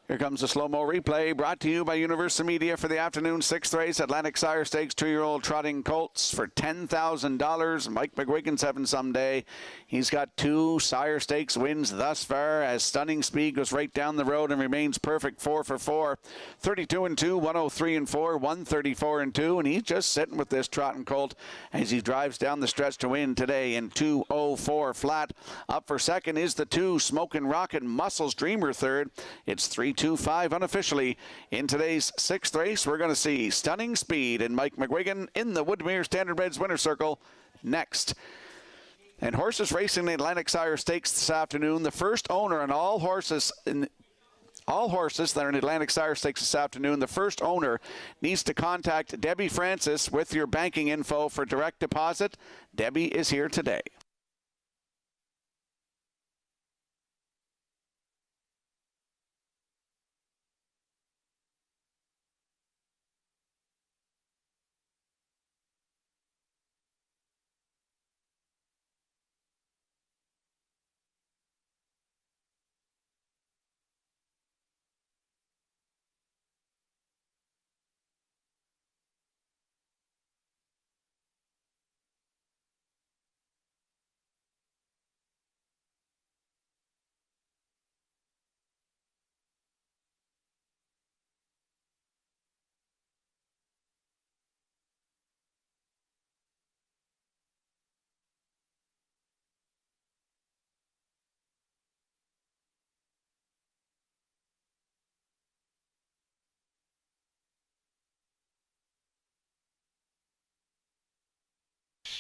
Here comes the slow-mo replay brought to you by Universal Media for the afternoon sixth race. Atlantic Sire Stakes 2-year-old trotting colts for $10,000. Mike McGuigan's having some day. He's got 2 Sire Stakes wins thus far as Stunning Speed goes right down the road and remains perfect 4 for 4. 32-2, 103-4, 134-2, and he's just sitting with this trotting colt as he drives down the stretch to win today in 2:04 flat. Up for second is the 2 Smoking Rocket. Muscle's Dreamer third. It's 3-2-5 unofficially. In today's sixth race, we're going to see Stunning Speed and Mike McGuigan in the Woodmere Standardbreds winner circle next. And horses racing the Atlantic Sire Stakes this afternoon. The first owner on all horses that are in Atlantic Sire Stakes this afternoon, the first owner needs to contact Debbie Francis with your banking info for direct deposit. Debbie is here today.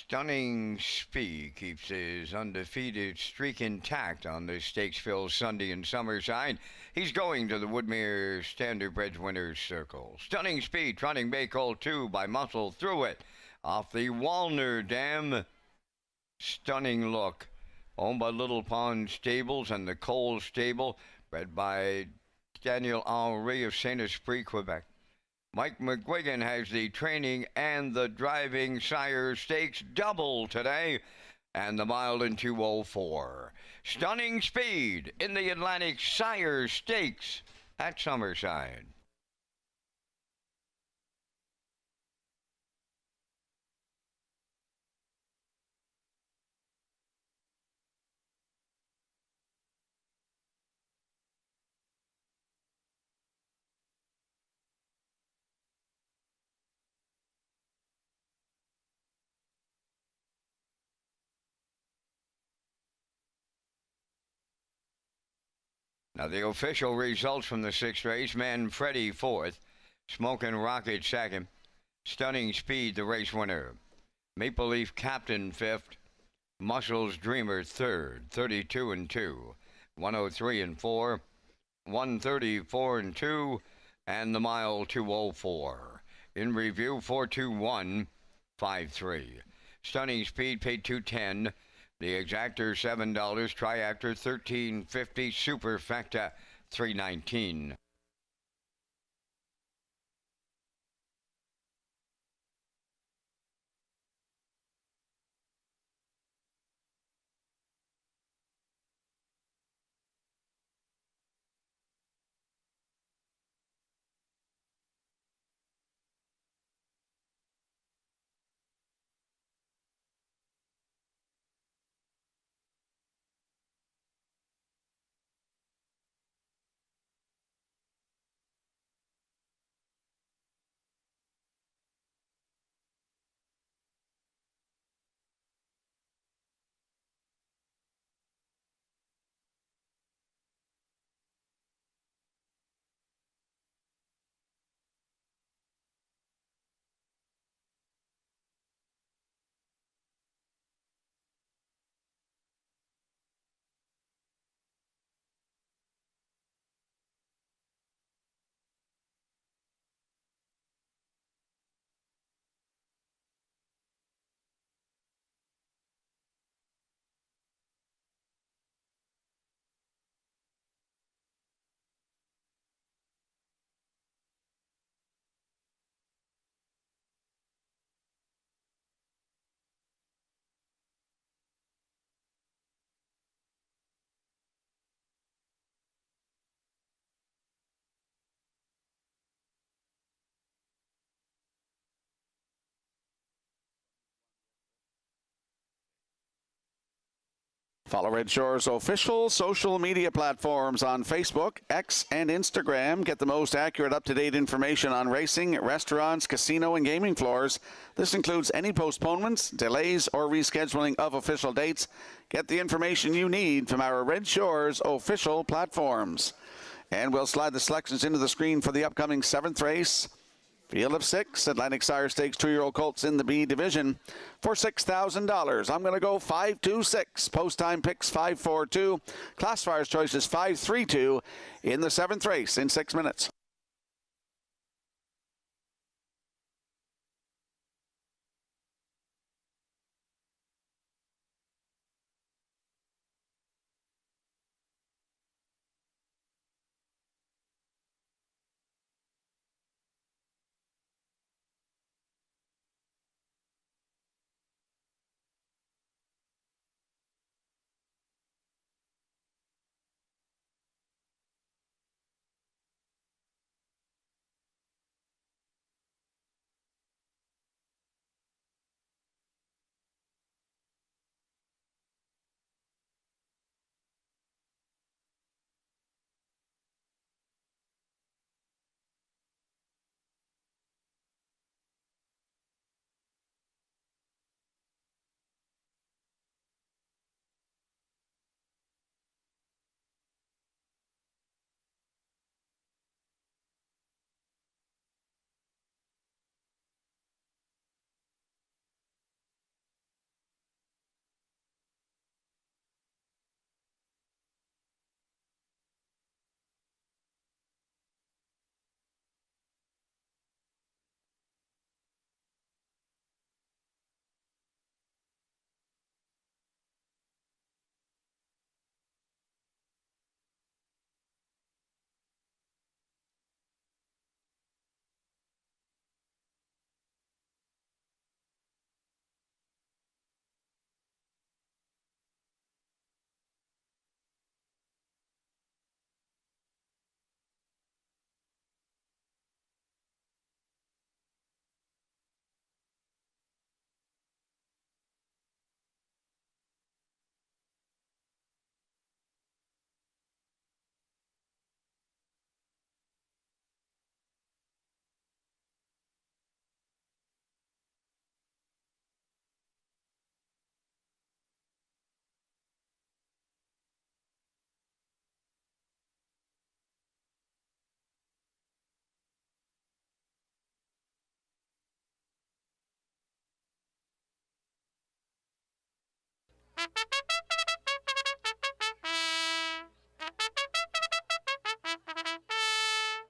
Stunning Speed keeps his undefeated streak intact on the stakes-filled Sunday in Summerside. He's going to the Woodmere Standardbred Winners Circle. Stunning Speed, trotting Bay Colt 2 by Muscle Through It off the Walner Dam. Stunning Look, owned by Little Pond Stables and the Cole Stable, bred by Daniel Henry of Saint-Esprit, Quebec. Mike McGuigan has the training and the driving Sire Stakes double today, and the mile in 2:04. Stunning Speed in the Atlantic Sire Stakes at Summerside. Now the official results from the sixth race: Manfredi fourth, Smokin' Rocket second, Stunning Speed the race winner, Maple Leaf Captain fifth, Muscles Dreamer third, 32 and 2, 103 and 4, 134 and 2, and the mile 2:04. In review 42153. Stunning Speed paid 210. The exactor $7, triactor $13.50, superfecta $3.19. Follow Red Shores' official social media platforms on Facebook, X, and Instagram. Get the most accurate, up-to-date information on racing, restaurants, casino, and gaming floors. This includes any postponements, delays, or rescheduling of official dates. Get the information you need from our Red Shores official platforms. And we'll slide the selections into the screen for the upcoming seventh race. Field of 6, Atlantic Sire Stakes 2-year-old colts in the B division for $6,000. I'm going to go 5-2-6. Post time picks 5-4-2. Classifier's choices 5-3-2 in the seventh race in 6 minutes.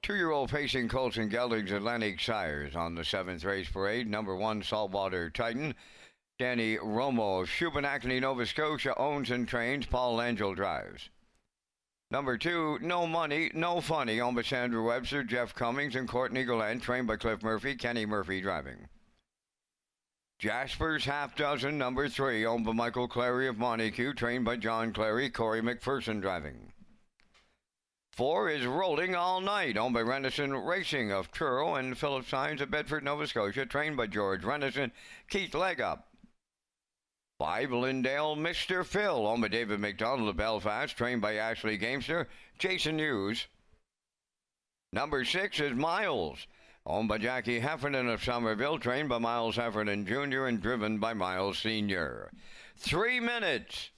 2-year-old facing Colson Gelding's Atlantic Sires on the 7th race parade. Number 1, Saltwater Titan. Danny Romo of Shubenacadie, Nova Scotia, owns and trains. Paul Angel drives. Number 2, No Money, No Funny, owned by Sandra Webster, Jeff Cummings, and Courtney Gallant, trained by Cliff Murphy, Kenny Murphy driving. Jasper's Half Dozen, number 3, owned by Michael Clary of Montague, trained by John Clary, Corey McPherson driving. 4 is Rolling All Night, owned by Renison Racing of Truro and Philip Symes of Bedford, Nova Scotia, trained by George Renison, Keith Legup. 5, Lindale Mr. Phil, owned by David McDonald of Belfast, trained by Ashley Gamester, Jason Hughes. Number 6 is Miles, owned by Jackie Heffernan of Somerville, trained by Miles Heffernan Jr. and driven by Miles Sr. 3 minutes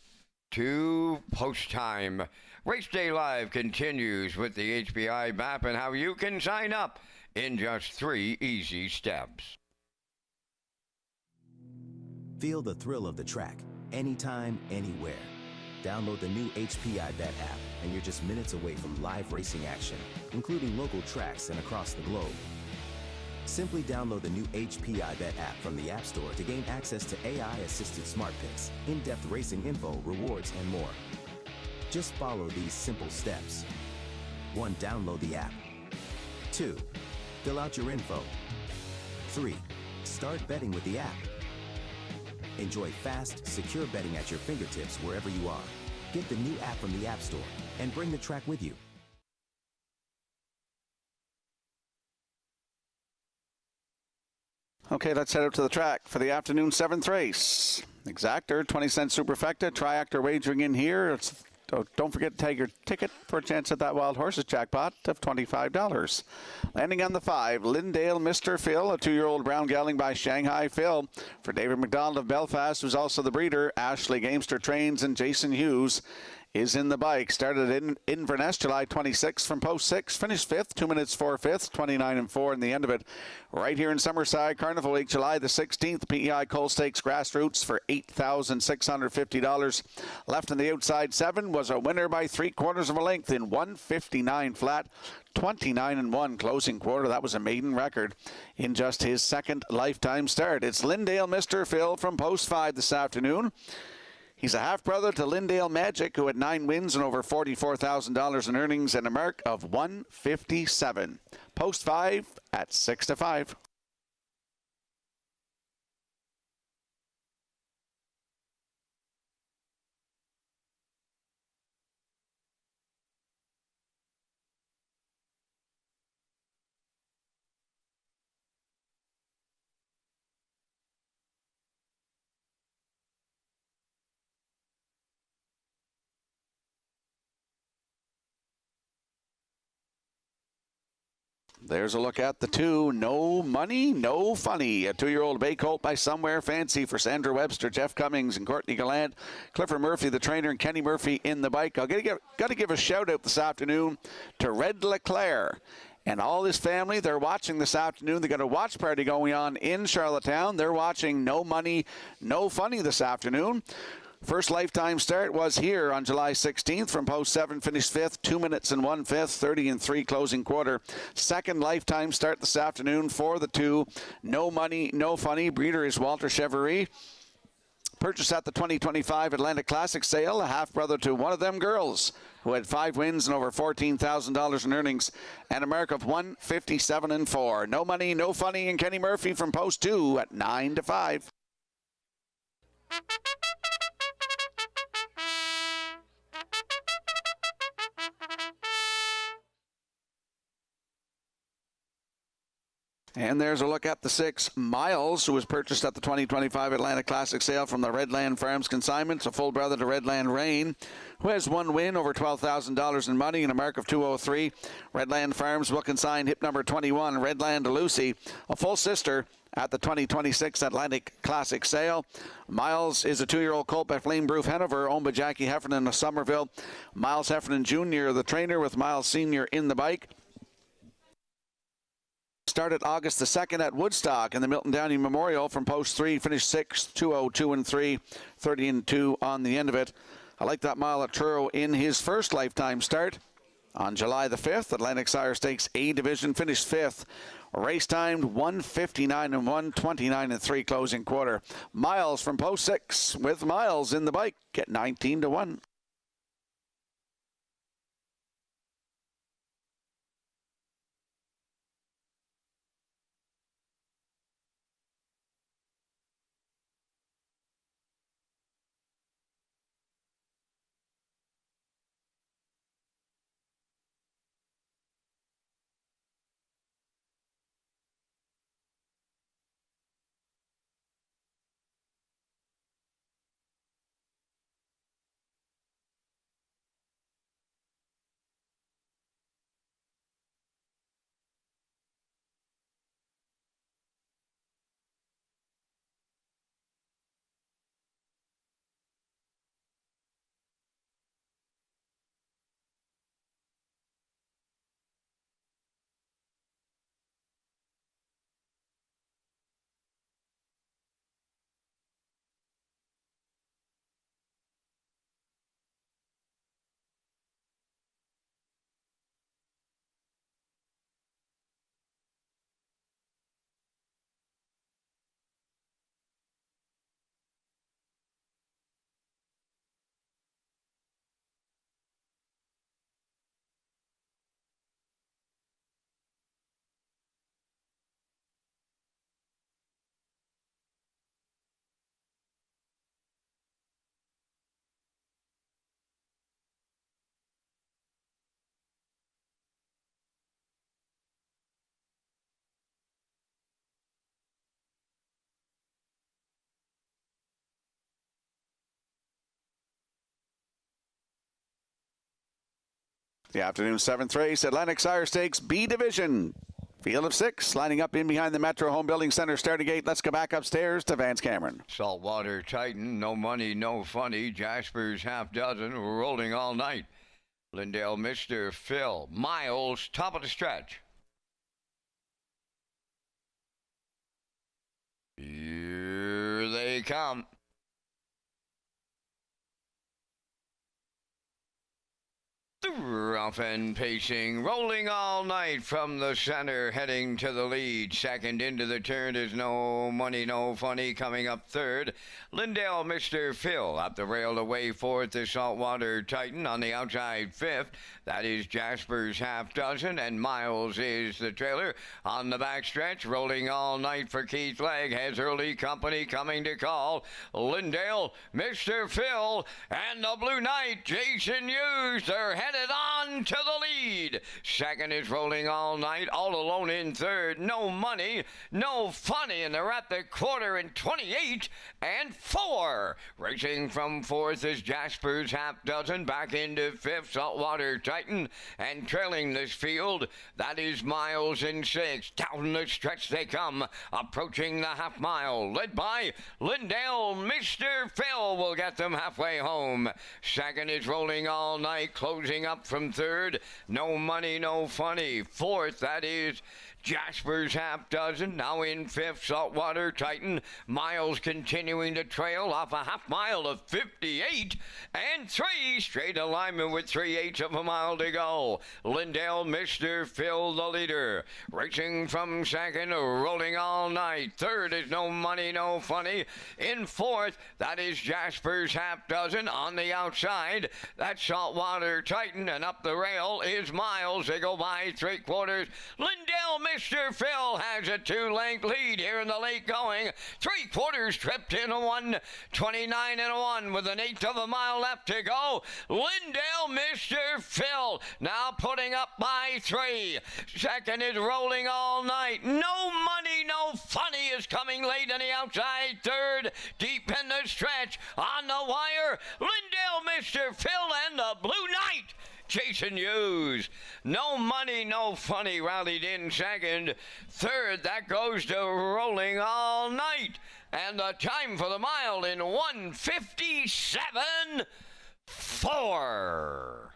to post time. Race Day Live continues with the HPI map and how you can sign up in just 3 easy steps. Feel the thrill of the track, anytime, anywhere. Download the new HPI Bet app and you're just minutes away from live racing action, including local tracks and across the globe. Simply download the new HPI Bet app from the App Store to gain access to AI-assisted smart picks, in-depth racing info, rewards, and more. Just follow these simple steps. 1. Download the app. 2. Fill out your info. 3. Start betting with the app. Enjoy fast, secure betting at your fingertips wherever you are. Get the new app from the App Store and bring the track with you. Okay, let's head out to the track for the afternoon 7th race. Exactor, 20-cent superfecta, triactor wagering in here. Don't forget to tag your ticket for a chance at that Wild Horses jackpot of $25. Landing on the 5, Lindale Mr. Phil, a 2-year-old brown gelding by Shanghai Phil. For David McDonald of Belfast, who's also the breeder, Ashley Gamester trains, and Jason Hughes is in the bike. Started in Inverness July 26th from post 6, finished 5th, 2 minutes 4 fifths, 29 and 4 in the end of it. Right here in Summerside, Carnival Week, July the 16th, PEI Coal Stakes Grassroots for $8,650. Left on the outside 7 was a winner by 3/4 of a length in 159 flat. 29 and 1 closing quarter. That was a maiden record in just his 2nd lifetime start. It's Lindale Mr. Phil from post 5 this afternoon. He's a half-brother to Lindale Magic, who had 9 wins and over $44,000 in earnings and a mark of 157. Post 5 at 6 to 5. There's a look at the 2, No Money, No Funny. A 2-year-old bay colt by Somewhere Fancy for Sandra Webster, Jeff Cummings, and Courtney Gallant. Clifford Murphy, the trainer, and Kenny Murphy in the bike. Got to give a shout out this afternoon to Red Leclerc and all his family. They're watching this afternoon. They got a watch party going on in Charlottetown. They're watching No Money, No Funny this afternoon. First lifetime start was here on July 16th from post 7, finished 5th, 2 minutes and 1 fifth, 30 and 3 closing quarter. Second lifetime start this afternoon for the 2, No Money, No Funny. Breeder is Walter Chevrolet. Purchased at the 2025 Atlantic Classic sale, a half-brother to one of them girls who had 5 wins and over $14,000 in earnings and a mark of 157 and 4. No Money, No Funny, and Kenny Murphy from post 2 at 9 to 5. And there's a look at the 6, Miles, who was purchased at the 2025 Atlantic Classic sale from the Redland Farms Consignments, a full brother to Redland Rain, who has 1 win, over $12,000 in money, and a mark of 203. Redland Farms will consign hip number 21, Redland Lucy, a full sister at the 2026 Atlantic Classic sale. Miles is a 2-year-old colt by Flame Proof Hanover, owned by Jackie Heffernan of Somerville. Miles Heffernan Jr., the trainer, with Miles Sr. in the bike. Started August the 2nd at Woodstock in the Milton Downey Memorial from post 3, finished 6th, 202 and 3, 30 and 2 on the end of it. I like that mile at Truro in his first lifetime start On July the 5th, Atlantic Sire Stakes A Division finished 5th. Race timed 1:59 and 1:29 and 3 closing quarter. Miles from post 6 with Miles in the bike at 19 to 1. The afternoon 7th race, Atlantic Sire Stakes B Division. Field of 6, lining up in behind the Metro Home Building Center starting gate. Let's go back upstairs to Vance Cameron. Saltwater Titan, No Money, No Funny. Jasper's Half Dozen, Rolling All Night. Lindale, Mr. Phil. Miles, top of the stretch. Here they come. Rough and pacing, rolling all night from the center, heading to the lead. Second into the turn is No Money, No Funny. Coming up third, Lindale, Mr. Phil. Up the rail away fourth is Saltwater Titan. On the outside fifth, that is Jasper's Half Dozen, and Miles is the trailer. On the backstretch, rolling all night for Keith Legg, has early company coming to call. Lindale, Mr. Phil, and the Blue Knight, Jason Hughes. They're headed on to the lead. Second is Rolling All Night, all alone in third. No Money, No Funny, and they're at the quarter in 28 and 4. Racing from fourth is Jasper's Half Dozen, back into fifth, Saltwater Titan, and trailing this field, that is Miles in sixth. Down the stretch they come, approaching the half mile, led by Lindale. Mr. Phil will get them halfway home. Second is Rolling All Night, closing up from third, No Money, No Funny. Fourth, that is Jasper's Half Dozen. Now in fifth, Saltwater Titan. Miles continuing to trail off a half mile of 58 and 3. Straight alignment with 3/8 of a mile to go. Lindale, Mr. Phil, the leader. Racing from second, Rolling All Night. Third is No Money, No Funny. In fourth, that is Jasper's Half Dozen. On the outside, that's Saltwater Titan. And up the rail is Miles. They go by 3/4. Lindale, Mr. Phil has a 2-length lead here in the late going. 3/4 tripped in a 1:29 and a 1 with an 1/8 of a mile left to go. Lindale, Mr. Phil now putting up by 3. Second is Rolling All Night. No Money, No Funny is coming late on the outside. Third, deep in the stretch on the wire, Lindale, Mr. Phil, and the Blue Knight, Jason Hughes. No Money, No Funny rallied in second. Third, that goes to Rolling All Night. And the time for the mile in 1:57.4.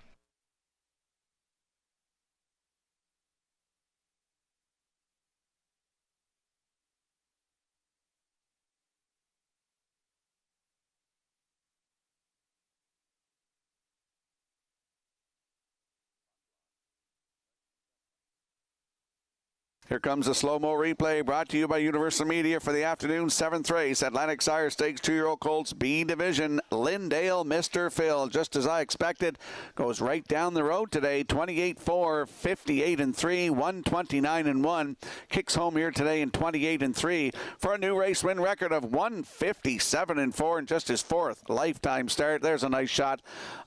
Here comes a slow-mo replay brought to you by Universal Media for the afternoon 7th race. Atlantic Sire Stakes 2-year-old Colts B Division. Lindale, Mr. Phil, just as I expected, goes right down the road today. 28-4, 58-3, 129-1. Kicks home here today in 28-3 for a new race win record of 157-4 in just his fourth lifetime start. There's a nice shot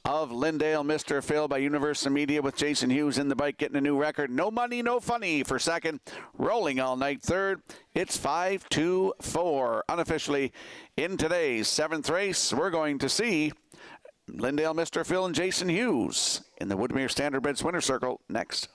of Lindale, Mr. Phil by Universal Media with Jason Hughes in the bike getting a new record. No money, no funny for second. Rolling all night third. It's 5-2-4. Unofficially in today's 7th race, we're going to see Lindale, Mr. Phil, and Jason Hughes in the Woodmere Standardbreds Winner Circle next.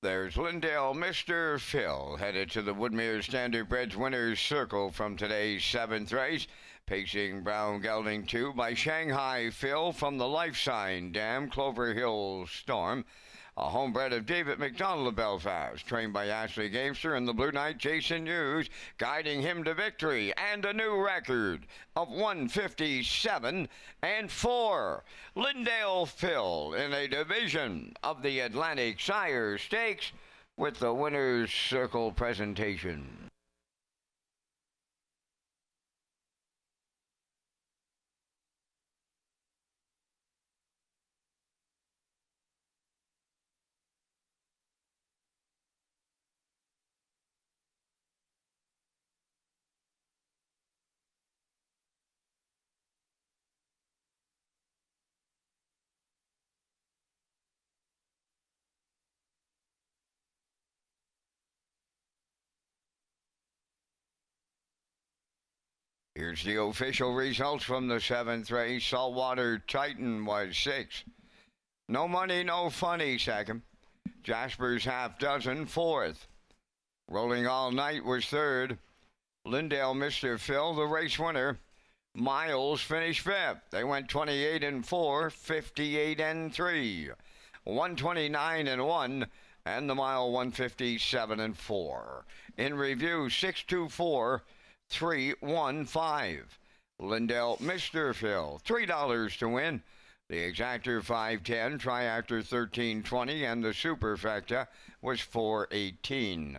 There's Lindale, Mr. Phil, headed to the Woodmere Standardbreds Winners Circle from today's 7th race. Pacing Brown Gelding 2 by Shanghai Phil from the Life Sign Dam, Clover Hill Storm. A homebred of David McDonald of Belfast, trained by Ashley Gamester and the Blue Knight Jason Hughes, guiding him to victory and a new record of 157-4. Lindale Phil in a division of the Atlantic Sire Stakes with the Winner's Circle presentation. Here's the official results from the 7th race. Saltwater Titan was 6th. No Money, No Funny, 2nd. Jasper's Half Dozen, 4th. Rolling All Night was 3rd. Lindale, Mr. Phil, the race winner. Miles finished 5th. They went 28-4, 58-3, 129-1, and the mile 157-4. In review, 624. 315. Lindale, Mr. Phil, $3 to win. The exactor 510, triactor 1320, and the superfecta was 418.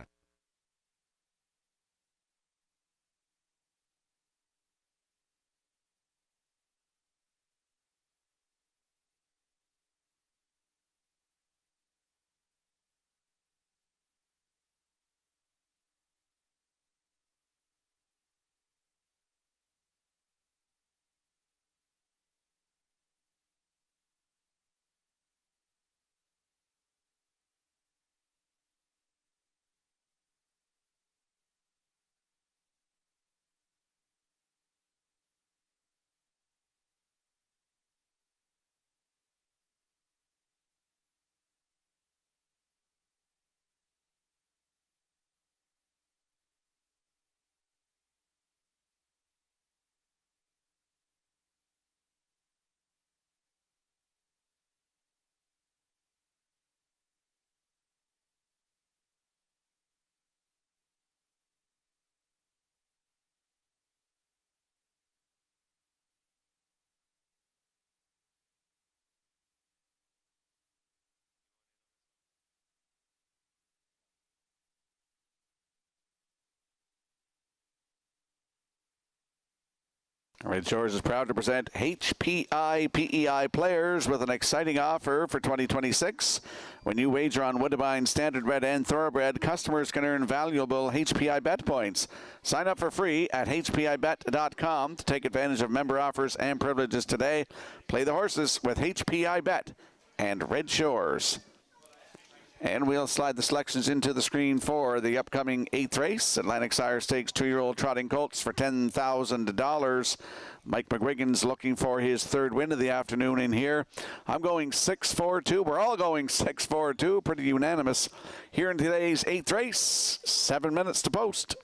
Red Shores is proud to present HPI PEI players with an exciting offer for 2026. When you wager on Woodbine, Standardbred, and Thoroughbred, customers can earn valuable HPI bet points. Sign up for free at hpibet.com to take advantage of member offers and privileges today. Play the horses with HPI Bet and Red Shores. And we'll slide the selections into the screen for the upcoming 8th race. Atlantic Sire Stakes 2-year-old trotting colts for $10,000. Mike McGuigan's looking for his 3rd win of the afternoon in here. I'm going 6-4-2. We're all going 6-4-2. Pretty unanimous here in today's 8th race. 7 minutes to post.